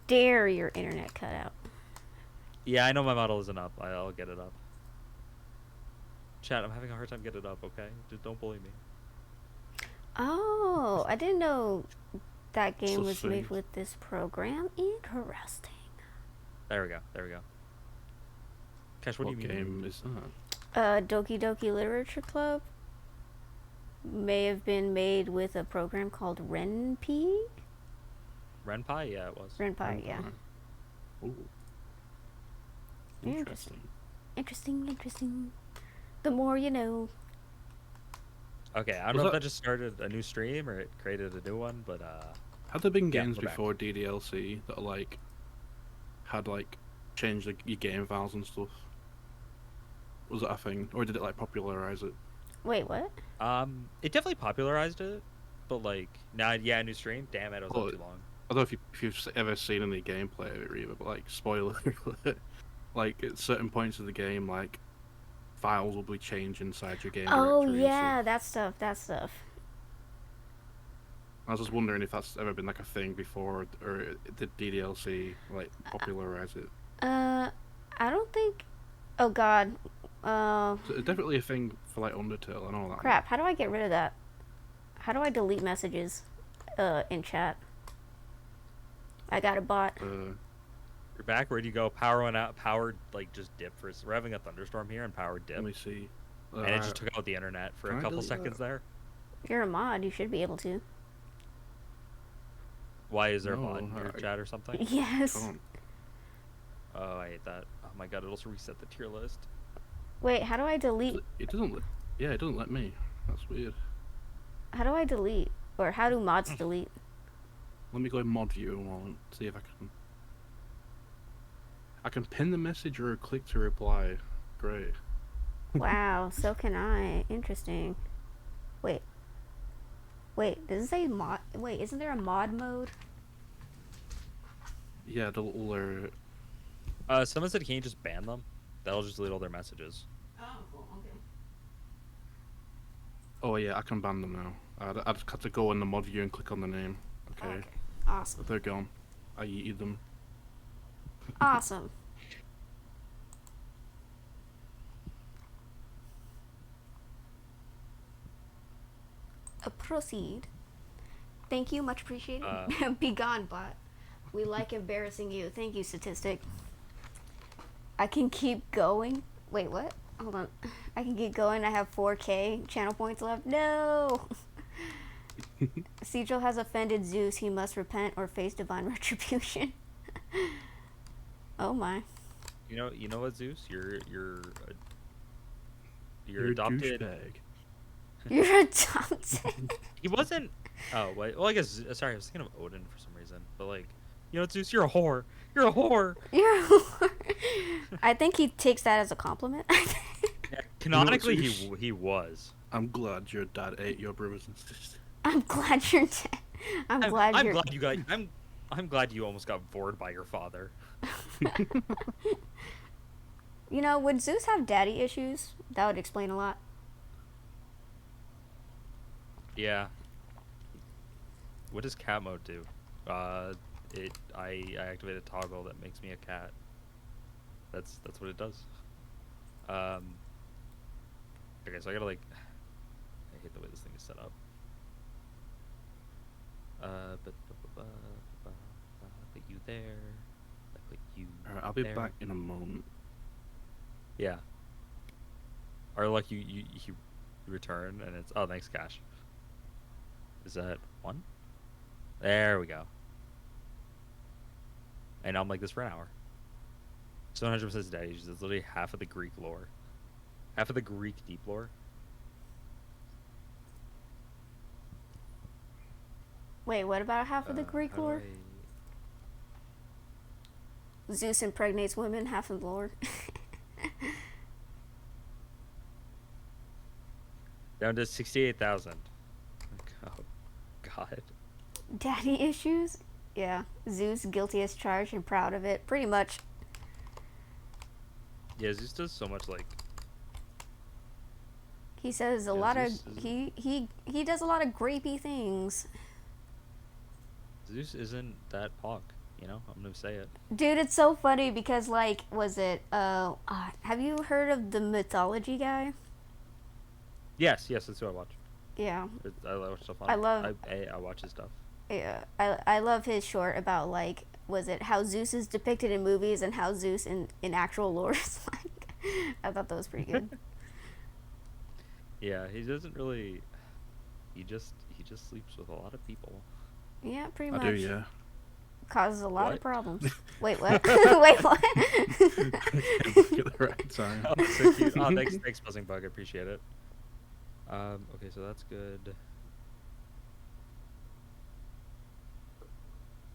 dare your internet cut out? Yeah, I know my model isn't up. I'll get it up. Chat, I'm having a hard time getting it up, okay? Just don't bully me. Oh, I didn't know that game was made with this program. Interesting. There we go. Cash, what do you mean? What game is that? Doki Doki Literature Club may have been made with a program called Ren'Py. Ren'Py? Yeah, it was. Ren'Py, yeah. Ooh. Interesting. The more you know. Okay, I don't know if that just started a new stream or it created a new one, but Had there been games before DDLC that like had like changed your game files and stuff? Was that a thing, or did it like popularize it? Wait, what? It definitely popularized it, but like now, yeah, new stream. Damn it, I was up too long. I don't know if you've ever seen any gameplay of it, either, but like spoiler alert, like at certain points of the game, like files will be changed inside your game. Oh yeah, that stuff. I was just wondering if that's ever been like a thing before, or did DDLC like popularize it? I don't think. Oh God. So it's definitely a thing for like Undertale and all that. Crap! How do I get rid of that? How do I delete messages in chat? I got a bot. You're back. Where'd you go? Power went out. Power like just dipped for. We're having a thunderstorm here, and power dipped. Let me see. And it just took out the internet for a couple seconds there. You're a mod. You should be able to. Why is there a mod in your chat or something? Yes. Oh, I hate that. Oh my God! It'll also reset the tier list. Wait, how do I delete? It doesn't. Yeah, it doesn't let me. That's weird. How do I delete? Or how do mods delete? Let me go in mod view and see if I can. I can pin the message or click to reply. Great. Wow, so can I. Interesting. Wait, does it say mod? Wait, isn't there a mod mode? Yeah, the little. Someone said, can you just ban them? That'll just delete all their messages. Oh, cool. Okay. Oh yeah, I can ban them now. I just have to go in the mod view and click on the name. Okay. Awesome. They're gone. I eat them. Awesome. Proceed. Thank you, much appreciated. Be gone, bot. We like embarrassing you. Thank you, statistic. I can keep going. Wait, what? Hold on. I can get going. I have 4K channel points left. No! Sigil has offended Zeus. He must repent or face divine retribution. Oh my. You know what, Zeus? You're You're adopted. a douchebag. You're adopted. He wasn't. Oh wait. Well, I guess. Sorry, I was thinking of Odin for some reason. But like, you know, Zeus, you're a whore. You're a whore. You're a whore. I think he takes that as a compliment. Yeah, canonically, he was. I'm glad your dad ate your brothers and sisters. I'm glad you're dead. I'm glad you guys. I'm glad you almost got bored by your father. You know, would Zeus have daddy issues? That would explain a lot. Yeah. What does cat mode do? I activate a toggle that makes me a cat. That's what it does. Okay, so I gotta like. I hate the way this thing is set up. Put you there. I put you. Alright, I'll be there. back in a moment. Yeah. Or like you return and it's thanks Cash. Is that one? There we go. And I'm like this for an hour. 100% daddy issues. It's literally half of the Greek lore. Half of the Greek deep lore. Wait, what about half of the Greek lore? Zeus impregnates women, half of the lore. Down to 68,000. Oh, God. Daddy issues? Yeah. Zeus guilty as charged and proud of it. Pretty much. Yeah, Zeus does so much like. He says a lot of he does a lot of grapey things. Zeus isn't that pog, you know? I'm gonna say it. Dude, it's so funny because like was it have you heard of the mythology guy? Yes, that's who I watch. Yeah. I watch stuff on. I watch his stuff. Yeah, I love his short about like was it how Zeus is depicted in movies and how Zeus in actual lore is like. I thought that was pretty good. Yeah, he doesn't really. He just sleeps with a lot of people. Yeah, pretty much. I do, yeah. Causes a lot What? of problems. Wait, what? Wait, what? Get the right time. Oh, so cute. Oh, thanks, Buzzing Bug. I appreciate it. Okay, so that's good.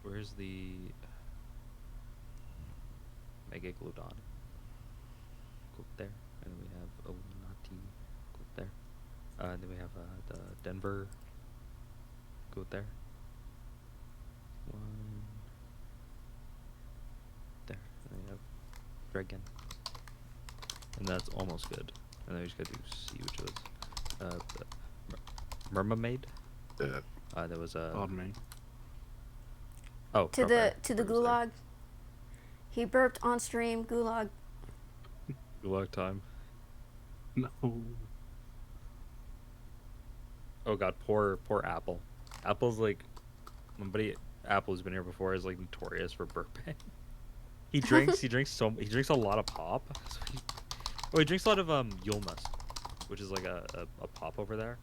Where's the Mega Gludon? Go there, and then we have Illuminati. Go there, and then we have the Denver. Go there. One there, and then we have Dragon, and that's almost good. And then we just gotta do C, which was Mermaid. There was a. Pardon me. Oh, to the gulag. He burped on stream. Gulag. Gulag time. No. Oh God, poor Apple. Apple's like, my buddy Apple who's been here before is like notorious for burping. He drinks a lot of pop. So he drinks a lot of Yulmus, which is like a pop over there,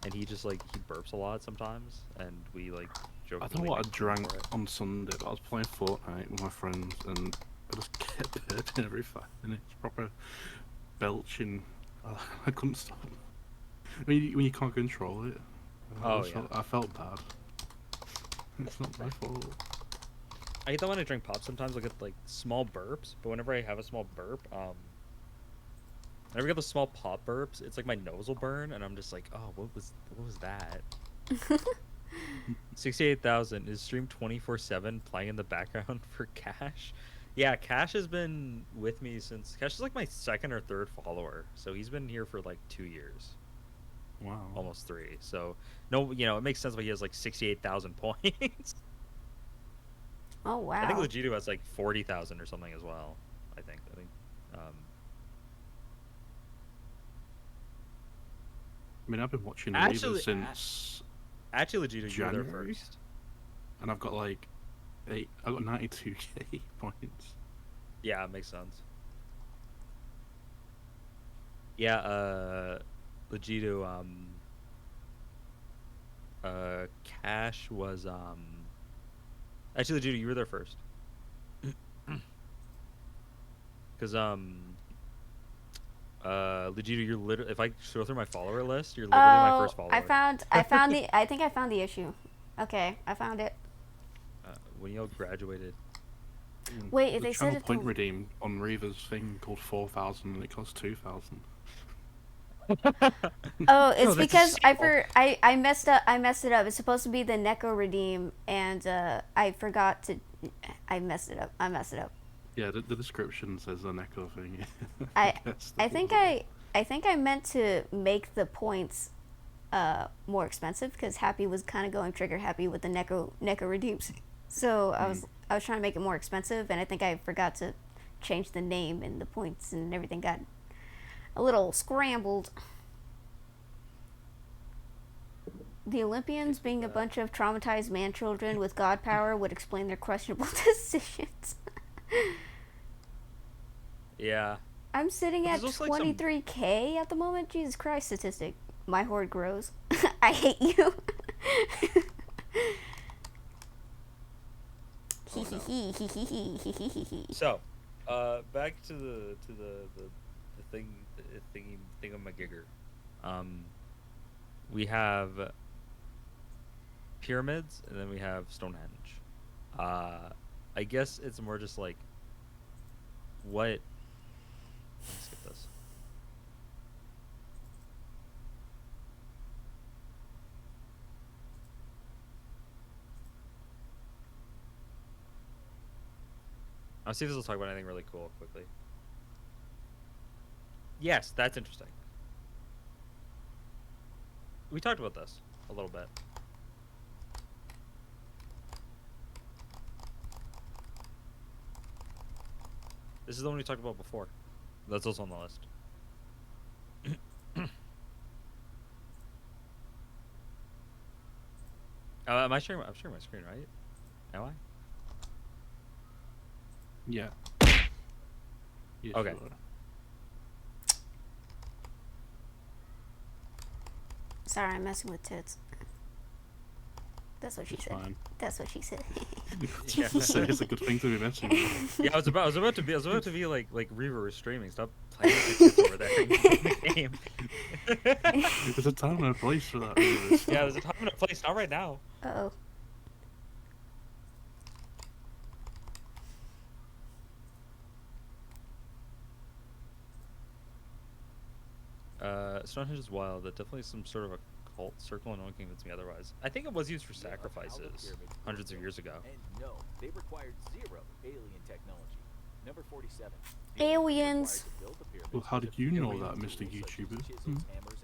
and he just like he burps a lot sometimes, and we like. I don't know what I drank on Sunday, but I was playing Fortnite with my friends, and I just kept burping every 5 minutes, proper belching. I couldn't stop. When you can't control it. I felt bad. It's not my fault. I get that when I drink pop sometimes I get like small burps, but whenever I have a small burp, whenever I get those small pop burps, it's like my nose will burn, and I'm just like, oh, what was that? 68,000 is streamed 24/7 playing in the background for Cash. Yeah, Cash has been with me since Cash is like my second or third follower, so he's been here for like 2 years. Wow. Almost 3. So no, it makes sense why he has like 68,000 points. Oh wow. I think Legito has like 40,000 or something as well. I think. I mean, I've been watching Raven since. Actually, Legito, you were there January, first. and I've got like I got 92k points. Yeah, it makes sense. Yeah, Legito, Cash was, actually, Legito, you were there first. Because, Legito, you're literally, if I go through my follower list, you're literally my first follower. I found I think I found the issue. Okay, I found it. When y'all graduated. Wait, There's they a said channel it. point redeem on Reaver's thing called 4,000 and it costs 2,000. Oh, it's No, that's a because steal. I messed up. I messed it up. It's supposed to be the Neko redeem, and I forgot to. I messed it up. I messed it up. Yeah, the description says an echo thing. I guess I that think wasn't I think I meant to make the points more expensive because Happy was kind of going trigger happy with the Neko redeems. So I was trying to make it more expensive, and I think I forgot to change the name and the points, and everything got a little scrambled. The Olympians, being a bunch of traumatized man children with god power, would explain their questionable decisions. Yeah. I'm sitting But at there's also, like, some- 23K at the moment. Jesus Christ, statistic. My horde grows. I hate you. So, back to the thing, thingamajigger. We have pyramids, and then we have Stonehenge. I guess it's more just like what. Let's get this. I'll see if this will talk about anything really cool quickly. Yes, that's interesting. We talked about this a little bit. This is the one we talked about before. That's also on the list. Am I sharing? I'm sharing my screen, right? Am I? Yeah. Yes, Okay. you are. Sorry, I'm messing with tits. That's what she It's said. fine. That's what she said. Yeah. So it's a good thing to be messing with. Yeah, I was about to be like Reaver was streaming. Stop playing with the kids over there in the game. There's a time and a place for that. Really. Yeah, there's a time and a place. Not right now. Uh-oh. Stonehenge is wild. That definitely some sort of a cult circle, and no one can convince me otherwise. I think it was used for sacrifices hundreds of years ago. And no, they required 0 alien technology. Number 47. Aliens. Well, how did you know that, Mr. YouTuber?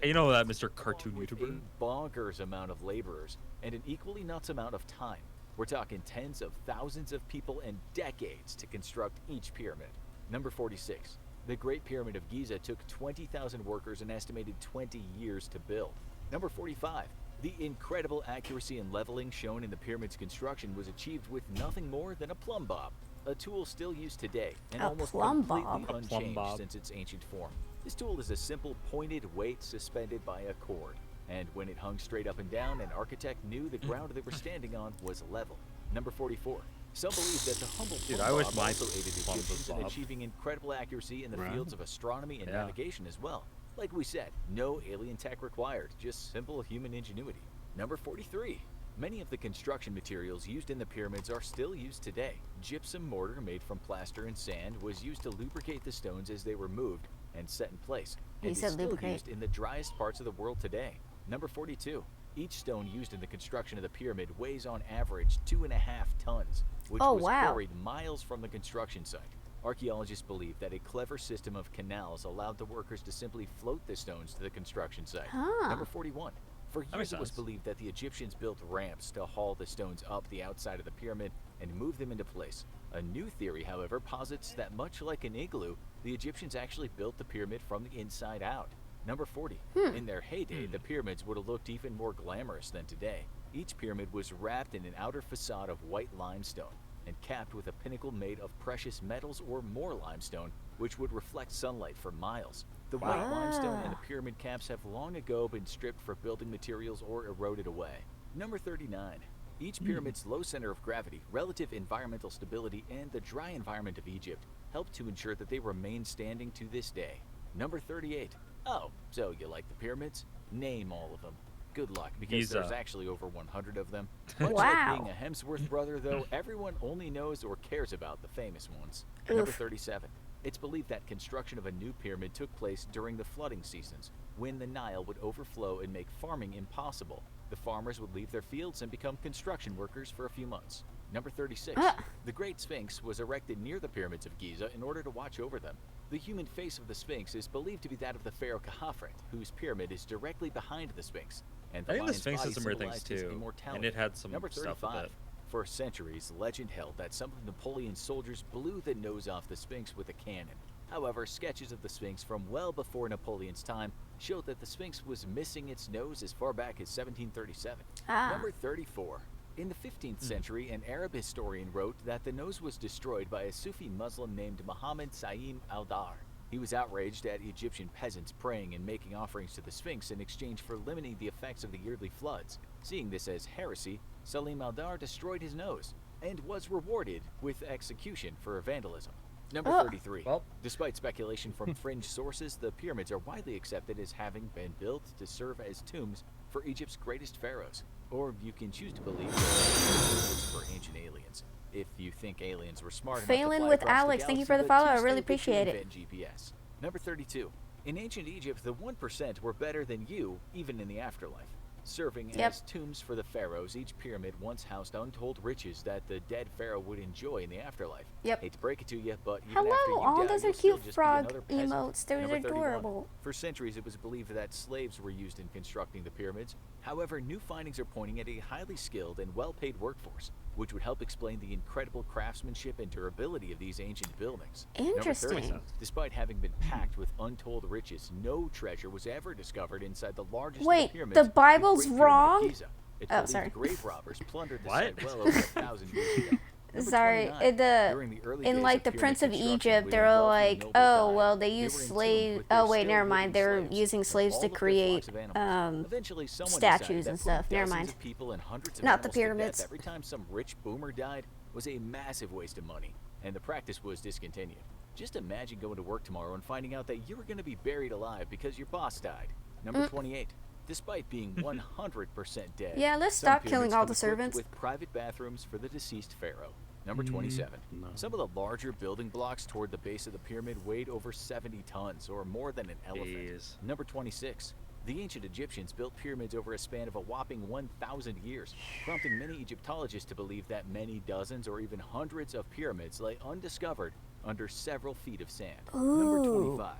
Hey, you know that, Mr. Cartoon YouTuber? A bonkers amount of laborers and an equally nuts amount of time. We're talking tens of thousands of people and decades to construct each pyramid. Number 46. The Great Pyramid of Giza took 20,000 workers an estimated 20 years to build. Number 45. The incredible accuracy and leveling shown in the pyramid's construction was achieved with nothing more than a plumb bob, a tool still used today and A almost plumb completely bob? unchanged since its ancient form. This tool is a simple pointed weight suspended by a cord, and when it hung straight up and down, an architect knew the ground they were standing on was level. Number 44. Some believe that the humble Dude, plumb I wish bob my also aided plumb was Egyptians in bob. achieving incredible accuracy in the Right. fields of astronomy and Yeah. navigation as well. Like we said, no alien tech required, just simple human ingenuity. Number 43. Many of the construction materials used in the pyramids are still used today. Gypsum mortar made from plaster and sand was used to lubricate the stones as they were moved and set in place, You and is said still lubricate. used in the driest parts of the world today. Number 42. Each stone used in the construction of the pyramid weighs on average 2.5 tons, which Oh, was wow. quarried miles from the construction site. Archaeologists believe that a clever system of canals allowed the workers to simply float the stones to the construction site. Huh. Number 41. For makes years it was sense. believed that the Egyptians built ramps to haul the stones up the outside of the pyramid and move them into place. A new theory, however, posits that much like an igloo, the Egyptians actually built the pyramid from the inside out. Number 40. In their heyday, the pyramids would have looked even more glamorous than today. Each pyramid was wrapped in an outer facade of white limestone. and capped with a pinnacle made of precious metals or more limestone, which would reflect sunlight for miles. The white limestone and the pyramid caps have long ago been stripped for building materials or eroded away. Number 39. Each pyramid's low center of gravity, relative environmental stability, and the dry environment of Egypt help to ensure that they remain standing to this day. Number 38. Oh, so you like the pyramids? Name all of them. Good luck, because there's actually over 100 of them. Much like being a Hemsworth brother, though, everyone only knows or cares about the famous ones. Number 37. It's believed that construction of a new pyramid took place during the flooding seasons, when the Nile would overflow and make farming impossible. The farmers would leave their fields and become construction workers for a few months. Number 36. The Great Sphinx was erected near the pyramids of Giza in order to watch over them. The human face of the Sphinx is believed to be that of the pharaoh Khafre, whose pyramid is directly behind the Sphinx. And the I think the lion's Sphinx body has some weird things symbolized his too, immortality. and it had some Number stuff 35. with it. For centuries, legend held that some of Napoleon's soldiers blew the nose off the Sphinx with a cannon. However, sketches of the Sphinx from well before Napoleon's time showed that the Sphinx was missing its nose as far back as 1737. Number 34. In the 15th century, an Arab historian wrote that the nose was destroyed by a Sufi Muslim named Muhammad Saim al-Dar. He was outraged at Egyptian peasants praying and making offerings to the Sphinx in exchange for limiting the effects of the yearly floods. Seeing this as heresy, Salim al-Dar destroyed his nose and was rewarded with execution for vandalism. Number 33. Despite speculation from fringe sources, the pyramids are widely accepted as having been built to serve as tombs for Egypt's greatest pharaohs. Or you can choose to believe they're for ancient aliens. If you think aliens were smart enough to Phelan fly with across Alex, the thank you galaxy, for the but follow. I too really stupid to appreciate it. invent GPS. Number 32. In ancient Egypt, the 1% were better than you, even in the afterlife. Serving as tombs for the pharaohs, each pyramid once housed untold riches that the dead pharaoh would enjoy in the afterlife. Hate to break it to you, but even after Hello, you all die, those are you'll still cute just be frog another peasant. emotes. They're Number 31. adorable. For centuries, it was believed that slaves were used in constructing the pyramids. However, new findings are pointing at a highly skilled and well-paid workforce, which would help explain the incredible craftsmanship and durability of these ancient buildings. Interesting. Number 30. Despite having been packed with untold riches, no treasure was ever discovered inside the largest of Wait, the pyramids, the Great Bible's Pyramid of wrong? Giza. It's Oh, believed sorry. grave robbers plundered the site well over 1,000 years ago. Number Sorry, 29. During the early in days like of the pyramid Prince of construction, Egypt, when they're wealthy like, nobles oh died, well, they they use were entombed slaves. with their Oh wait, still never living mind. They're slaves using and slaves all to of their create flocks of animals. Eventually, someone decided statues that and putting stuff. Never dozens mind. of people and hundreds of Not the animals to death pyramids. every time some rich boomer died was a massive waste of money, and the practice was discontinued. Just imagine going to work tomorrow and finding out that you were going to be buried alive because your boss died. Number 28. Despite being 100% dead, Yeah, let's some stop killing pyramids all come the equipped servants. with private bathrooms for the deceased pharaoh. Number 27. Some of the larger building blocks toward the base of the pyramid weighed over 70 tons, or more than an elephant. Number 26. The ancient Egyptians built pyramids over a span of a whopping 1,000 years, prompting many Egyptologists to believe that many dozens or even hundreds of pyramids lay undiscovered under several feet of sand. Number 25.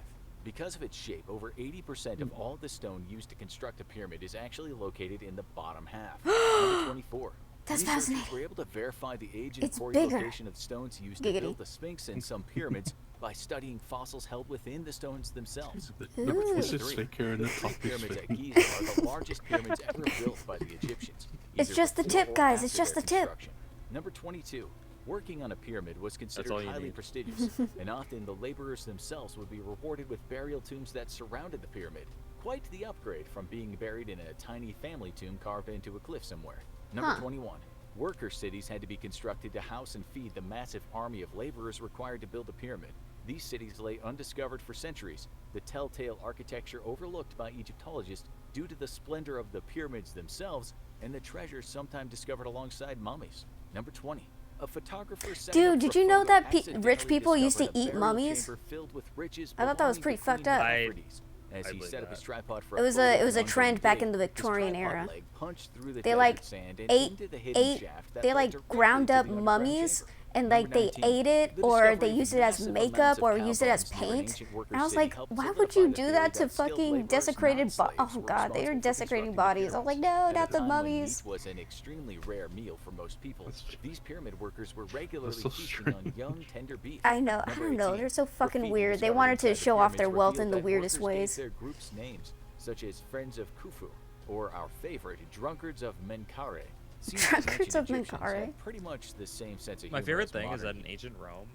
Because of its shape, over 80% of all the stone used to construct a pyramid is actually located in the bottom half. Number 24. That's Researchers fascinating. were able to verify the age and It's quarry bigger. location of stones used to Giggity. build the Sphinx and some pyramids by studying fossils held within the stones themselves. Ooh. Number This is 23. thicker in the The top three is pyramids at thick. Giza are the largest pyramids ever built by the Egyptians. It's either just the before tip, or guys. It's after just their the tip. construction. Number 22. Working on a pyramid was considered all you highly need. prestigious, and often the laborers themselves would be rewarded with burial tombs that surrounded the pyramid. Quite the upgrade from being buried in a tiny family tomb carved into a cliff somewhere. Number 21. Worker cities had to be constructed to house and feed the massive army of laborers required to build a pyramid. These cities lay undiscovered for centuries, the telltale architecture overlooked by Egyptologists due to the splendor of the pyramids themselves and the treasures sometimes discovered alongside mummies. Number 20. A photographer setting Dude, up did for a you know photo that accidentally rich people used to discovered a eat burial mummies? chamber filled with riches I thought that was belonging pretty to fucked Queen up. Nefertiti's. As I he believe set up that. his tripod for It was photo a of an trend ongoing back dig, in the his Victorian tripod era. leg punched through the They desert like sand and ate into the hidden shaft that they led like directly ground to up the underground mummies chamber. and like Number they 19. ate it The or discovery they of used it as massive makeup amounts of or cow used it as bones near an paint. ancient worker And I was city like, helped why would solidify you the do theory that to skilled fucking laborers, desecrated not Oh slaves, were god, they were responsible for desecrating constructing the bodies. I was like, pyramids. no, At not a the time when mummies. meat was an extremely rare meal for most people, these pyramid workers were regularly so feasting on young, tender beef. I know, I Number don't know. 18. They're so fucking Graffiti weird. They discovered wanted to inside the show off their pyramids wealth in revealed the that weirdest workers gave ways. their groups names, such as Friends of Khufu, or our favorite, Drunkards of Menkaure. Seems Drunkards ancient of Egyptians Menkaure. had pretty much the same sense of My humor favorite as thing is that modern in ancient Rome,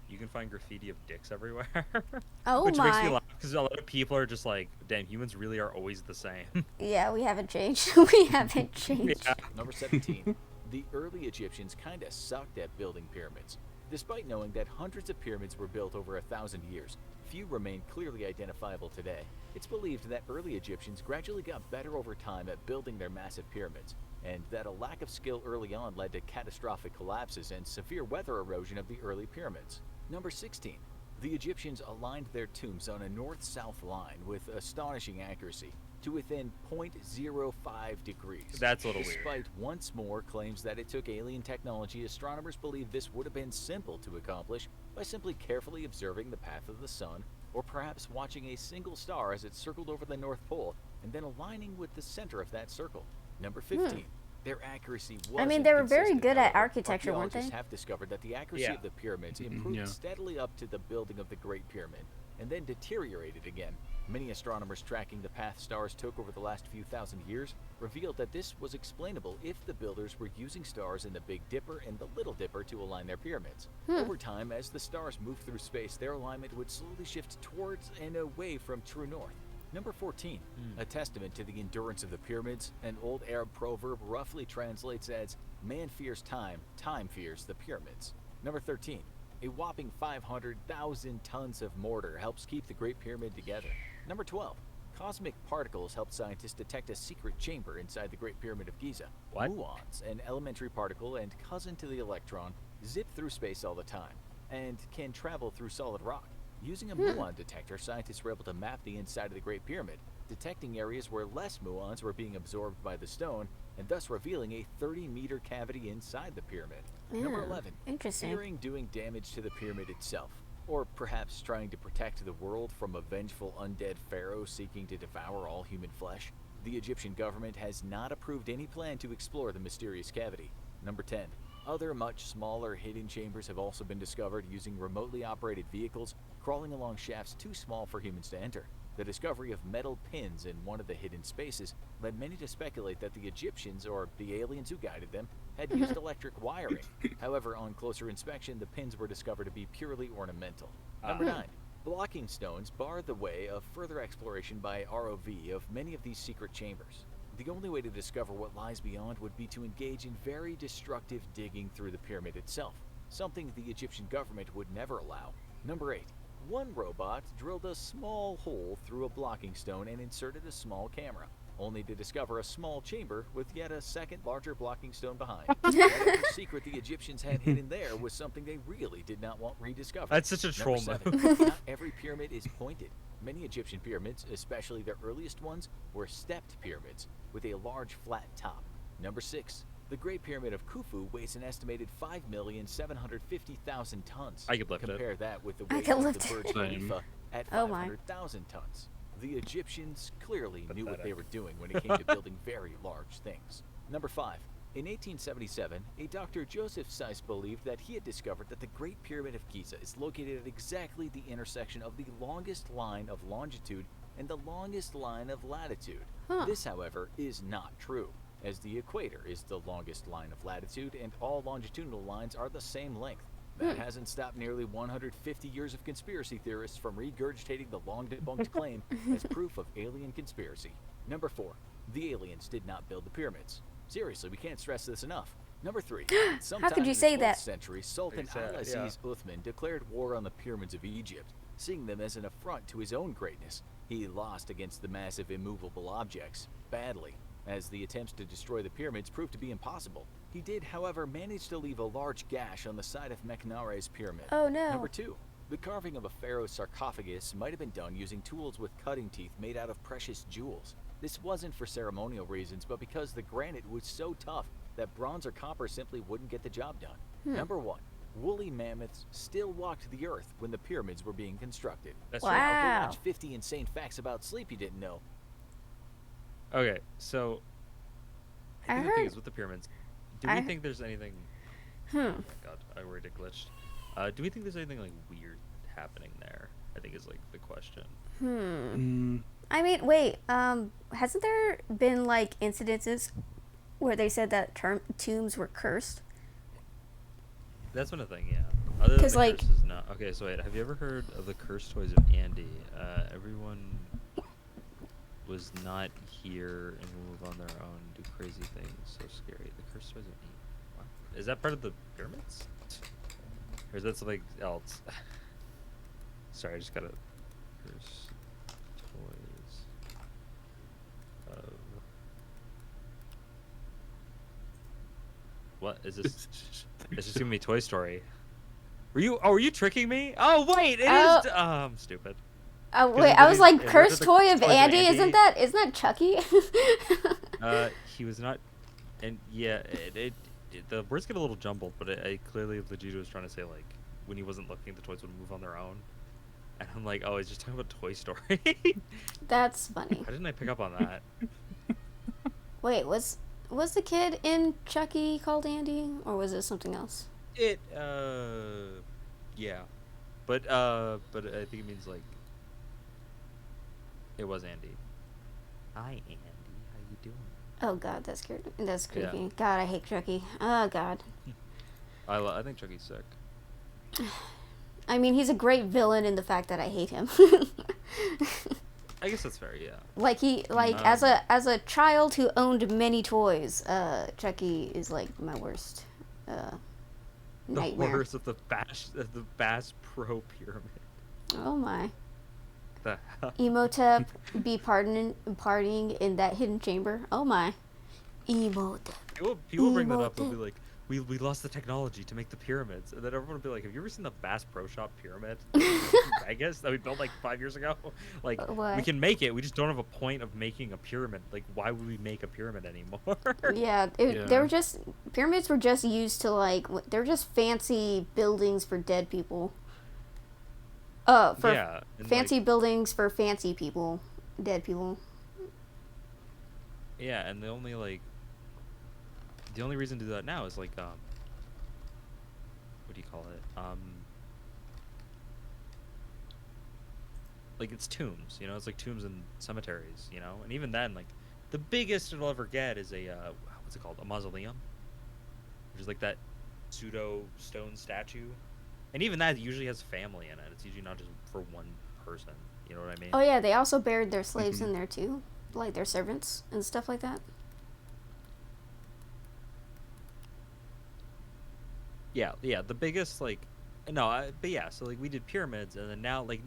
you can find graffiti of dicks everywhere. Oh Which makes me my. laugh because a lot of people are just like, damn, humans really are always the same. Yeah, we haven't changed. We haven't changed. Yeah. Number 17. The early Egyptians kinda sucked at building pyramids. Despite knowing that hundreds of pyramids were built over 1,000 years, few remain clearly identifiable today. It's believed that early Egyptians gradually got better over time at building their massive pyramids, and that a lack of skill early on led to catastrophic collapses and severe weather erosion of the early pyramids. Number 16. The Egyptians aligned their tombs on a north-south line with astonishing accuracy to within 0.05 degrees. That's a little weird. Despite once more claims that it took alien technology, astronomers believe this would have been simple to accomplish by simply carefully observing the path of the sun, or perhaps watching a single star as it circled over the North Pole and then aligning with the center of that circle. Number 15. Their accuracy was I mean, they were very inconsistent, good at however. architecture, weren't Archaeologists they? have discovered that the accuracy of the pyramids improved steadily up to the building of the Great Pyramid, and then deteriorated again. Many astronomers tracking the path stars took over the last few thousand years revealed that this was explainable if the builders were using stars in the Big Dipper and the Little Dipper to align their pyramids. Over time, as the stars moved through space, their alignment would slowly shift towards and away from true north. Number 14, a testament to the endurance of the pyramids, an old Arab proverb roughly translates as, man fears time, time fears the pyramids. Number 13, a whopping 500,000 tons of mortar helps keep the Great Pyramid together. Number 12, cosmic particles help scientists detect a secret chamber inside the Great Pyramid of Giza. What? Muons, an elementary particle and cousin to the electron, zip through space all the time, and can travel through solid rock. Using a muon detector, scientists were able to map the inside of the Great Pyramid, detecting areas where less muons were being absorbed by the stone, and thus revealing a 30-meter cavity inside the pyramid. Number 11. Interesting. Fearing doing damage to the pyramid itself, or perhaps trying to protect the world from a vengeful undead pharaoh seeking to devour all human flesh, the Egyptian government has not approved any plan to explore the mysterious cavity. Number 10. Other much smaller hidden chambers have also been discovered using remotely operated vehicles crawling along shafts too small for humans to enter. The discovery of metal pins in one of the hidden spaces led many to speculate that the Egyptians, or the aliens who guided them, had used electric wiring. However, on closer inspection, the pins were discovered to be purely ornamental. Number 9. Blocking stones bar the way of further exploration by ROV of many of these secret chambers. The only way to discover what lies beyond would be to engage in very destructive digging through the pyramid itself, something the Egyptian government would never allow. Number 8. One robot drilled a small hole through a blocking stone and inserted a small camera, only to discover a small chamber with yet a second larger blocking stone behind. Whatever secret the Egyptians had hidden there was something they really did not want rediscovered. That's such a troll Number 7. move. Not every pyramid is pointed. Many Egyptian pyramids, especially the earliest ones, were stepped pyramids with a large flat top. Number 6. The Great Pyramid of Khufu weighs an estimated 5,750,000 tons. I could lift it. Compare that with the I weight could of lift the Burj it. Khalifa at Oh my. 500,000 tons. The Egyptians clearly knew what they were doing when it came to building very large things. Number 5. In 1877, a Dr. Joseph Seiss believed that he had discovered that the Great Pyramid of Giza is located at exactly the intersection of the longest line of longitude and the longest line of latitude. This, however, is not true, as the equator is the longest line of latitude and all longitudinal lines are the same length. That hasn't stopped nearly 150 years of conspiracy theorists from regurgitating the long-debunked claim as proof of alien conspiracy. Number 4. The aliens did not build the pyramids. Seriously, we can't stress this enough. Number 3. Sometime could you in the say 12th that? century, Sultan Exactly, Al-Aziz Uthman declared war on the pyramids of Egypt, seeing them as an affront to his own greatness. He lost against the massive immovable objects, badly, as the attempts to destroy the pyramids proved to be impossible. He did, however, manage to leave a large gash on the side of Menkare's pyramid. Oh no. Number 2. The carving of a pharaoh's sarcophagus might have been done using tools with cutting teeth made out of precious jewels. This wasn't for ceremonial reasons, but because the granite was so tough that bronze or copper simply wouldn't get the job done. Number 1. Woolly mammoths still walked the earth when the pyramids were being constructed. That's Now, go Wow. watch 50 insane facts about sleep you didn't know. Okay, so I I think the thing heard- is with the pyramids. Do we I- think there's anything? Oh my god, I worried it glitched. Do we think there's anything like weird happening there? I think is like the question. I mean, wait. Hasn't there been like incidences where they said that tombs were cursed. That's one thing, yeah. Other than 'Cause, the like- curses, no. Okay, so wait, have you ever heard of the cursed toys of Andy? Everyone was not here and will move on their own, do crazy things, so scary. The cursed toys of Andy. Wow. Is that part of the pyramids? Or is that something else? Sorry, I just gotta... Cursed toys of... What is this? It's just gonna be Toy Story. Were you tricking me? Oh wait, it is. Oh. I'm stupid. Wait, I was like, It cursed the toy of toys Andy? Isn't that Chucky? He was not, and yeah, the words get a little jumbled, but I clearly Vegeta was trying to say like when he wasn't looking, the toys would move on their own, and I'm like, oh, he's just talking about Toy Story. That's funny. How didn't I pick up on that? Wait, was the kid in Chucky called Andy, or was it something else? Yeah, but I think it means like it was Andy. Hi, Andy. How you doing? Oh God, that's scary. That's creepy. Yeah. God, I hate Chucky. Oh God. I think Chucky's sick. I mean, he's a great villain in the fact that I hate him. I guess that's fair. Yeah. Like as a child who owned many toys, Chucky is like my worst nightmare. The worst of the Bass Pro Pyramid. Oh my. The hell? Emotep be partying in that hidden chamber. Oh my. Emotep. People bring that up. They'll be like, we lost the technology to make the pyramids, and then everyone will be like, have you ever seen the Bass Pro Shop pyramid in Vegas that we built like 5 years ago? Like, What? we can make it. We just don't have a point of making a pyramid. Like, why would we make a pyramid anymore? Yeah, they were just pyramids were just used to like they're just fancy buildings for dead people. For fancy buildings for fancy people, dead people. Yeah, and the only reason to do that now is like what do you call it? Like it's tombs, you know, it's like tombs and cemeteries, you know, and even then, like the biggest it'll ever get is a what's it called? A mausoleum, which is like that pseudo stone statue, and even that usually has family in it. It's usually not just for one person. You know what I mean? Oh yeah, they also buried their slaves in there too, like their servants and stuff like that. Yeah, the biggest but yeah, so like we did pyramids, and then now like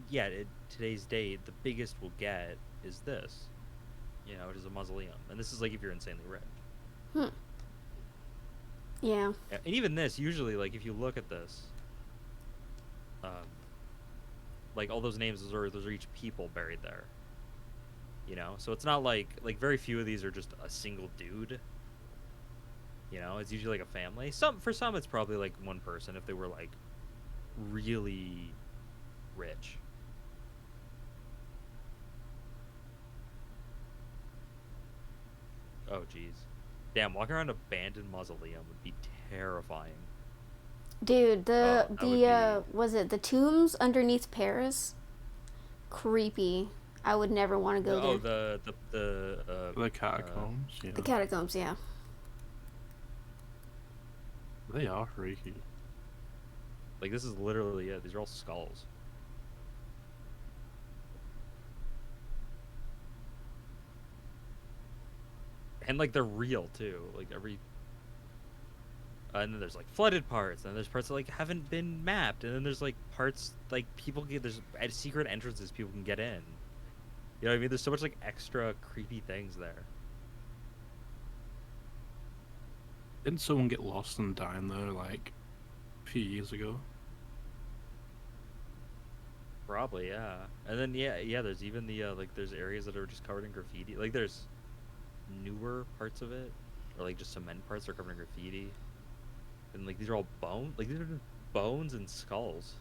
today's date, the biggest we'll get is this, you know, which is a mausoleum, and this is like if you're insanely rich. Yeah. And even this, usually, like if you look at this, like all those names, those are each people buried there. You know, so it's not like very few of these are just a single dude. You know, it's usually like a family. For some, it's probably like one person if they were like really rich. Oh, jeez. Damn, walking around an abandoned mausoleum would be terrifying. Dude, was it the tombs underneath Paris? Creepy. I would never want to go there. Oh, the catacombs. Yeah. The catacombs, yeah. They are freaky. Like this is literally it. These are all skulls. And like they're real too. Like and then there's like flooded parts, and there's parts that like haven't been mapped, and then there's like parts like there's secret entrances people can get in. You know what I mean? There's so much like extra creepy things there. Didn't someone get lost and die in there like a few years ago? Probably, yeah. And then yeah, there's even the there's areas that are just covered in graffiti. Like there's newer parts of it, or like just cement parts that are covered in graffiti. And like these are all bones. Like these are just bones and skulls.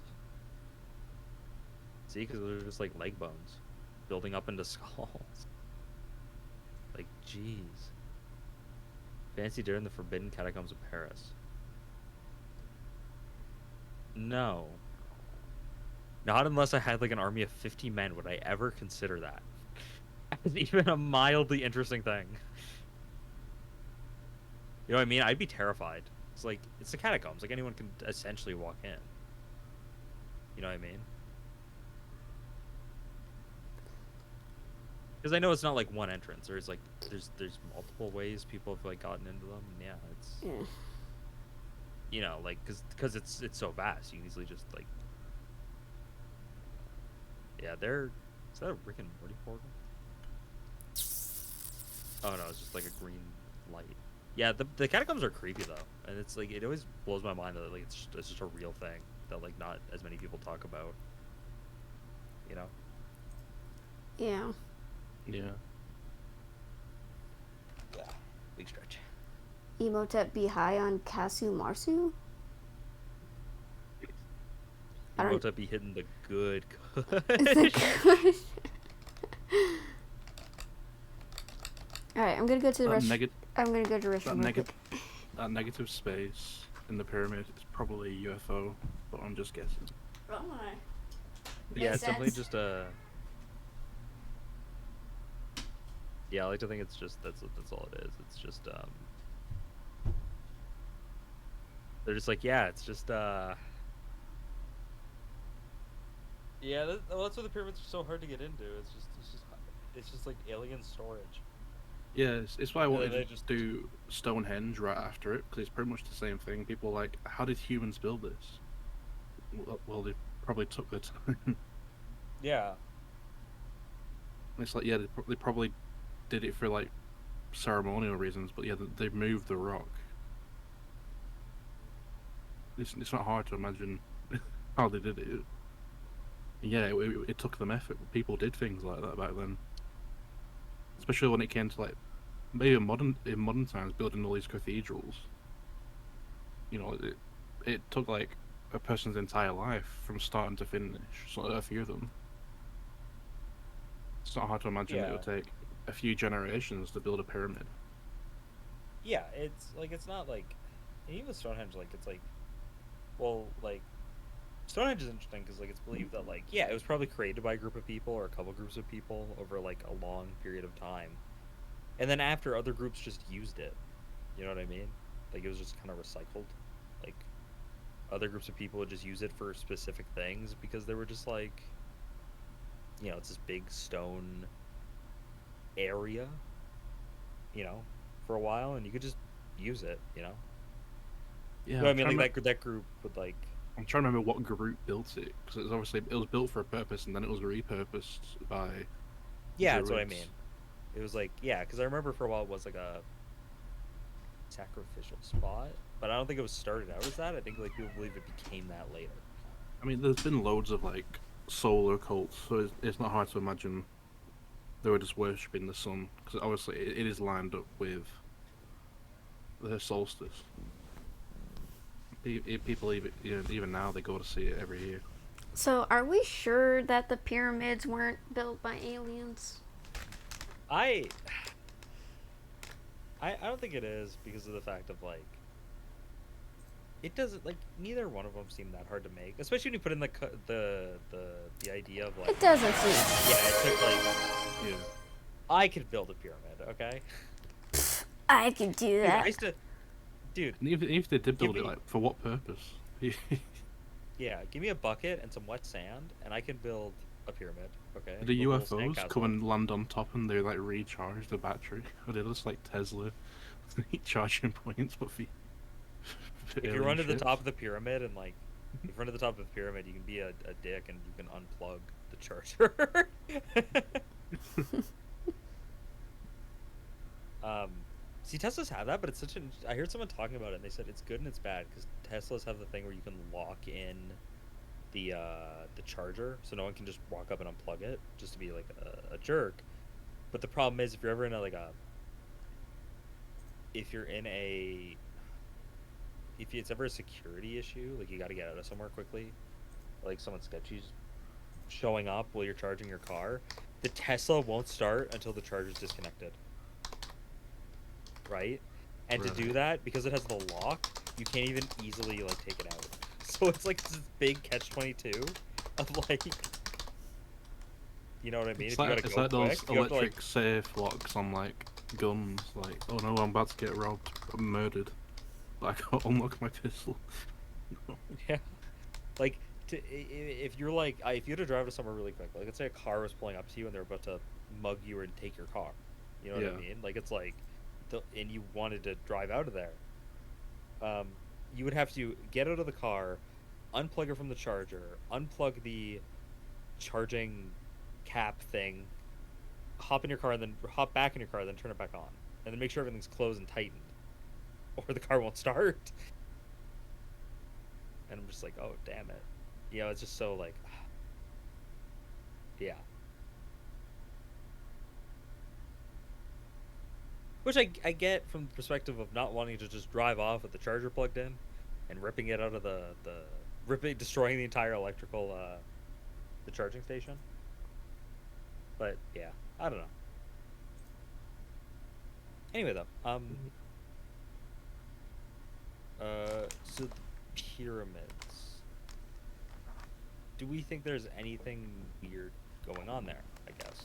See, because they're just like leg bones building up into skulls. Like, jeez. Fancy dinner in the forbidden catacombs of Paris. No. Not unless I had like an army of 50 men would I ever consider that as even a mildly interesting thing. You know what I mean? I'd be terrified. It's like, it's the catacombs. Like, anyone can essentially walk in. You know what I mean? Because I know it's not like one entrance. There's like, there's multiple ways people have like gotten into them. And yeah, it's... Yeah. You know, like, because it's so vast. You can easily just, like... Yeah, they're... Is that a Rick and Morty portal? Oh, no, it's just like a green light. Yeah, the catacombs are creepy, though. And it's, like, it always blows my mind that, like, it's just a real thing that, like, not as many people talk about. You know? Yeah. Yeah. Yeah. Big stretch. Emotep be high on Kasu Marsu? Emotep be hitting the good. Alright, I'm gonna go to the rest. I'm gonna go to the that, restroom. that negative space in the pyramid is probably a UFO, but I'm just guessing. Oh my. Yeah, it's definitely just a... Yeah, I like to think it's just, that's all it is. It's just, they're just like, yeah, it's just, yeah, well, that's why the pyramids are so hard to get into. It's just like alien storage. Yeah, it's why I wanted they to just do Stonehenge right after it, because it's pretty much the same thing. People are like, how did humans build this? Well, they probably took their time. Yeah. It's like, yeah, they probably did it for like ceremonial reasons, but yeah, they moved the rock. It's not hard to imagine how they did it. Yeah, it took them effort. People did things like that back then, especially when it came to like maybe in modern times building all these cathedrals. You know, it took like a person's entire life from starting to finish. So a few of them. It's not hard to imagine it would take a few generations to build a pyramid. Yeah, it's like, it's not like, even with Stonehenge, like, it's like, well, like, Stonehenge is interesting because, like, it's believed that, like, yeah, it was probably created by a group of people or a couple groups of people over, like, a long period of time. And then after, other groups just used it. You know what I mean? Like, it was just kind of recycled. Like, other groups of people would just use it for specific things because they were just, like, you know, it's this big stone area, you know, for a while, and you could just use it, you know? Yeah, You know what I mean? Like, that group would, like... I'm trying to remember what group built it, because it was built for a purpose, and then it was repurposed by... Yeah, that's what I mean. It was like, yeah, because I remember for a while it was like a sacrificial spot, but I don't think it was started out as that. I think, like, people believe it became that later. I mean, there's been loads of, like, solar cults, so it's not hard to imagine they were just worshipping the sun, because obviously it is lined up with the solstice. People even now they go to see it every year. So, are we sure that the pyramids weren't built by aliens? I don't think it is because of the fact of, like, it doesn't, like, neither one of them seem that hard to make, especially when you put in the idea of, like, it doesn't seem. Yeah, it took, like, yeah. I could build a pyramid, okay? I could do that. Dude, I used to, dude. And even if they did build it, like, for what purpose? Yeah, give me a bucket and some wet sand, and I can build a pyramid. Okay. The UFOs come and land on top, and they like recharge the battery, or they're just like Tesla, charging points. But if you run to the top of the pyramid and like, if you run to the top of the pyramid, you can be a dick and you can unplug the charger. See, Teslas have that, but it's such an... I heard someone talking about it, and they said it's good and it's bad, because Teslas have the thing where you can lock in the charger, so no one can just walk up and unplug it, just to be, like, a jerk. But the problem is, if you're ever in a, like, a... If you're in a... If it's ever a security issue, like, you gotta get out of somewhere quickly, like, someone sketchy's showing up while you're charging your car, the Tesla won't start until the charger's disconnected. Right? And to do that, because it has the lock, you can't even easily, like, take it out. So it's like this big catch-22 of, like, you know what I mean? It's like those electric safe locks on, like, guns, like, oh no, I'm about to get robbed. got murdered. But I can't unlock my pistol. Yeah. Like, if you're like, if you had to drive to somewhere really quick, like let's say a car was pulling up to you and they're about to mug you and take your car. You know what I mean? Like it's like, and you wanted to drive out of there. You would have to get out of the car, unplug it from the charger, unplug the charging cap thing, hop in your car, and then hop back in your car, then turn it back on, and then make sure everything's closed and tightened, or the car won't start. And I'm just like, oh damn it, you know, it's just so like, yeah. Which I get from the perspective of not wanting to just drive off with the charger plugged in, and ripping it out of destroying the entire electrical, the charging station. But yeah, I don't know. Anyway though, so the pyramids. Do we think there's anything weird going on there, I guess?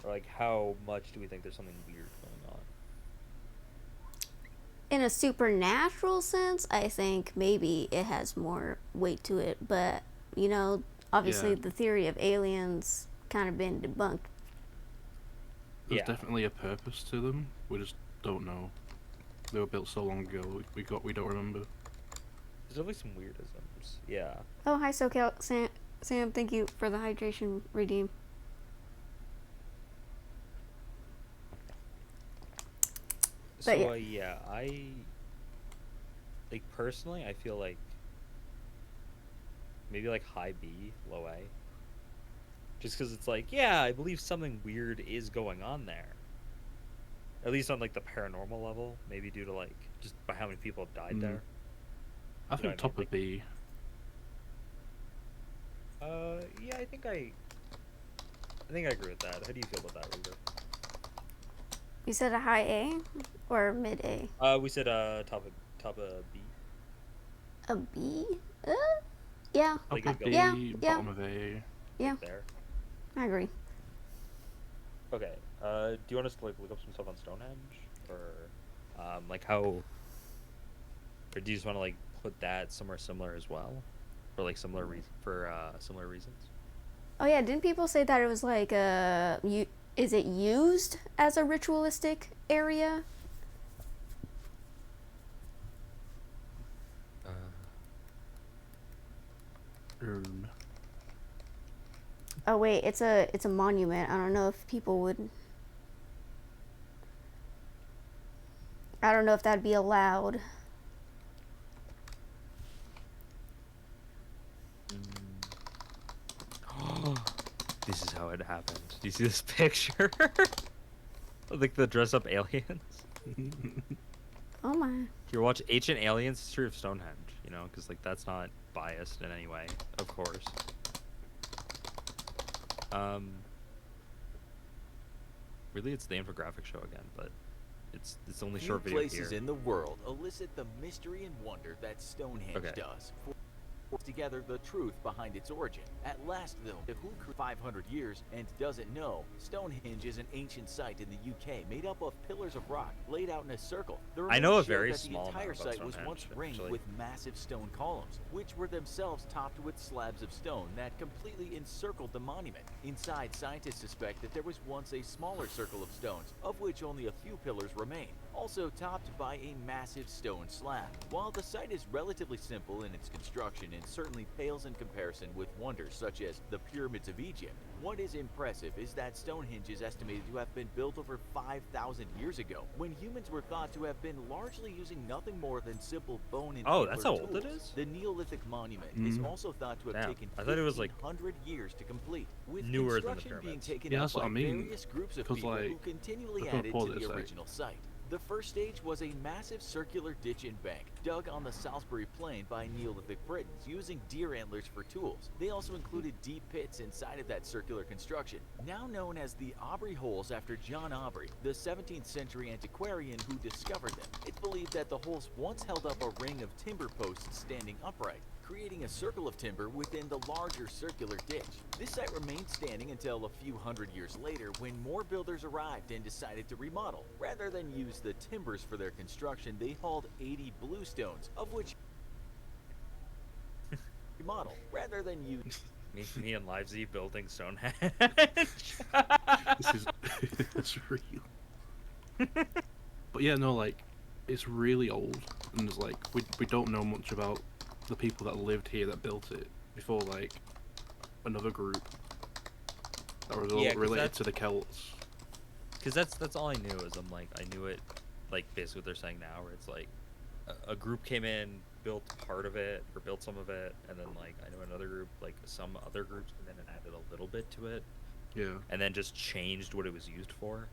Or like how much do we think there's something weird going on? In a supernatural sense, I think maybe it has more weight to it, but you know, obviously the theory of aliens kind of been debunked. There's definitely a purpose to them. We just don't know. They were built so long ago. We don't remember. There's definitely some weirdisms. Yeah. Oh, hi, SoCal. Sam, thank you for the hydration redeem. So yeah, I like personally, I feel like maybe like high B, low A. Just because it's like, yeah, I believe something weird is going on there. At least on like the paranormal level, maybe due to like just by how many people have died there. I think top of B. Yeah, I think I agree with that. How do you feel about that, Ruger? You said a high A or mid A? We said top of B. A B? Yeah. Like top of B, yeah. bottom of A. Yeah. There. I agree. Okay. Do you want us to like look up some stuff on Stonehenge, or like how, or do you just want to like put that somewhere similar as well, for like similar reasons? Oh yeah, didn't people say that it was like is it used as a ritualistic area? Oh wait, it's a monument. I don't know if people would. I don't know if that'd be allowed. This is how it happened. Do you see this picture? Like the dress up aliens. Oh my. Here, watch Ancient Aliens: History of Stonehenge. You know, because like that's not biased in any way, of course. Really, it's the infographic show again, but it's only short video places here. in the world elicit the mystery and wonder that Stonehenge does. Together the truth behind its origin. At last, though, who 500 years and doesn't know, Stonehenge is an ancient site in the UK made up of pillars of rock laid out in a circle. I know a show very that small the entire amount about site was once Stonehenge, ringed actually. with massive stone columns, which were themselves topped with slabs of stone that completely encircled the monument. Inside, scientists suspect that there was once a smaller circle of stones, of which only a few pillars remain, also topped by a massive stone slab. While the site is relatively simple in its construction and certainly pales in comparison with wonders such as the pyramids of Egypt, what is impressive is that Stonehenge is estimated to have been built over 5,000 years ago, when humans were thought to have been largely using nothing more than simple bone and That's how old it is? The Neolithic monument is also thought to have taken I thought it was like 100 years to complete, with newer than the construction being pyramids. taken Yeah, up that's what by I mean, various groups of 'cause, people like, who continually I couldn't added afford to this the site. original site. The first stage was a massive circular ditch and bank dug on the Salisbury Plain by Neolithic Britons using deer antlers for tools. They also included deep pits inside of that circular construction, now known as the Aubrey Holes after John Aubrey, the 17th century antiquarian who discovered them. It's believed that the holes once held up a ring of timber posts standing upright, creating a circle of timber within the larger circular ditch. This site remained standing until a few hundred years later when more builders arrived and decided to remodel. Rather than use the timbers for their construction, they hauled 80 bluestones, of which remodel, rather than use me and Livesy building Stonehenge. This is it's real. But yeah, no, like, it's really old, and it's like we don't know much about the people that lived here that built it before, like, another group that was all related to the Celts. Because that's all I knew is I knew it, like, basically what they're saying now, where it's like a group came in, built part of it or built some of it, and then like I know another group, like some other groups came in and added a little bit to it. Yeah. And then just changed what it was used for.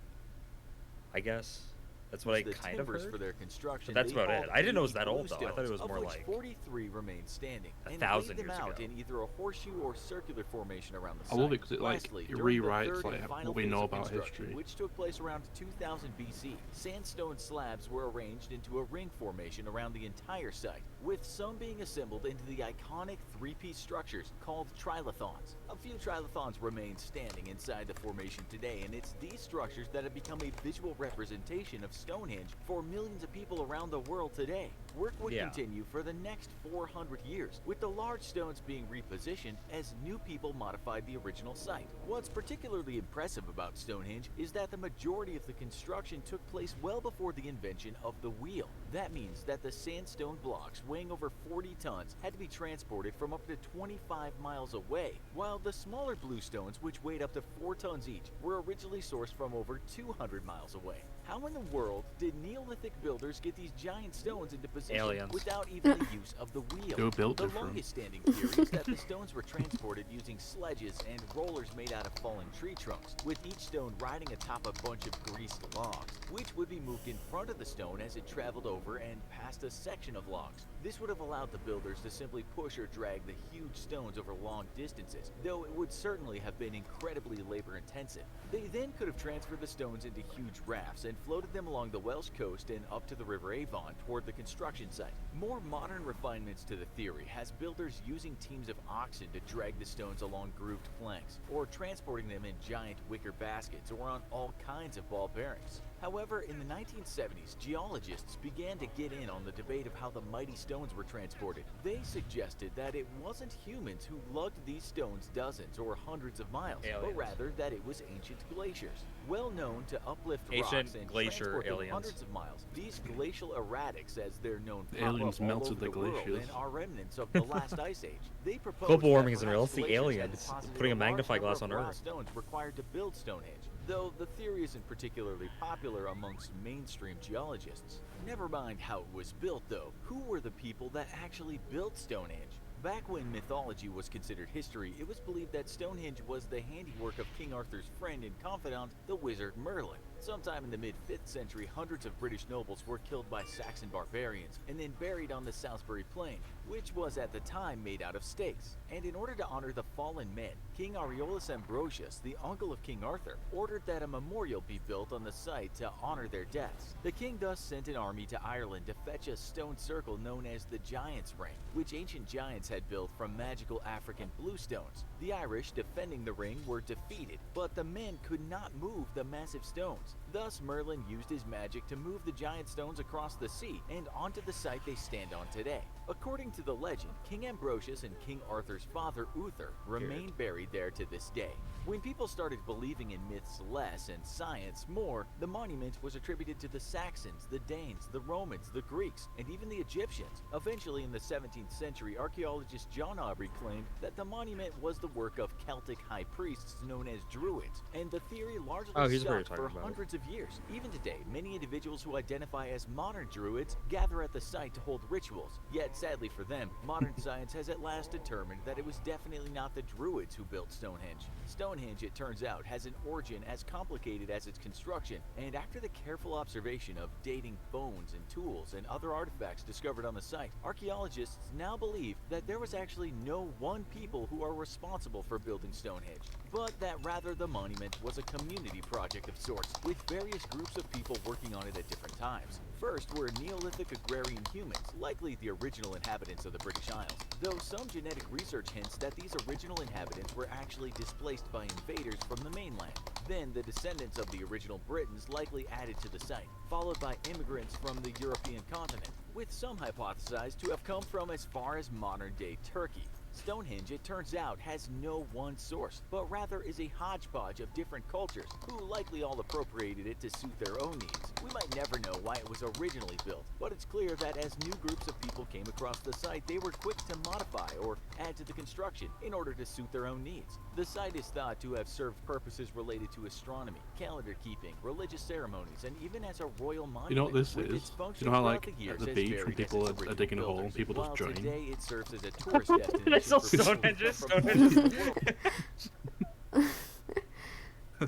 I guess. That's what I kind of heard. For their construction, but that's about it. I didn't know it was that old though. I thought it was more like 43 remain standing, 1,000 years ago. In either a horseshoe or circular formation around the site. I love it because it rewrites like what we know about history. Which took place around 2000 BC. Sandstone slabs were arranged into a ring formation around the entire site, with some being assembled into the iconic three-piece structures called trilithons. A few trilithons remain standing inside the formation today, and it's these structures that have become a visual representation of Stonehenge for millions of people around the world today. Work would continue for the next 400 years, with the large stones being repositioned as new people modified the original site. What's particularly impressive about Stonehenge is that the majority of the construction took place well before the invention of the wheel. That means that the sandstone blocks weighing over 40 tons had to be transported from up to 25 miles away, while the smaller bluestones, which weighed up to 4 tons each, were originally sourced from over 200 miles away. How in the world did Neolithic builders get these giant stones into position without even the use of the wheel? The longest standing theory is that the stones were transported using sledges and rollers made out of fallen tree trunks, with each stone riding atop a bunch of greased logs, which would be moved in front of the stone as it traveled over and past a section of logs. This would have allowed the builders to simply push or drag the huge stones over long distances, though it would certainly have been incredibly labor intensive. They then could have transferred the stones into huge rafts and floated them along the Welsh coast and up to the River Avon toward the construction site. More modern refinements to the theory has builders using teams of oxen to drag the stones along grooved planks, or transporting them in giant wicker baskets or on all kinds of ball bearings. However, in the 1970s, geologists began to get in on the debate of how the mighty stones were transported. They suggested that it wasn't humans who lugged these stones dozens or hundreds of miles, but rather that it was ancient glaciers, well known to uplift rocks and transport them hundreds of miles. These glacial erratics, as they're known, pop up all over the world and are remnants of the last ice age. They proposed global warming that isn't real. It's the glaciers had aliens deposited putting a large magnifying number glass of on raw Earth. stones required to build Stonehenge, though the theory isn't particularly popular amongst mainstream geologists. Never mind how it was built, though. Who were the people that actually built Stonehenge? Back when mythology was considered history, it was believed that Stonehenge was the handiwork of King Arthur's friend and confidant, the wizard Merlin. Sometime in the mid-5th century, hundreds of British nobles were killed by Saxon barbarians and then buried on the Salisbury Plain, which was at the time made out of stakes. And in order to honor the fallen men, King Aureolus Ambrosius, the uncle of King Arthur, ordered that a memorial be built on the site to honor their deaths. The king thus sent an army to Ireland to fetch a stone circle known as the Giant's Ring, which ancient giants had built from magical African bluestones. The Irish, defending the ring, were defeated, but the men could not move the massive stones. Thus, Merlin used his magic to move the giant stones across the sea and onto the site they stand on today. According to the legend, King Ambrosius and King Arthur's father, Uther, remain buried there to this day. When people started believing in myths less and science more, the monument was attributed to the Saxons, the Danes, the Romans, the Greeks, and even the Egyptians. Eventually, in the 17th century, archaeologist John Aubrey claimed that the monument was the work of Celtic high priests known as Druids, and the theory largely stuck for hundreds of years. Even today, many individuals who identify as modern druids gather at the site to hold rituals. Yet, sadly for them, modern science has at last determined that it was definitely not the druids who built Stonehenge. Stonehenge, it turns out, has an origin as complicated as its construction, and after the careful observation of dating bones and tools and other artifacts discovered on the site, archaeologists now believe that there was actually no one people who are responsible for building Stonehenge, but that rather the monument was a community project of sorts, with various groups of people working on it at different times. First were Neolithic agrarian humans, likely the original inhabitants of the British Isles, though some genetic research hints that these original inhabitants were actually displaced by invaders from the mainland. Then the descendants of the original Britons likely added to the site, followed by immigrants from the European continent, with some hypothesized to have come from as far as modern-day Turkey. Stonehenge, it turns out, has no one source, but rather is a hodgepodge of different cultures who likely all appropriated it to suit their own needs. We might never know why it was originally built, but it's clear that as new groups of people came across the site, they were quick to modify or add to the construction in order to suit their own needs. The site is thought to have served purposes related to astronomy, calendar keeping, religious ceremonies, and even as a royal monument. You know what this with is? its You function know how throughout like the years at the has beach when varied as people its are original digging a hole builders, and people while just join? today it serves as a tourist destination I saw for people Stonehenges.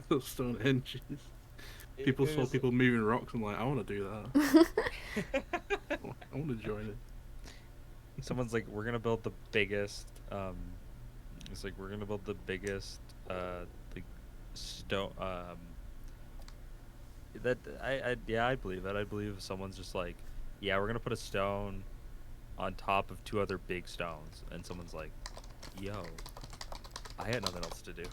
from Stonehenges. People it saw was- people moving rocks and like, I want to do that. I want to join it. Someone's like, we're gonna build the biggest. It's like we're gonna build the biggest. Like stone. That I believe it. I believe someone's just like, yeah, we're gonna put a stone on top of two other big stones, and someone's like, yo, I had nothing else to do.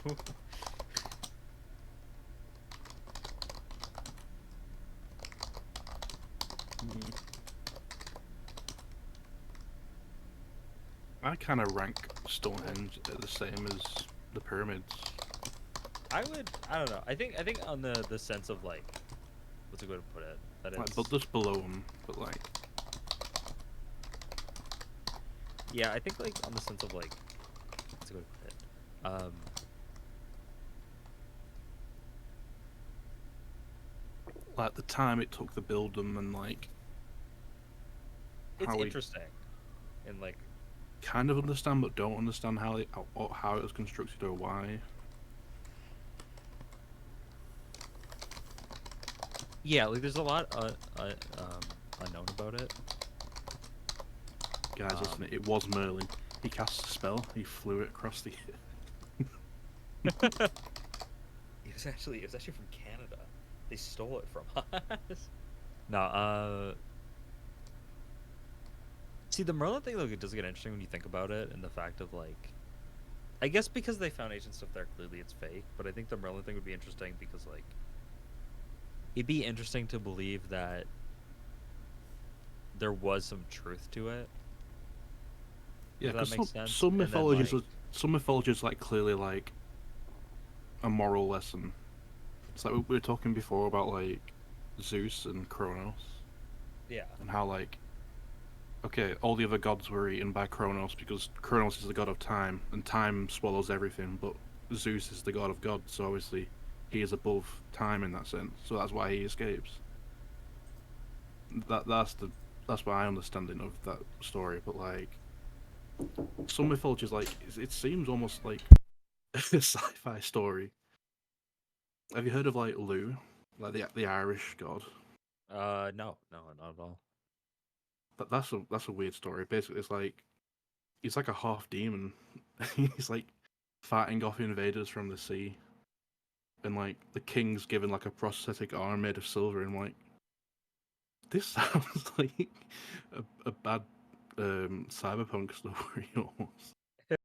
I kind of rank Stonehenge the same as the pyramids. I don't know. I think on the sense of like, what's a good way to put it? That Like, it's but just below them, but like. Yeah, I think like on the sense of like, what's a good way to put it? Like the time it took to build them and like. It's how interesting, and like. Kind of understand, but don't understand how it was constructed or why. Yeah, like there's a lot unknown about it. Guys, listen, it was Merlin. He cast a spell. He flew it across the. It was actually from Canada. They stole it from us. No, see, the Merlin thing, though, it does get interesting when you think about it, and the fact of, like... I guess because they found ancient stuff there, clearly it's fake, but I think the Merlin thing would be interesting because, like... It'd be interesting to believe that there was some truth to it. Yeah, Does that make sense? some mythologies, like, some mythologies, like, clearly, like, a moral lesson. It's like we were talking before about, like, Zeus and Kronos. Yeah. And how, like... Okay, all the other gods were eaten by Kronos because Kronos is the god of time, and time swallows everything, but Zeus is the god of gods, so obviously he is above time in that sense, so that's why he escapes. That's my understanding of that story, but like some mythologies, like it seems almost like a sci-fi story. Have you heard of like Lu, like the Irish god? no, not at all. But that's a weird story. Basically, it's like he's like a half demon. He's like fighting off invaders from the sea, and like the king's given like a prosthetic arm made of silver. And like, this sounds like a bad cyberpunk story almost.